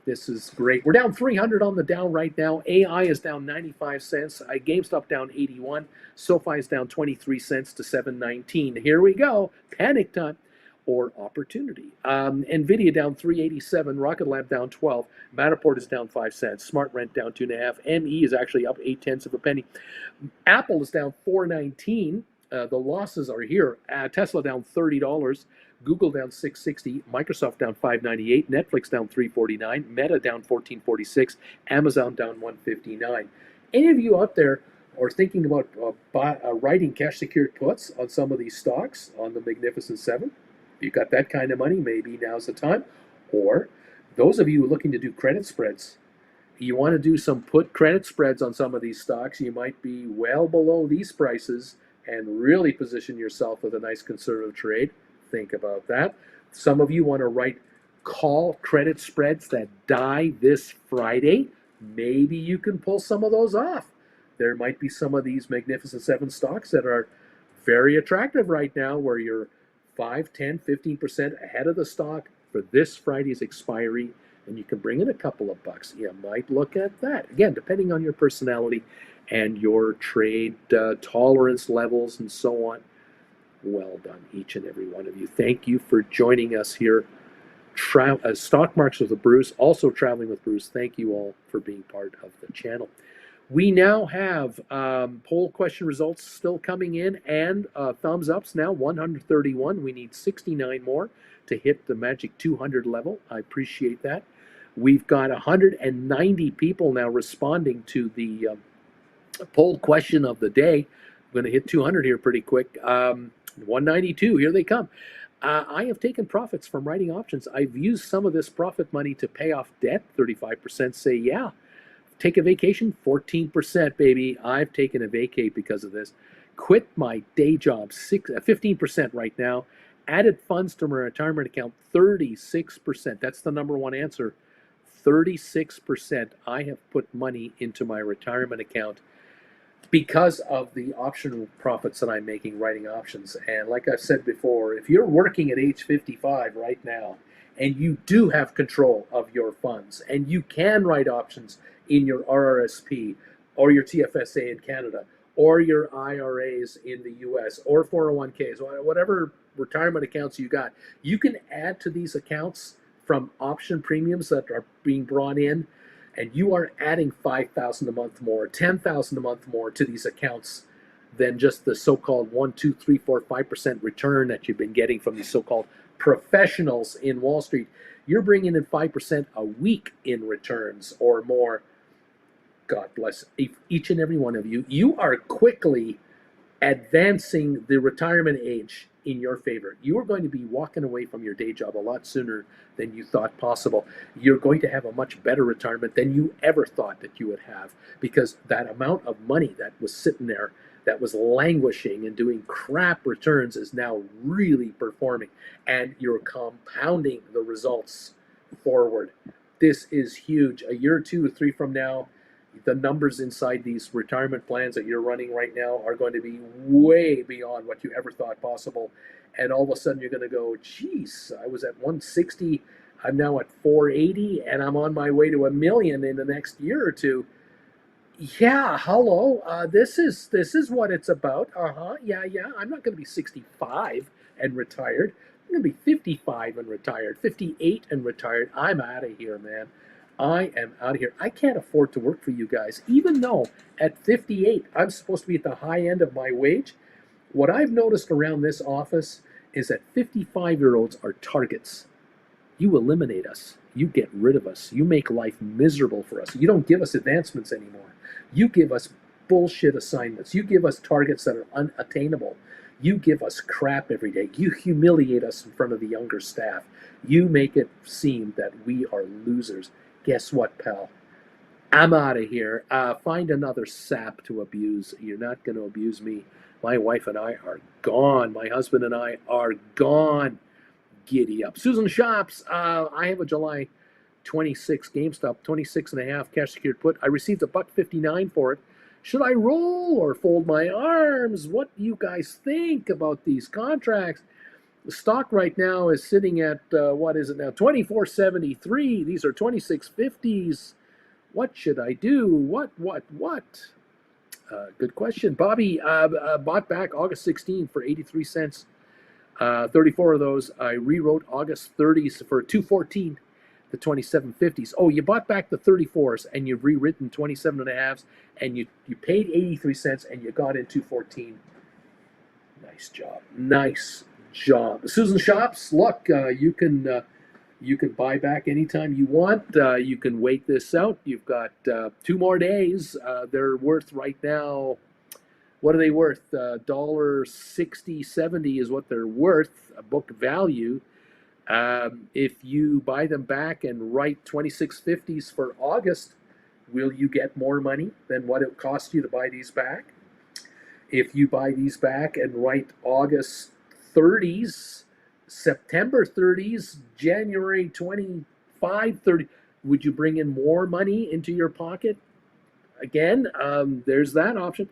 This is great. We're down 300 on the down right now. AI is down 95 cents. GameStop down 81. Sofi is down 23 cents to 719. Here we go. Panic time or opportunity. NVIDIA down 387. Rocket Lab down 12. Matterport is down 5 cents. Smart Rent down 2.5. ME is actually up 0.8 of a penny. Apple is down 419. The losses are here. Tesla down $30. Google down 660, Microsoft down 598, Netflix down 349, Meta down 1446, Amazon down 159. Any of you out there are thinking about writing cash secured puts on some of these stocks on the Magnificent Seven? If you've got that kind of money, maybe now's the time. Or those of you looking to do credit spreads, you want to do some put credit spreads on some of these stocks, you might be well below these prices and really position yourself with a nice conservative trade. Think about that. Some of you want to write call credit spreads that die this Friday. Maybe you can pull some of those off. There might be some of these Magnificent Seven stocks that are very attractive right now where you're 5, 10, 15% ahead of the stock for this Friday's expiry, and you can bring in a couple of bucks. You might look at that. Again, depending on your personality and your trade tolerance levels and so on. Well done, each and every one of you. Thank you for joining us here. Stock Marks with Bruce, also traveling with Bruce. Thank you all for being part of the channel. We now have poll question results still coming in and thumbs ups now, 131. We need 69 more to hit the magic 200 level. I appreciate that. We've got 190 people now responding to the poll question of the day. I'm going to hit 200 here pretty quick. 192, here they come. I have taken profits from writing options. I've used some of this profit money to pay off debt. 35% say yeah. Take a vacation, 14%, baby. I've taken a vacate because of this. Quit my day job, 15% right now. Added funds to my retirement account, 36%. That's the number one answer. 36% I have put money into my retirement account because of the option profits that I'm making writing options. And like I've said before, if you're working at age 55 right now and you do have control of your funds and you can write options in your RRSP or your TFSA in Canada or your IRAs in the US or 401ks, whatever retirement accounts you got, you can add to these accounts from option premiums that are being brought in, and you are adding $5,000 a month more, $10,000 a month more to these accounts than just the so-called 1, 2, 3, 4, 5% return that you've been getting from these so-called professionals in Wall Street. You're bringing in 5% a week in returns or more. God bless each and every one of you. You are quickly advancing the retirement age in your favor. You are going to be walking away from your day job a lot sooner than you thought possible. You're going to have a much better retirement than you ever thought that you would have, because that amount of money that was sitting there, that was languishing and doing crap returns, is now really performing, and you're compounding the results forward. This is huge. A year or 2 or 3 from now, the numbers inside these retirement plans that you're running right now are going to be way beyond what you ever thought possible. And all of a sudden you're going to go, geez, I was at 160, I'm now at 480, and I'm on my way to $1 million in the next year or 2. Yeah, hello, this is what it's about. Yeah, I'm not going to be 65 and retired. I'm going to be 55 and retired, 58 and retired. I'm out of here, man. I am out of here. I can't afford to work for you guys, even though at 58, I'm supposed to be at the high end of my wage. What I've noticed around this office is that 55-year-olds are targets. You eliminate us. You get rid of us. You make life miserable for us. You don't give us advancements anymore. You give us bullshit assignments. You give us targets that are unattainable. You give us crap every day. You humiliate us in front of the younger staff. You make it seem that we are losers. Guess what, pal? I'm out of here. Find another sap to abuse. You're not going to abuse me. My wife and I are gone. My husband and I are gone. Giddy up. Susan Shops, I have a July 26 GameStop, 26.5 cash secured put. I received $1.59 for it. Should I roll or fold my arms? What do you guys think about these contracts? The stock right now is sitting at, what is it now? 24.73. These are 26.50s. What should I do? What? Good question. Bobby bought back August 16 for 83 cents. 34 of those. I rewrote August 30s for 214, the 27.50s. Oh, you bought back the 34s and you've rewritten 27.5s and you paid 83 cents and you got in 214. Nice job. Nice job. Susan Shops, look, you can buy back anytime you want. You can wait this out. You've got 2 more days. They're worth right now, what are they worth? $1.60, 70 is what they're worth, a book value. If you buy them back and write 26.50s for August, will you get more money than what it cost you to buy these back? If you buy these back and write August 30s, September 30s, January 25, 30, would you bring in more money into your pocket? Again, there's that option.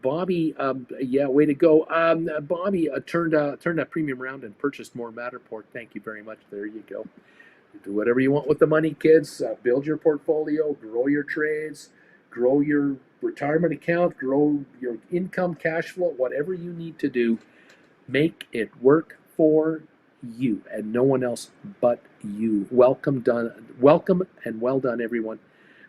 Bobby, yeah, way to go. Bobby turned that premium around and purchased more Matterport. Thank you very much. There you go. Do whatever you want with the money, kids. Build your portfolio, grow your trades, grow your retirement account, grow your income, cash flow, whatever you need to do. Make it work for you and no one else but you. Welcome and well done, everyone.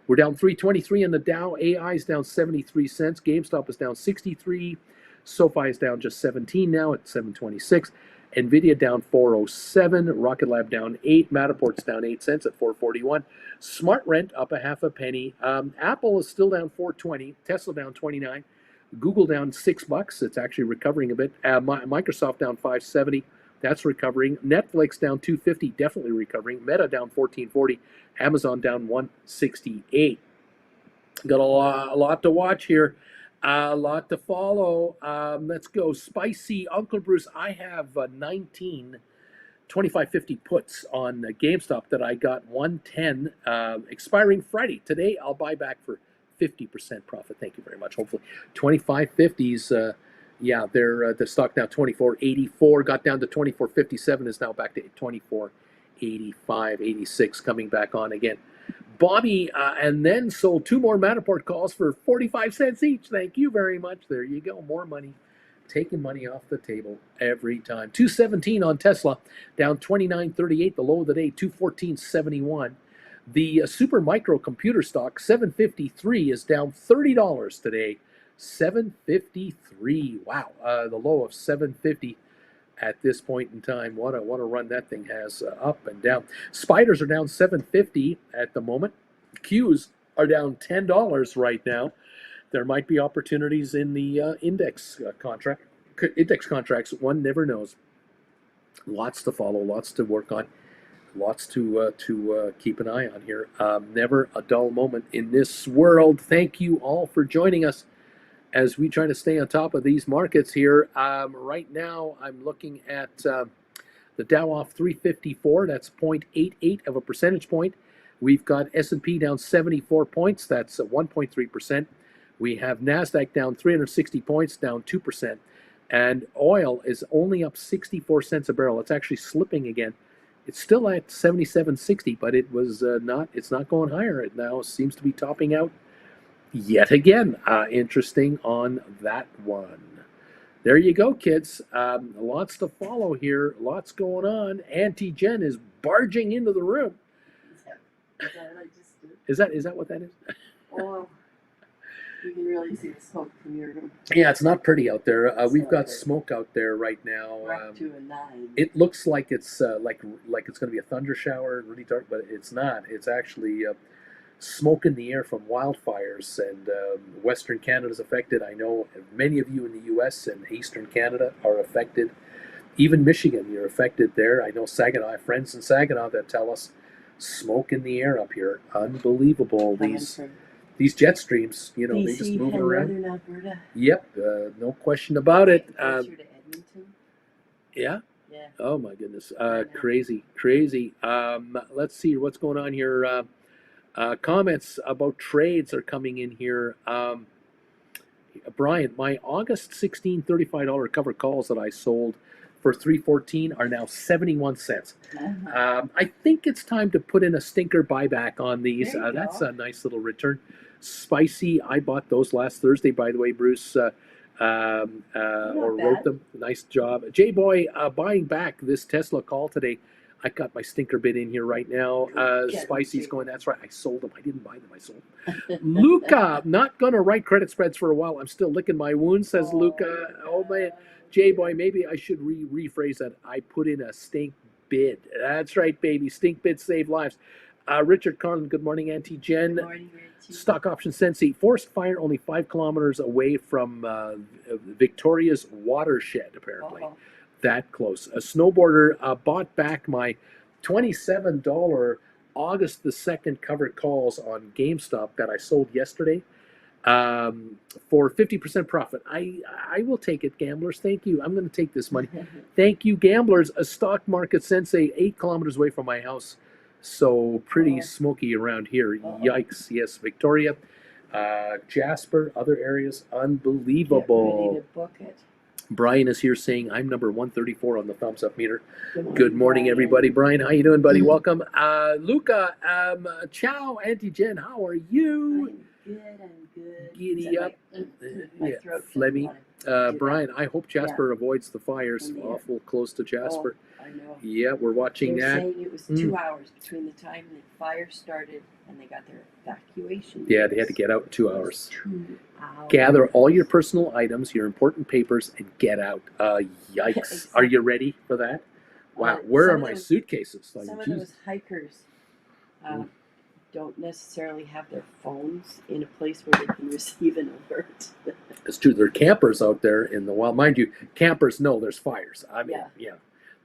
We're down 323 in the Dow. AI is down 73 cents. GameStop is down 63. SoFi is down just 17 now at 726. NVIDIA down 407. Rocket Lab down 8. Matterport's down 8 cents at 441. Smart Rent up a half a penny. Apple is still down 420. Tesla down 29. Google down $6. It's actually recovering a bit. Microsoft down 570. That's recovering. Netflix down 250, definitely recovering. Meta down 1440. Amazon down 168. Got a lot to watch here. A lot to follow. Let's go. Spicy Uncle Bruce. I have 19 25.50 puts on GameStop that I got 110 expiring Friday. Today I'll buy back for 50% profit. Thank you very much. Hopefully 25.50s. Yeah, they're the stock now 24.84, got down to 24.57, is now back to 24.85, 86, coming back on again. Bobby, and then sold 2 more Matterport calls for 45 cents each. Thank you very much. There you go. More money. Taking money off the table every time. 217 on Tesla, down 29.38. The low of the day, 214.71. The super micro computer stock, 753, is down $30 today. 753. Wow. The low of 750 at this point in time. What a run that thing has, up and down. Spiders are down 750 at the moment. Qs are down $10 right now. There might be opportunities in the index contracts. One never knows. Lots to follow, lots to work on, lots to keep an eye on here. Never a dull moment in this world. Thank you all for joining us as we try to stay on top of these markets here. Right now, I'm looking at the Dow off 354. That's 0.88 of a percentage point. We've got S&P down 74 points. That's 1.3%. We have NASDAQ down 360 points, down 2%. And oil is only up 64 cents a barrel. It's actually slipping again. It's still at 77.60, but it was it's not going higher. It now seems to be topping out yet again. Interesting on that one. There you go, kids. Lots to follow here. Lots going on. Auntie Jen is barging into the room. Is that what I just did? Is that what that is? Oh, You can really see the smoke from your room. Yeah, it's not pretty out there. We've not got pretty. smoke out there right now. We're up to a 9. It looks like it's like it's going to be a thunder shower, really dark, but it's not. It's actually smoke in the air from wildfires, and Western Canada is affected. I know many of you in the U.S. and Eastern Canada are affected. Even Michigan, you're affected there. I know Saginaw. I have friends in Saginaw that tell us smoke in the air up here. Unbelievable. These jet streams, you know, BC they just moving around. Northern Alberta. Yep, no question about it. Closer to Edmonton. Yeah. Yeah. Oh my goodness, crazy. Let's see what's going on here. Comments about trades are coming in here. Brian, my August 16 $35 cover calls that I sold for $3.14 are now 71 cents. I think it's time to put in a stinker buyback on these. That's a nice little return. Spicy, I bought those last Thursday, by the way, Bruce. Wrote them. Nice job. J-Boy, buying back this Tesla call today. I got my stinker bid in here right now. Spicy's going, that's right. I sold them. I didn't buy them. I sold them. Luca, not going to write credit spreads for a while. I'm still licking my wounds, says Luca. Oh, man. J-Boy, maybe I should rephrase that. I put in a stink bid. That's right, baby. Stink bids save lives. Richard Carlin, good morning, Auntie Jen. Good morning, Richie. Stock option Sensei. Forest fire only 5 kilometers away from Victoria's watershed, apparently. That close. A snowboarder bought back my $27 August the 2nd covered calls on GameStop that I sold yesterday for 50% profit. I will take it, gamblers. Thank you. I'm going to take this money. Thank you, gamblers. A stock market Sensei 8 kilometers away from my house. So pretty smoky around here. Yikes. Yes, Victoria, Jasper, other areas. Unbelievable. Get ready to book it. Brian is here saying, I'm number 134 on the thumbs up meter. Good morning, everybody. Brian, how you doing, buddy? Welcome. Luca, ciao, Auntie Jen. How are you? I'm good. Giddy up. Flemmy. Brian, I hope Jasper avoids the fires. Awful close to Jasper. I know. Yeah, we're watching that. Saying it was 2 hours between the time the fire started and they got their evacuation. Yeah, they had to get out in 2 hours. 2 hours. Gather all your personal items, your important papers, and get out. Yikes. Exactly. Are you ready for that? Wow, where are my suitcases? Some of those hikers don't necessarily have their phones in a place where they can receive an alert. It's true. There are campers out there in the wild. Mind you, campers know there's fires. I mean, yeah.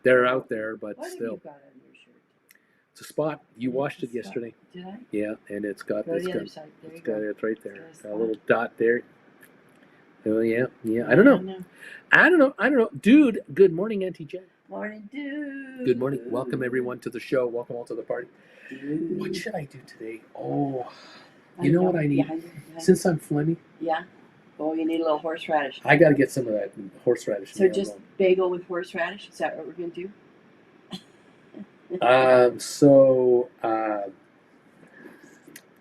They're out there, but what still. Have you got on your shirt? It's a spot. You washed it yesterday. Did I? Yeah, and it's got Go to the other side. There you go. It's right there. Got a little dot there. Oh yeah. I don't know. Dude, good morning, Auntie Jen. Morning, dude. Good morning. Welcome everyone to the show. Welcome all to the party. Dude. What should I do today? Oh, you know what I need? Since I'm Flemmy. Yeah. Oh, you need a little horseradish. I got to get some of that horseradish. So just bagel with horseradish? Is that what we're going to do?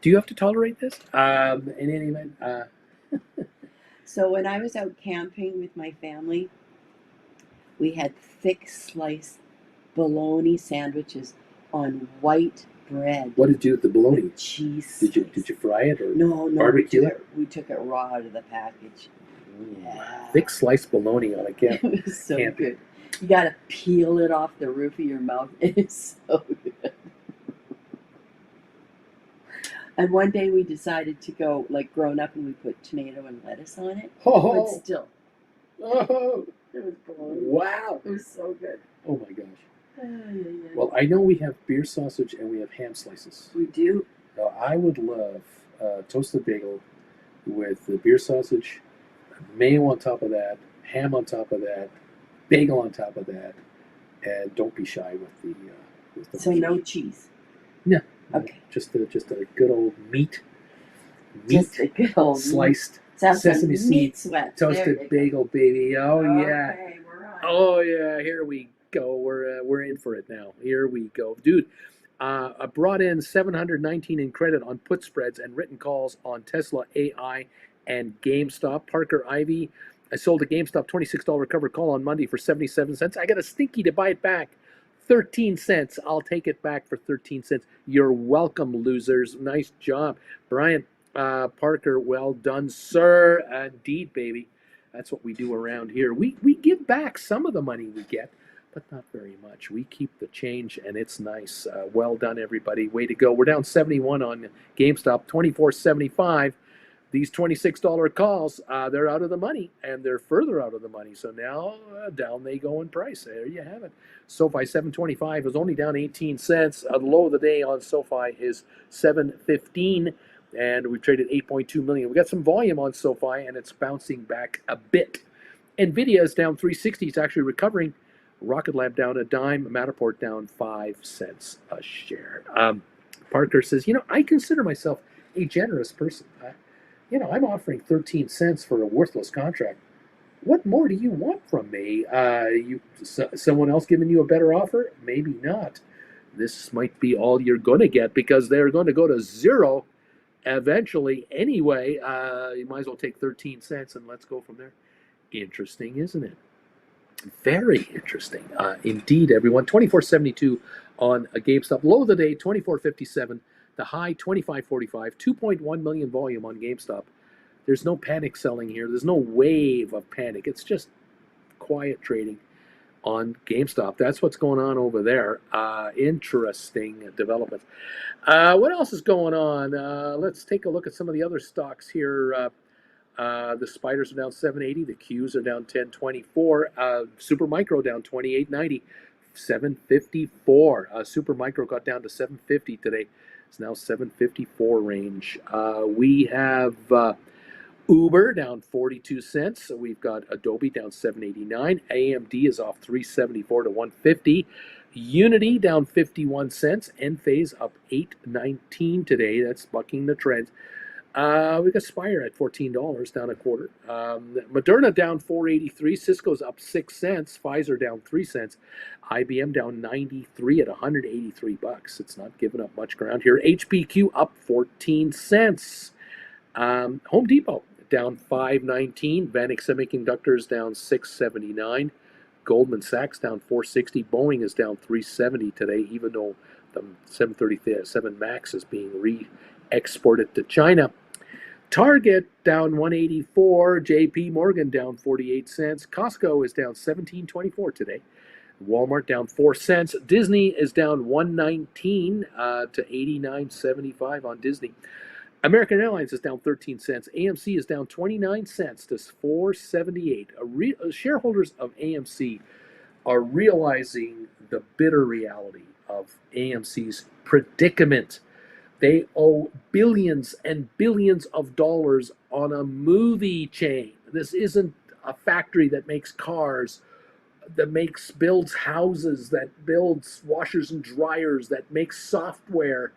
Do you have to tolerate this? In any event. So when I was out camping with my family, we had thick sliced bologna sandwiches on white bread. What did you do with the bologna? Cheese. Did you fry it or no? Barbecue it? We took it raw out of the package. Yeah. Thick sliced bologna on a camp. It was so good. You got to peel it off the roof of your mouth. It is so good. And one day we decided to go like grown up and we put tomato and lettuce on it. Oh. But still. Oh. It was bologna. Wow. It was so good. Oh my gosh. Well, I know we have beer sausage and we have ham slices. We do. Now, I would love toasted bagel with the beer sausage, mayo on top of that, ham on top of that, bagel on top of that, and don't be shy with the so no cheese. No. Okay. Just a good old meat. Just a good old sliced sesame seeds, toasted bagel, baby. Oh yeah. Okay, we're on. Oh yeah. Here we go. We're in for it now. Here we go, dude. I brought in 719 in credit on put spreads and written calls on Tesla, AI, and GameStop. Parker Ivy. I sold a GameStop $26 covered call on Monday for 77 cents. I got a stinky to buy it back. 13 cents. I'll take it back for 13 cents. You're welcome, losers. Nice job. Brian, Parker, well done, sir. Indeed, baby. That's what we do around here. We give back some of the money we get, but not very much. We keep the change, and it's nice. Well done, everybody. Way to go. We're down 71 on GameStop, 24.75. These $26 calls, they're out of the money, and they're further out of the money. So now down they go in price. There you have it. SoFi 725 is only down 18 cents. The low of the day on SoFi is 715, and we traded 8.2 million. We got some volume on SoFi, and it's bouncing back a bit. Nvidia is down 360. It's actually recovering. Rocket Lab down a dime. Matterport down 5 cents a share. Parker says, I consider myself a generous person. I'm offering 13 cents for a worthless contract. What more do you want from me? Someone else giving you a better offer? Maybe not. This might be all you're going to get because they're going to go to zero eventually anyway. You might as well take 13 cents and let's go from there. Interesting, isn't it? Very interesting. Indeed, everyone. 24.72 on a GameStop. Low of the day, 24.57. The high, 25.45. 2.1 million volume on GameStop. There's no panic selling here. There's no wave of panic. It's just quiet trading on GameStop. That's what's going on over there. Interesting developments. What else is going on? Let's take a look at some of the other stocks here. The spiders are down 780. The Qs are down 1024. Super Micro down 2890. 754. Super Micro got down to 750 today. It's now 754 range. We have Uber down 42 cents. So we've got Adobe down 789. AMD is off 374 to 150. Unity down 51 cents. Enphase up 819 today. That's bucking the trend. We got Spire at $14, down a quarter. Moderna down 483. Cisco's up 6 cents. Pfizer down 3 cents. IBM down 93 at $183. It's not giving up much ground here. HPQ up 14 cents. Home Depot down 519. Vanik Semiconductors down 679. Goldman Sachs down 460. Boeing is down 370 today, even though the 737 MAX is being exported to China. Target down 184. JP Morgan down 48 cents. Costco is down 17.24 today. Walmart down 4 cents. Disney is down 119 to 89.75 on Disney. American Airlines is down 13 cents. AMC is down 29 cents to 4.78. Shareholders of AMC are realizing the bitter reality of AMC's predicament. They owe billions and billions of dollars on a movie chain. This isn't a factory that makes cars, that builds houses, that builds washers and dryers, that makes software.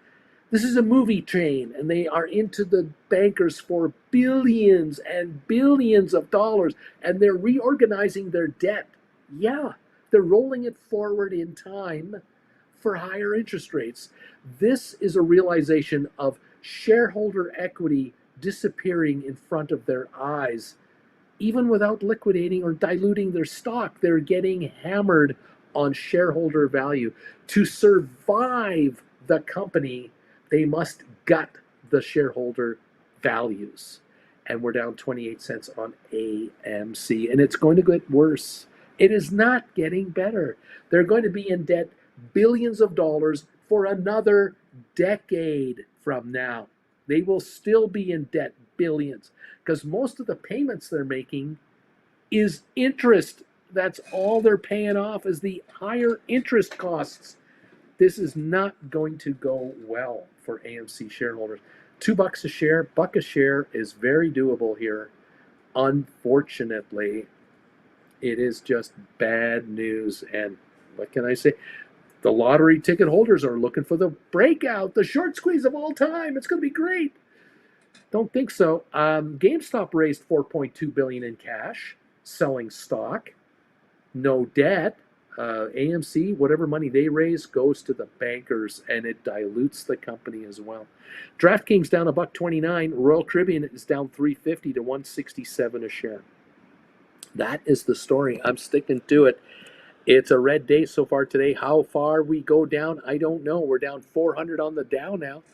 This is a movie chain, and they are into the bankers for billions and billions of dollars, and they're reorganizing their debt. Yeah, they're rolling it forward in time for higher interest rates. This is a realization of shareholder equity disappearing in front of their eyes. Even without liquidating or diluting their stock, they're getting hammered on shareholder value. To survive the company, they must gut the shareholder values. And we're down 28 cents on AMC. And it's going to get worse. It is not getting better. They're going to be in debt billions of dollars for another decade from now. They will still be in debt billions because most of the payments they're making is interest. That's all they're paying off is the higher interest costs. This is not going to go well for AMC shareholders. $2 a share, buck a share is very doable here. Unfortunately, it is just bad news. And what can I say? The lottery ticket holders are looking for the breakout, the short squeeze of all time. It's going to be great. Don't think so. GameStop raised $4.2 billion in cash, selling stock, no debt. AMC, whatever money they raise goes to the bankers, and it dilutes the company as well. DraftKings down $1.29. Royal Caribbean is down $3.50 to $1.67 a share. That is the story. I'm sticking to it. It's a red day so far today. How far we go down, I don't know. We're down 400 on the Dow now.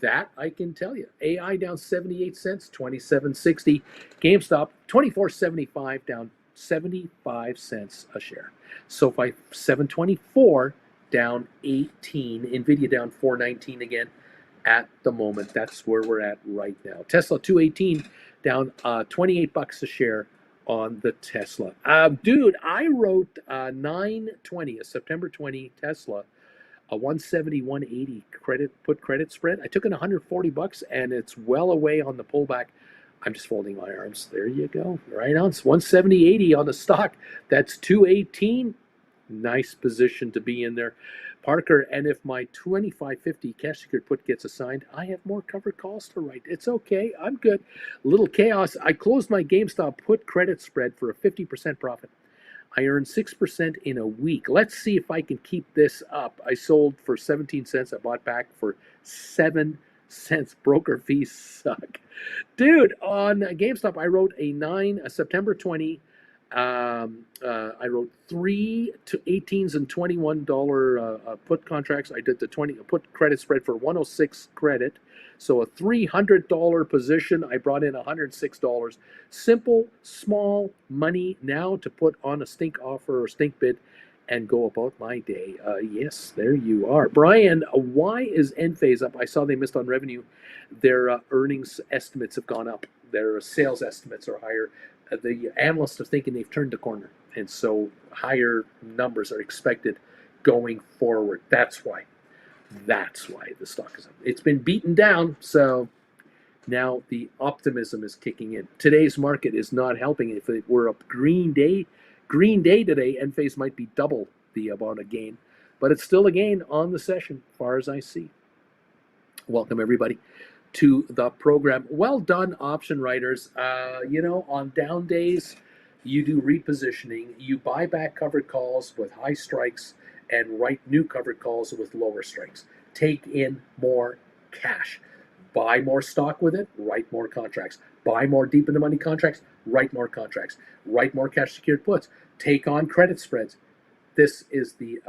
That I can tell you. AI down 78 cents, 27.60. GameStop 24.75, down 75 cents a share. SoFi 724, down 18. Nvidia down 419 again at the moment. That's where we're at right now. Tesla 218, down 28 bucks a share on the Tesla. Dude, I wrote 920, a September 20 Tesla, a 170, 180 put credit spread. I took in 140 bucks and it's well away on the pullback. I'm just folding my arms. There you go. Right on. It's 170.80 on the stock. That's 218. Nice position to be in there, Parker. And if my 25.50 cash secured put gets assigned, I have more covered calls to write. It's okay. I'm good. Little chaos. I closed my GameStop put credit spread for a 50% profit. I earned 6% in a week. Let's see if I can keep this up. I sold for 17 cents. I bought back for 7 cents. Broker fees suck. Dude, on GameStop, I wrote a September 20. I wrote 3 to 18s and $21 put contracts. I did the 20 put credit spread for 106 credit. So a $300 position. I brought in $106. Simple, small money now to put on a stink offer or stink bid and go about my day. Yes, there you are. Brian, why is Enphase up? I saw they missed on revenue. Their earnings estimates have gone up. Their sales estimates are higher. The analysts are thinking they've turned the corner. And so higher numbers are expected going forward. That's why the stock is up. It's been beaten down, so now the optimism is kicking in. Today's market is not helping. If it were a green day today, Enphase might be double the amount of gain, but it's still a gain on the session, as far as I see. Welcome everybody to the program. Well done, option writers. On down days, you do repositioning. You buy back covered calls with high strikes and write new covered calls with lower strikes. Take in more cash. Buy more stock with it, write more contracts. Buy more deep in the money contracts, write more contracts. Write more cash secured puts. Take on credit spreads. This is the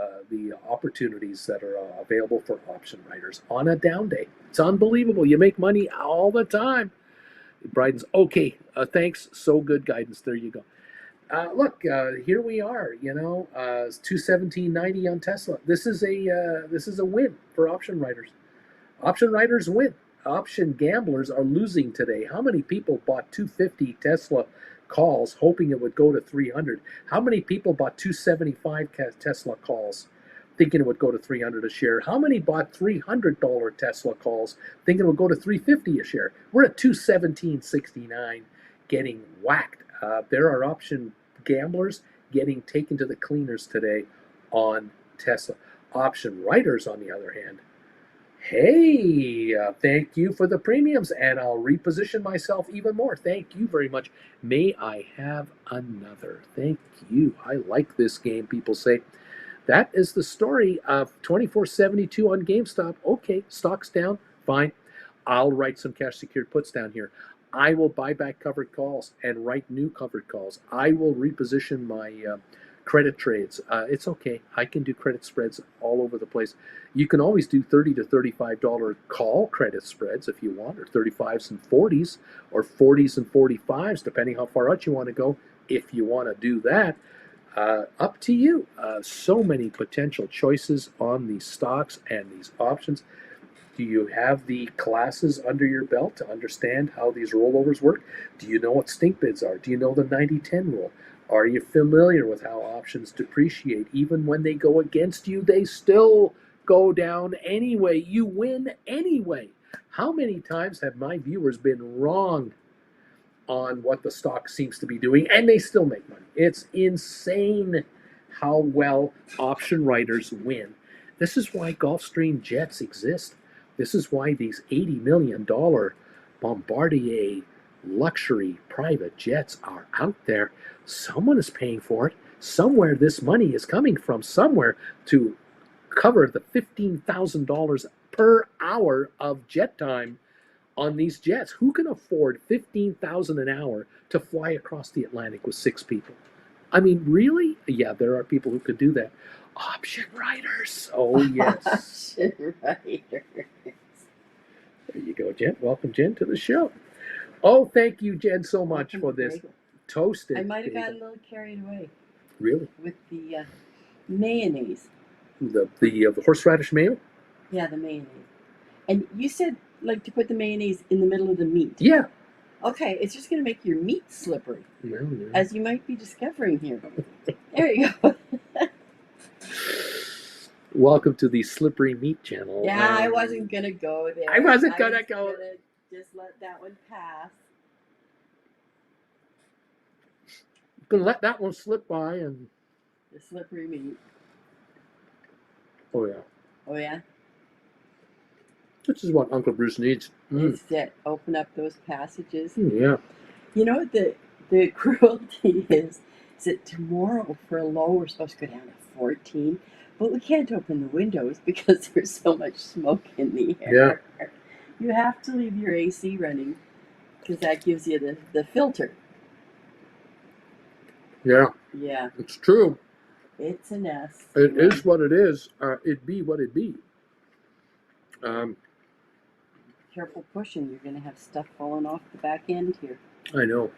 opportunities that are available for option writers on a down day. It's unbelievable. You make money all the time. Bryden's okay. Thanks. So good guidance. There you go. Look, here we are. 217.90 on Tesla. This is a win for option writers. Option writers win. Option gamblers are losing today. How many people bought 250 Tesla calls hoping it would go to 300? How many people bought 275 Tesla calls thinking it would go to 300 a share? How many bought $300 Tesla calls thinking it would go to 350 a share? We're at 217.69 getting whacked. There are option gamblers getting taken to the cleaners today on Tesla. Option writers, on the other hand, hey, thank you for the premiums, and I'll reposition myself even more. Thank you very much. May I have another? Thank you. I like this game, people say. That is the story of 24.72 on GameStop. Okay, stock's down, fine. I'll write some cash secured puts down here. I will buy back covered calls and write new covered calls. I will reposition my credit trades. It's okay. I can do credit spreads all over the place. You can always do $30 to $35 call credit spreads if you want, or 35s and 40s, or 40s and 45s, depending how far out you want to go. If you want to do that, up to you. So many potential choices on these stocks and these options. Do you have the classes under your belt to understand how these rollovers work? Do you know what stink bids are? Do you know the 90-10 rule? Are you familiar with how options depreciate? Even when they go against you, they still go down anyway. You win anyway. How many times have my viewers been wrong on what the stock seems to be doing, and they still make money? It's insane how well option writers win. This is why Gulfstream jets exist. This is why these $80 million Bombardier luxury private jets are out there. Someone is paying for it. Somewhere this money is coming from, somewhere to cover the $15,000 per hour of jet time on these jets. Who can afford $15,000 an hour to fly across the Atlantic with 6 people? I mean, really? Yeah, there are people who could do that. Option writers. Oh, yes. Option writers. There you go, Jen. Welcome, Jen, to the show. Oh, thank you, Jen, so much for this Bagel. toasted. I might have bagel. gotten a little carried away Really? with the mayonnaise. The horseradish mayo? Yeah, the mayonnaise. And you said like to put the mayonnaise in the middle of the meat. Yeah. Okay, it's just going to make your meat slippery, No. as you might be discovering here. There you go. Welcome to the Slippery Meat channel. Yeah, I wasn't going to go there. I wasn't gonna was go. Gonna just let that one pass. Gonna let that one slip by and. The slippery meat. Oh yeah. Oh, yeah? This is what Uncle Bruce needs. It's it. Open up those passages. Yeah. You know what the cruelty is that tomorrow for a low we're supposed to go down to 14, but we can't open the windows because there's so much smoke in the air. Yeah. You have to leave your AC running because that gives you the filter. Yeah. Yeah. It's true. It's a nest. It is what it is. It be what it be. Careful pushing. You're going to have stuff falling off the back end here. I know.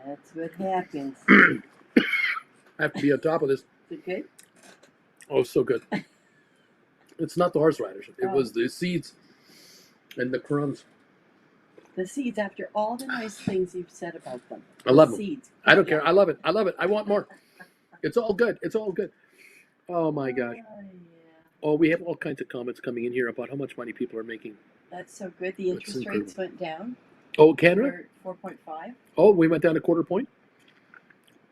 That's what happens. I have to be on top of this. Is it good? Oh, so good. It's not the horseradish. It was the seeds and the crumbs. The seeds, after all the nice things you've said about them. I love them. Seeds. I don't care. I love it. I love it. I want more. It's all good. It's all good. Oh, my gosh. Yeah. Oh, we have all kinds of comments coming in here about how much money people are making. That's so good. The interest rates went down. Oh, Canada? 4.5. Oh, we went down a quarter point.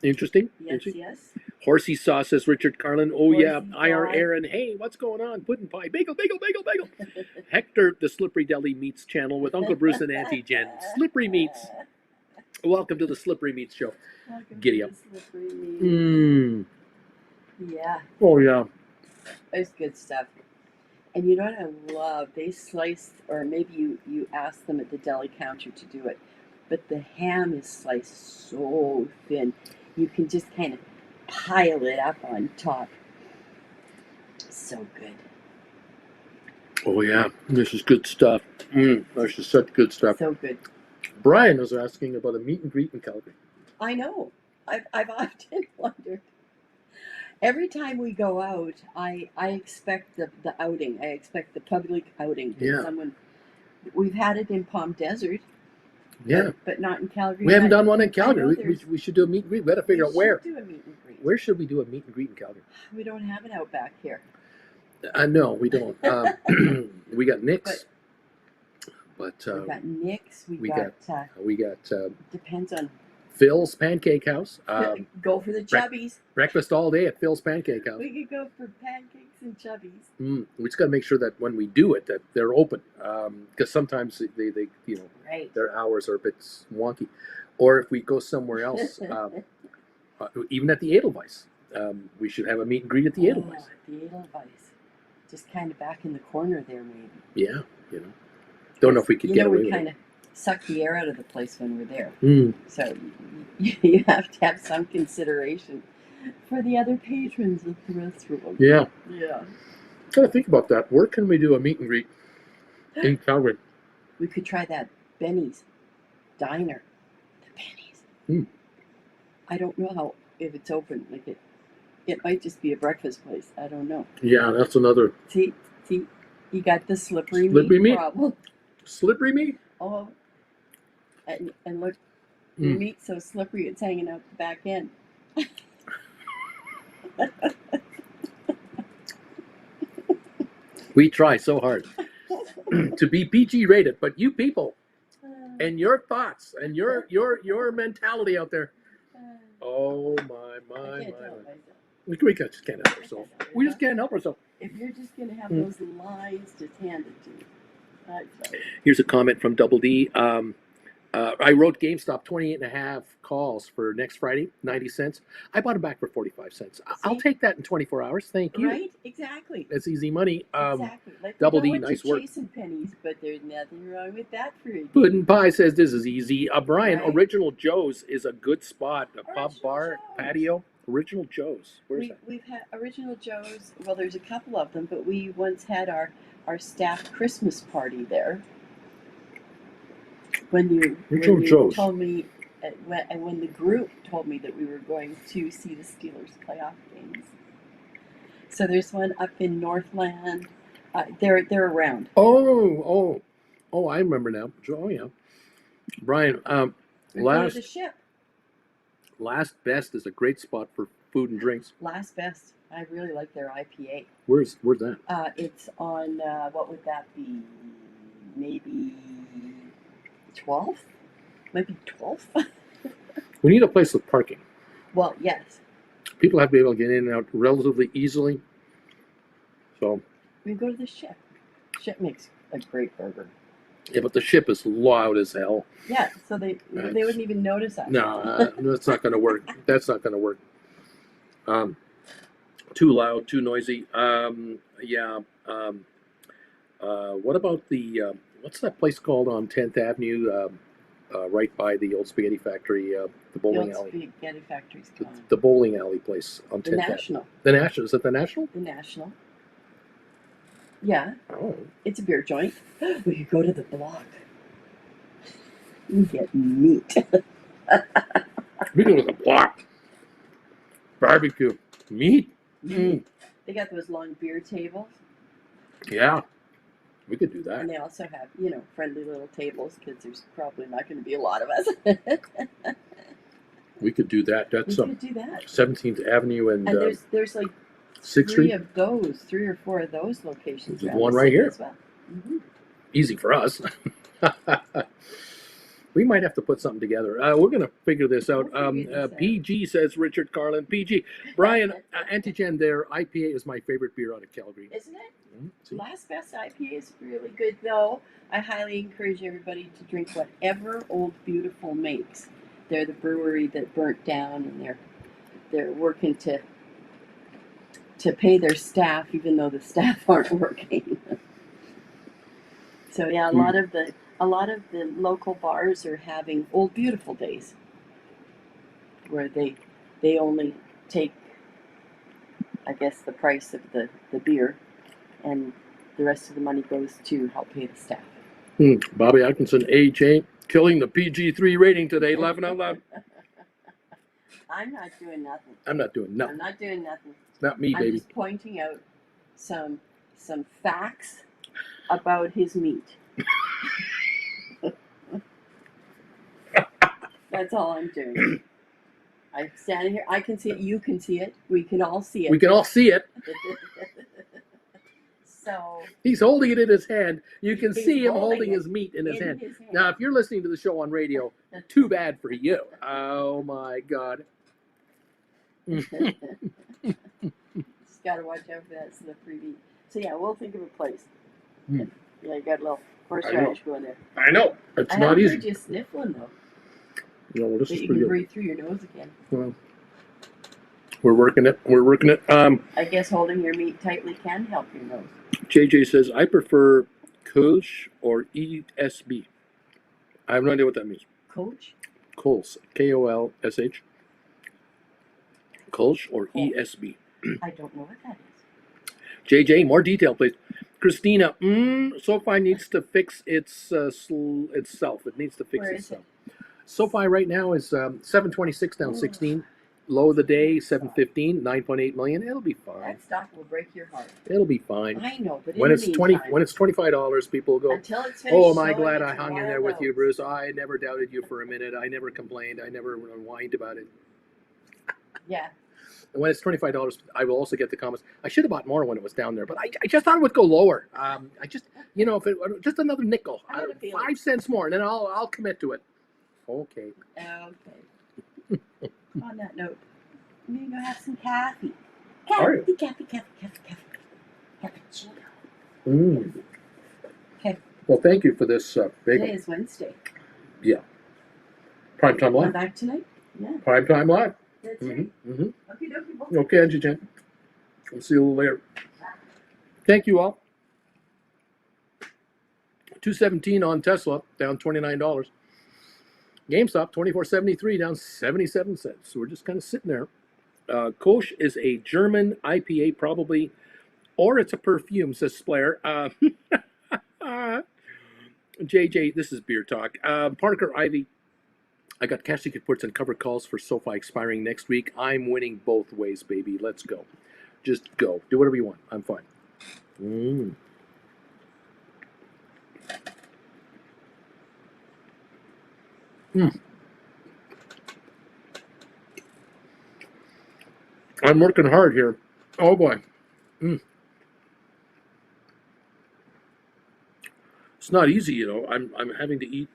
Interesting. Yes, Interesting. yes. Horsey sauce, says Richard Carlin. Oh, Horsey yeah. IR sauce. Aaron. Hey, what's going on? Pudding pie. Bagel, bagel, bagel, bagel. Hector, the Slippery Deli Meats channel with Uncle Bruce and Auntie Jen. Slippery Meats. Welcome to the Slippery Meats show. Welcome Giddy to up. the slippery meat. Yeah, Oh, yeah. it's good stuff. And you know what I love? They slice, or maybe you ask them at the deli counter to do it, but the ham is sliced so thin. You can just kind of pile it up on top. So good. Oh, yeah. This is good stuff. This is such good stuff. So good. Brian was asking about a meet and greet in Calgary. I know. I've often wondered. Every time we go out, I expect the outing. I expect the public outing. Yeah. We've had it in Palm Desert. Yeah. But not in Calgary. We haven't done one in Calgary. We should do a meet and greet. We got to figure out where. We should do a meet and greet. Where should we do a meet and greet in Calgary? We don't have it out back here. No, we don't. We got Nick's. But we got Nick's. We got depends on Phil's Pancake House. Go for the chubbies. Breakfast all day at Phil's Pancake House. We could go for pancakes and chubbies. We just got to make sure that when we do it, that they're open, because sometimes they right. Their hours are a bit wonky. Or if we go somewhere else, even at the Edelweiss, we should have a meet and greet at the Edelweiss. The Edelweiss, just kind of back in the corner there, maybe. Yeah, Don't know if we could get away with it. We kind of suck the air out of the place when we're there. Mm. So you have to have some consideration for the other patrons of the restaurant. Yeah. Yeah. Gotta think about that. Where can we do a meet and greet in Calgary? We could try that Benny's Diner. The Benny's. I don't know if it's open. Like it might just be a breakfast place. I don't know. Yeah, that's another. See, you got the slippery meat problem. Slippery meat? Oh, and look, your meat's so slippery it's hanging out the back end. We try so hard to be PG rated, but you people and your thoughts and your mentality out there. Oh my. We just can't help ourselves. We just can't help ourselves. If you're just going to have those lines just handed to you. Here's a comment from Double D. I wrote GameStop 28.5 calls for next Friday, 90 cents. I bought them back for 45 cents. I'll take that in 24 hours. Thank you. Right? Exactly. That's easy money. Exactly. Double D, nice work. Chasing pennies, but there's nothing wrong with that for you. Puddin' Pie says this is easy. Brian, right. Original Joe's is a good spot. A pub, bar, patio. Original Joe's. Where's that? We've had Original Joe's. Well, there's a couple of them, but we once had our staff Christmas party there. When you told me, when the group told me that we were going to see the Steelers playoff games. So there's one up in Northland. They're around. Oh! I remember now. Oh yeah, Brian. We go to the Ship. Last Best is a great spot for food and drinks. Last Best. I really like their IPA. Where's that? It's on what would that be? Maybe 12th? Might be 12th. We need a place with parking. Well, yes. People have to be able to get in and out relatively easily. So we go to the Ship. Ship makes a great burger. Yeah, but the Ship is loud as hell. Yeah, so they wouldn't even notice us. No, that's not going to work. That's not going to work. Too loud, too noisy. What about the what's that place called on 10th Avenue, right by the old spaghetti factory, the bowling alley? The old spaghetti factory's gone. The bowling alley place on 10th Avenue. National. The National. Is it the National? The National. Yeah. Oh. It's a beer joint. We could go to the Block. We get meat. We go to the Block. Barbecue. Meat. Mm. They got those long beer tables. Yeah. We could do that. And they also have, friendly little tables because there's probably not going to be a lot of us. We could do that. That's we could do that. 17th Avenue and there's like 6th Street. Three or four of those locations. There's one right here. As well. Mm-hmm. Easy for us. We might have to put something together. We're going to figure this out. PG says Richard Carlin. PG. Brian, Antigen there. IPA is my favorite beer out of Calgary. Isn't it? Mm-hmm. Last Best IPA is really good, though. I highly encourage everybody to drink whatever Old Beautiful makes. They're the brewery that burnt down, and they're working to pay their staff, even though the staff aren't working. So yeah, a lot of the local bars are having Old Beautiful days, where they only take, I guess, the price of the beer, and the rest of the money goes to help pay the staff. Bobby Atkinson, AJ, killing the PG3 rating today, laughing out loud. I'm not doing nothing. I'm not doing nothing. I'm not doing nothing. It's not me, baby. I'm just pointing out some facts about his meat. That's all I'm doing. I'm standing here. I can see it. You can see it. We can all see it. We can all see it. So he's holding it in his hand. You can see him holding his meat in his hand. Now, if you're listening to the show on radio, too bad for you. Oh my God. Just gotta watch out for that slippery meat. So yeah, we'll think of a place. Yeah, you got a little horseradish going there. I know. It's not easy. I heard you sniffling though. No, this is you pretty can good. breathe through your nose again. Well, we're working it. I guess holding your meat tightly can help your nose. JJ says, I prefer Kolsch or ESB. I have no idea what that means. Coach? Kolsch. Kolsh. Kolsch or ESB. I don't know what that is. JJ, more detail, please. Christina, SoFi needs to fix itself. It needs to fix itself. SoFi right now is 726 down 16. Low of the day, 715, 9.8 million. It'll be fine. That stock will break your heart. It'll be fine. I know, but when it's $25, people will go, until it's finished, oh, am I glad I hung in there with you, Bruce? I never doubted you for a minute. I never complained. I never whined about it. Yeah. And when it's $25, I will also get the comments. I should have bought more when it was down there, but I just thought it would go lower. I just, if it just another nickel, 5 cents more, and then I'll commit to it. Okay. Okay. On that note, I'm going to go have some coffee. Coffee. Cappuccino. Okay. Well, thank you for this bagel. Today is Wednesday. Yeah. Primetime Live. I'm back tonight? Yeah. Primetime Live. That's right. Okay, Angie Jen. We'll see you a little later. Thank you all. 217 on Tesla, down $29. GameStop, 24.73, down 77 cents. So we're just kind of sitting there. Kolsch is a German IPA, probably, or it's a perfume, says Splair. JJ, this is Beer Talk. Parker Ivy, I got cash ticket puts and covered calls for SoFi expiring next week. I'm winning both ways, baby. Let's go. Just go. Do whatever you want. I'm fine. I'm working hard here. Oh boy. It's not easy, you know. I'm having to eat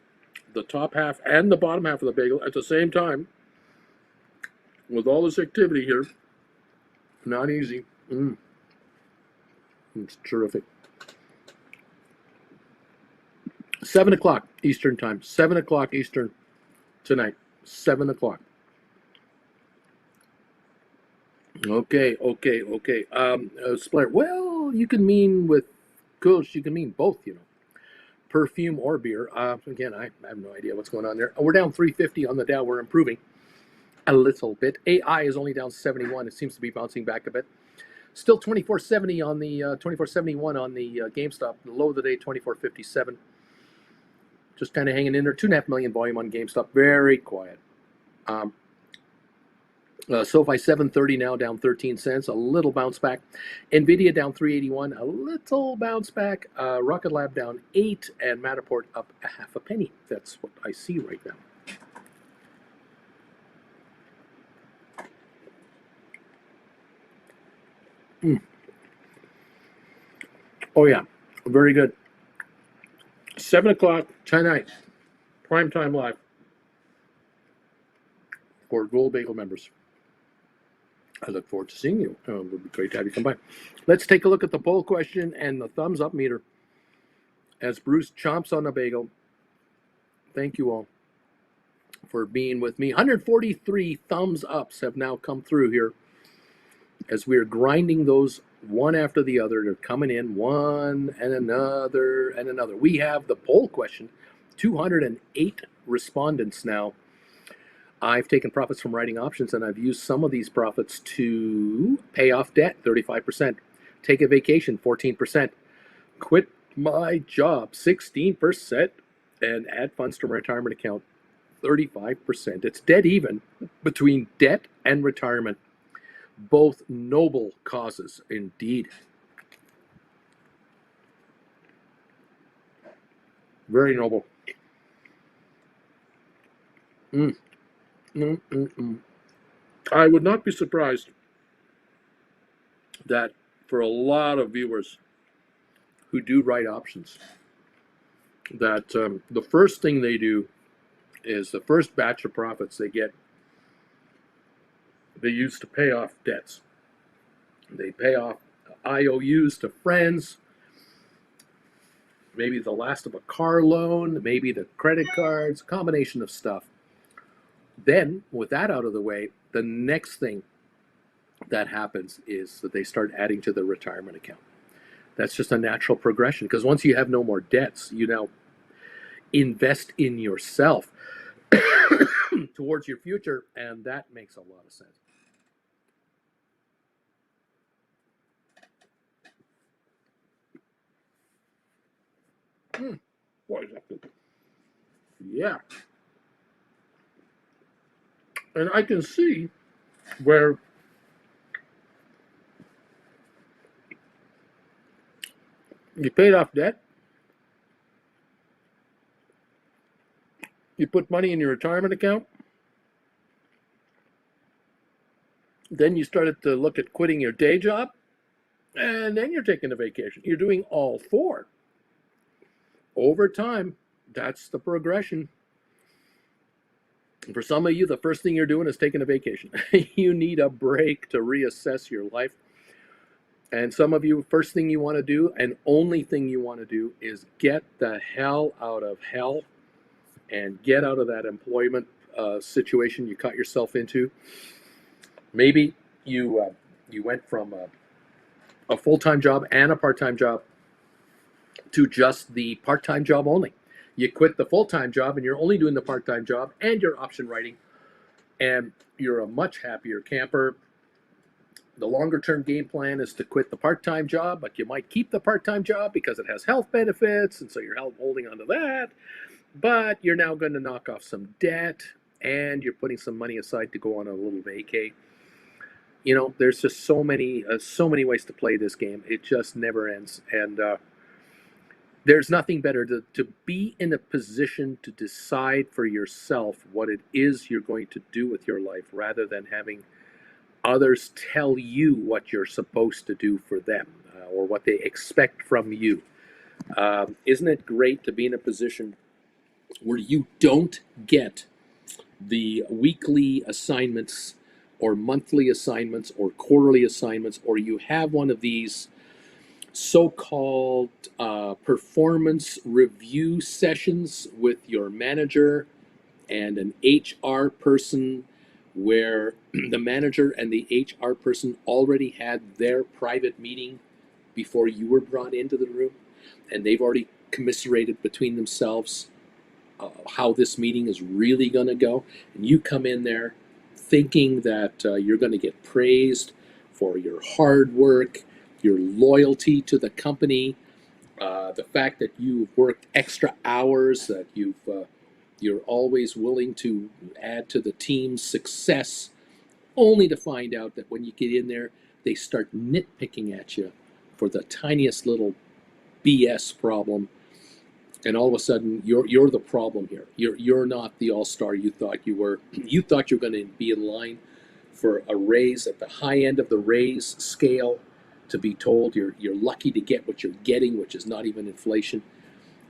the top half and the bottom half of the bagel at the same time with all this activity here. Not easy. It's terrific. 7 o'clock Eastern time. 7 o'clock Eastern tonight. 7 o'clock. Okay. Splair. Well, you can mean with Kolsch, you can mean both, you know. Perfume or beer. Again, I have no idea what's going on there. We're down 350 on the Dow. We're improving a little bit. AI is only down 71. It seems to be bouncing back a bit. Still 2470 on the 2471 on the GameStop. The low of the day 2457. Just kind of hanging in there. 2.5 million volume on GameStop. Very quiet. SoFi 730 now, down 13 cents. A little bounce back. Nvidia down 381. A little bounce back. Rocket Lab down 8, and Matterport up a half a penny. That's what I see right now. Oh yeah, very good. 7 o'clock tonight, prime time live for Gold Bagel members. I look forward to seeing you. It would be great to have you come by. Let's take a look at the poll question and the thumbs up meter as Bruce chomps on a bagel. Thank you all for being with me. 143 thumbs ups have now come through here as we are grinding those one after the other. They're coming in one and another and another. We have the poll question, 208 respondents now. I've taken profits from writing options, and I've used some of these profits to pay off debt, 35%, take a vacation, 14%, quit my job, 16%, and add funds to my retirement account, 35%. It's dead even between debt and retirement. Both noble causes, indeed. Very noble. I would not be surprised that for a lot of viewers who do write options, that the first thing they do is the first batch of profits they get, they use to pay off debts. They pay off IOUs to friends, maybe the last of a car loan, maybe the credit cards, a combination of stuff. Then, with that out of the way, the next thing that happens is that they start adding to the retirement account. That's just a natural progression, because once you have no more debts, you now invest in yourself towards your future, and that makes a lot of sense. Boy, is that good. Yeah. And I can see where you paid off debt, you put money in your retirement account, then you started to look at quitting your day job, and then you're taking a vacation. You're doing all four. Over time, that's the progression. For some of you, the first thing you're doing is taking a vacation. You need a break to reassess your life. And some of you, first thing you want to do, and only thing you want to do, is get the hell out of hell and get out of that employment situation you got yourself into. Maybe you went from a full-time job and a part-time job to just the part-time job only. You quit the full-time job and you're only doing the part-time job and your option writing, and you're a much happier camper. The longer term game plan is to quit the part-time job, but you might keep the part-time job because it has health benefits, and so you're holding on to that. But you're now going to knock off some debt, and you're putting some money aside to go on a little vacay. You know, there's just so many ways to play this game. It just never ends, and there's nothing better to be in a position to decide for yourself what it is you're going to do with your life, rather than having others tell you what you're supposed to do for them, or what they expect from you. Isn't it great to be in a position where you don't get the weekly assignments or monthly assignments or quarterly assignments, or you have one of these so-called performance review sessions with your manager and an HR person, where the manager and the HR person already had their private meeting before you were brought into the room, and they've already commiserated between themselves how this meeting is really going to go, and you come in there thinking that you're going to get praised for your hard work, your loyalty to the company, the fact that you've worked extra hours, that you're always willing to add to the team's success, only to find out that when you get in there, they start nitpicking at you for the tiniest little BS problem, and all of a sudden you're the problem here. You're not the all-star you thought you were. You thought you were going to be in line for a raise at the high end of the raise scale, to be told you're lucky to get what you're getting, which is not even inflation.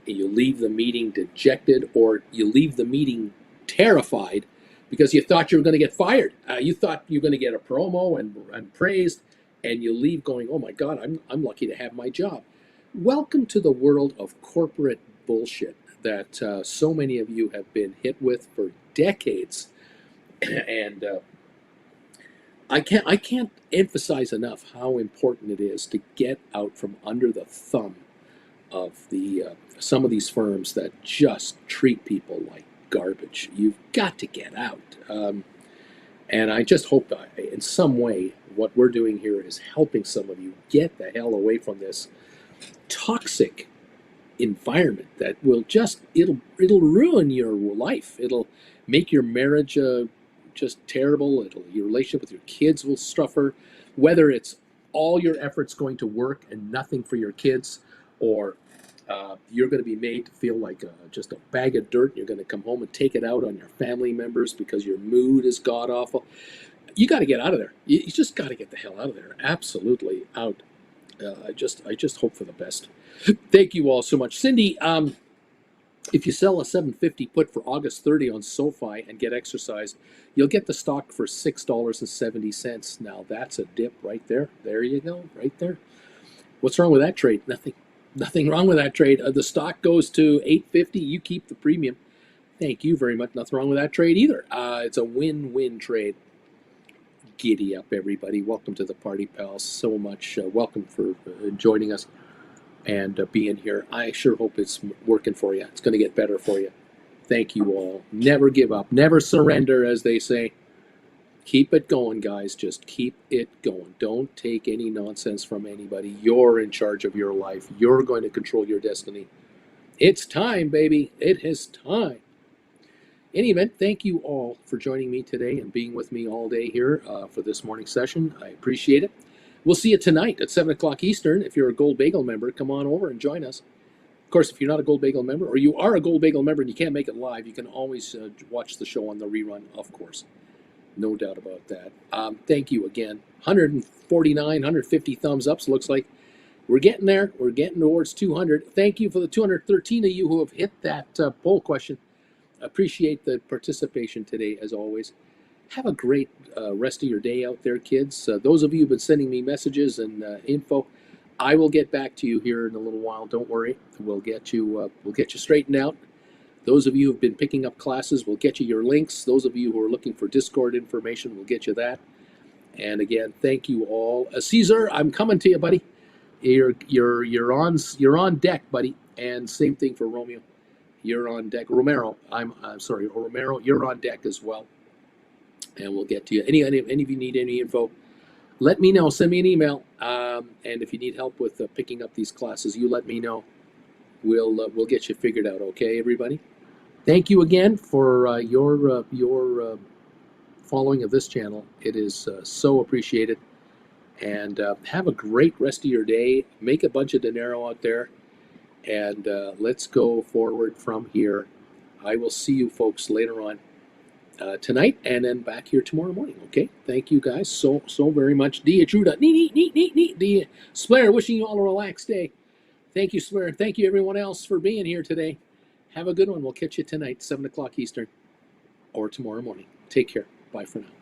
And you leave the meeting dejected, or you leave the meeting terrified because you thought you were going to get fired. You thought you were going to get a promo and praised, and you leave going, oh my God, I'm lucky to have my job. Welcome to the world of corporate bullshit that so many of you have been hit with for decades. And I can't emphasize enough how important it is to get out from under the thumb of the some of these firms that just treat people like garbage. You've got to get out. And I just hope that in some way what we're doing here is helping some of you get the hell away from this toxic environment that will just it'll ruin your life. It'll make your marriage just terrible. Your relationship with your kids will suffer, whether it's all your efforts going to work and nothing for your kids, or you're going to be made to feel like just a bag of dirt. You're going to come home and take it out on your family members because your mood is god awful. You got to get out of there. You just got to get the hell out of there. Absolutely out. I just hope for the best. Thank you all so much. Cindy, if you sell a 750 put for August 30 on Sofi and get exercised, you'll get the stock for $6.70. Now that's a dip right there. There you go, right there. What's wrong with that trade? Nothing wrong with that trade. The stock goes to $8.50. You keep the premium. Thank you very much. Nothing wrong with that trade either. It's a win-win trade. Giddy up, everybody. Welcome to the party, pals. So much. Welcome for joining us and being here. I sure hope it's working for you. It's going to get better for you. Thank you all. Never give up. Never surrender, as they say. Keep it going, guys. Just keep it going. Don't take any nonsense from anybody. You're in charge of your life. You're going to control your destiny. It's time, baby. It is time. In any event, thank you all for joining me today and being with me all day here for this morning session. I appreciate it. We'll see you tonight at 7 o'clock Eastern. If you're a Gold Bagel member, come on over and join us. Of course, if you're not a Gold Bagel member, or you are a Gold Bagel member and you can't make it live, you can always watch the show on the rerun, of course. No doubt about that. Thank you again. 149, 150 thumbs ups, looks like. We're getting there. We're getting towards 200. Thank you for the 213 of you who have hit that poll question. Appreciate the participation today, as always. Have a great rest of your day out there, kids. Those of you who've been sending me messages and info, I will get back to you here in a little while. Don't worry. We'll get you straightened out. Those of you who've been picking up classes, we'll get you your links. Those of you who are looking for Discord information, we'll get you that. And again, thank you all. Caesar, I'm coming to you, buddy. You're on deck, buddy. And same thing for Romeo. You're on deck. Romero, I'm sorry, Romero, you're on deck as well. And we'll get to you. Any of you need any info, let me know. Send me an email. And if you need help with picking up these classes, you let me know. We'll get you figured out. Okay, everybody. Thank you again for your following of this channel. It is so appreciated. And have a great rest of your day. Make a bunch of dinero out there. And let's go forward from here. I will see you folks later on tonight and then back here tomorrow morning. Okay? Thank you guys so very much. Dia Truda. Neat. Dia Splair, wishing you all a relaxed day. Thank you, Splair. Thank you, everyone else, for being here today. Have a good one. We'll catch you tonight, 7 o'clock Eastern, or tomorrow morning. Take care. Bye for now.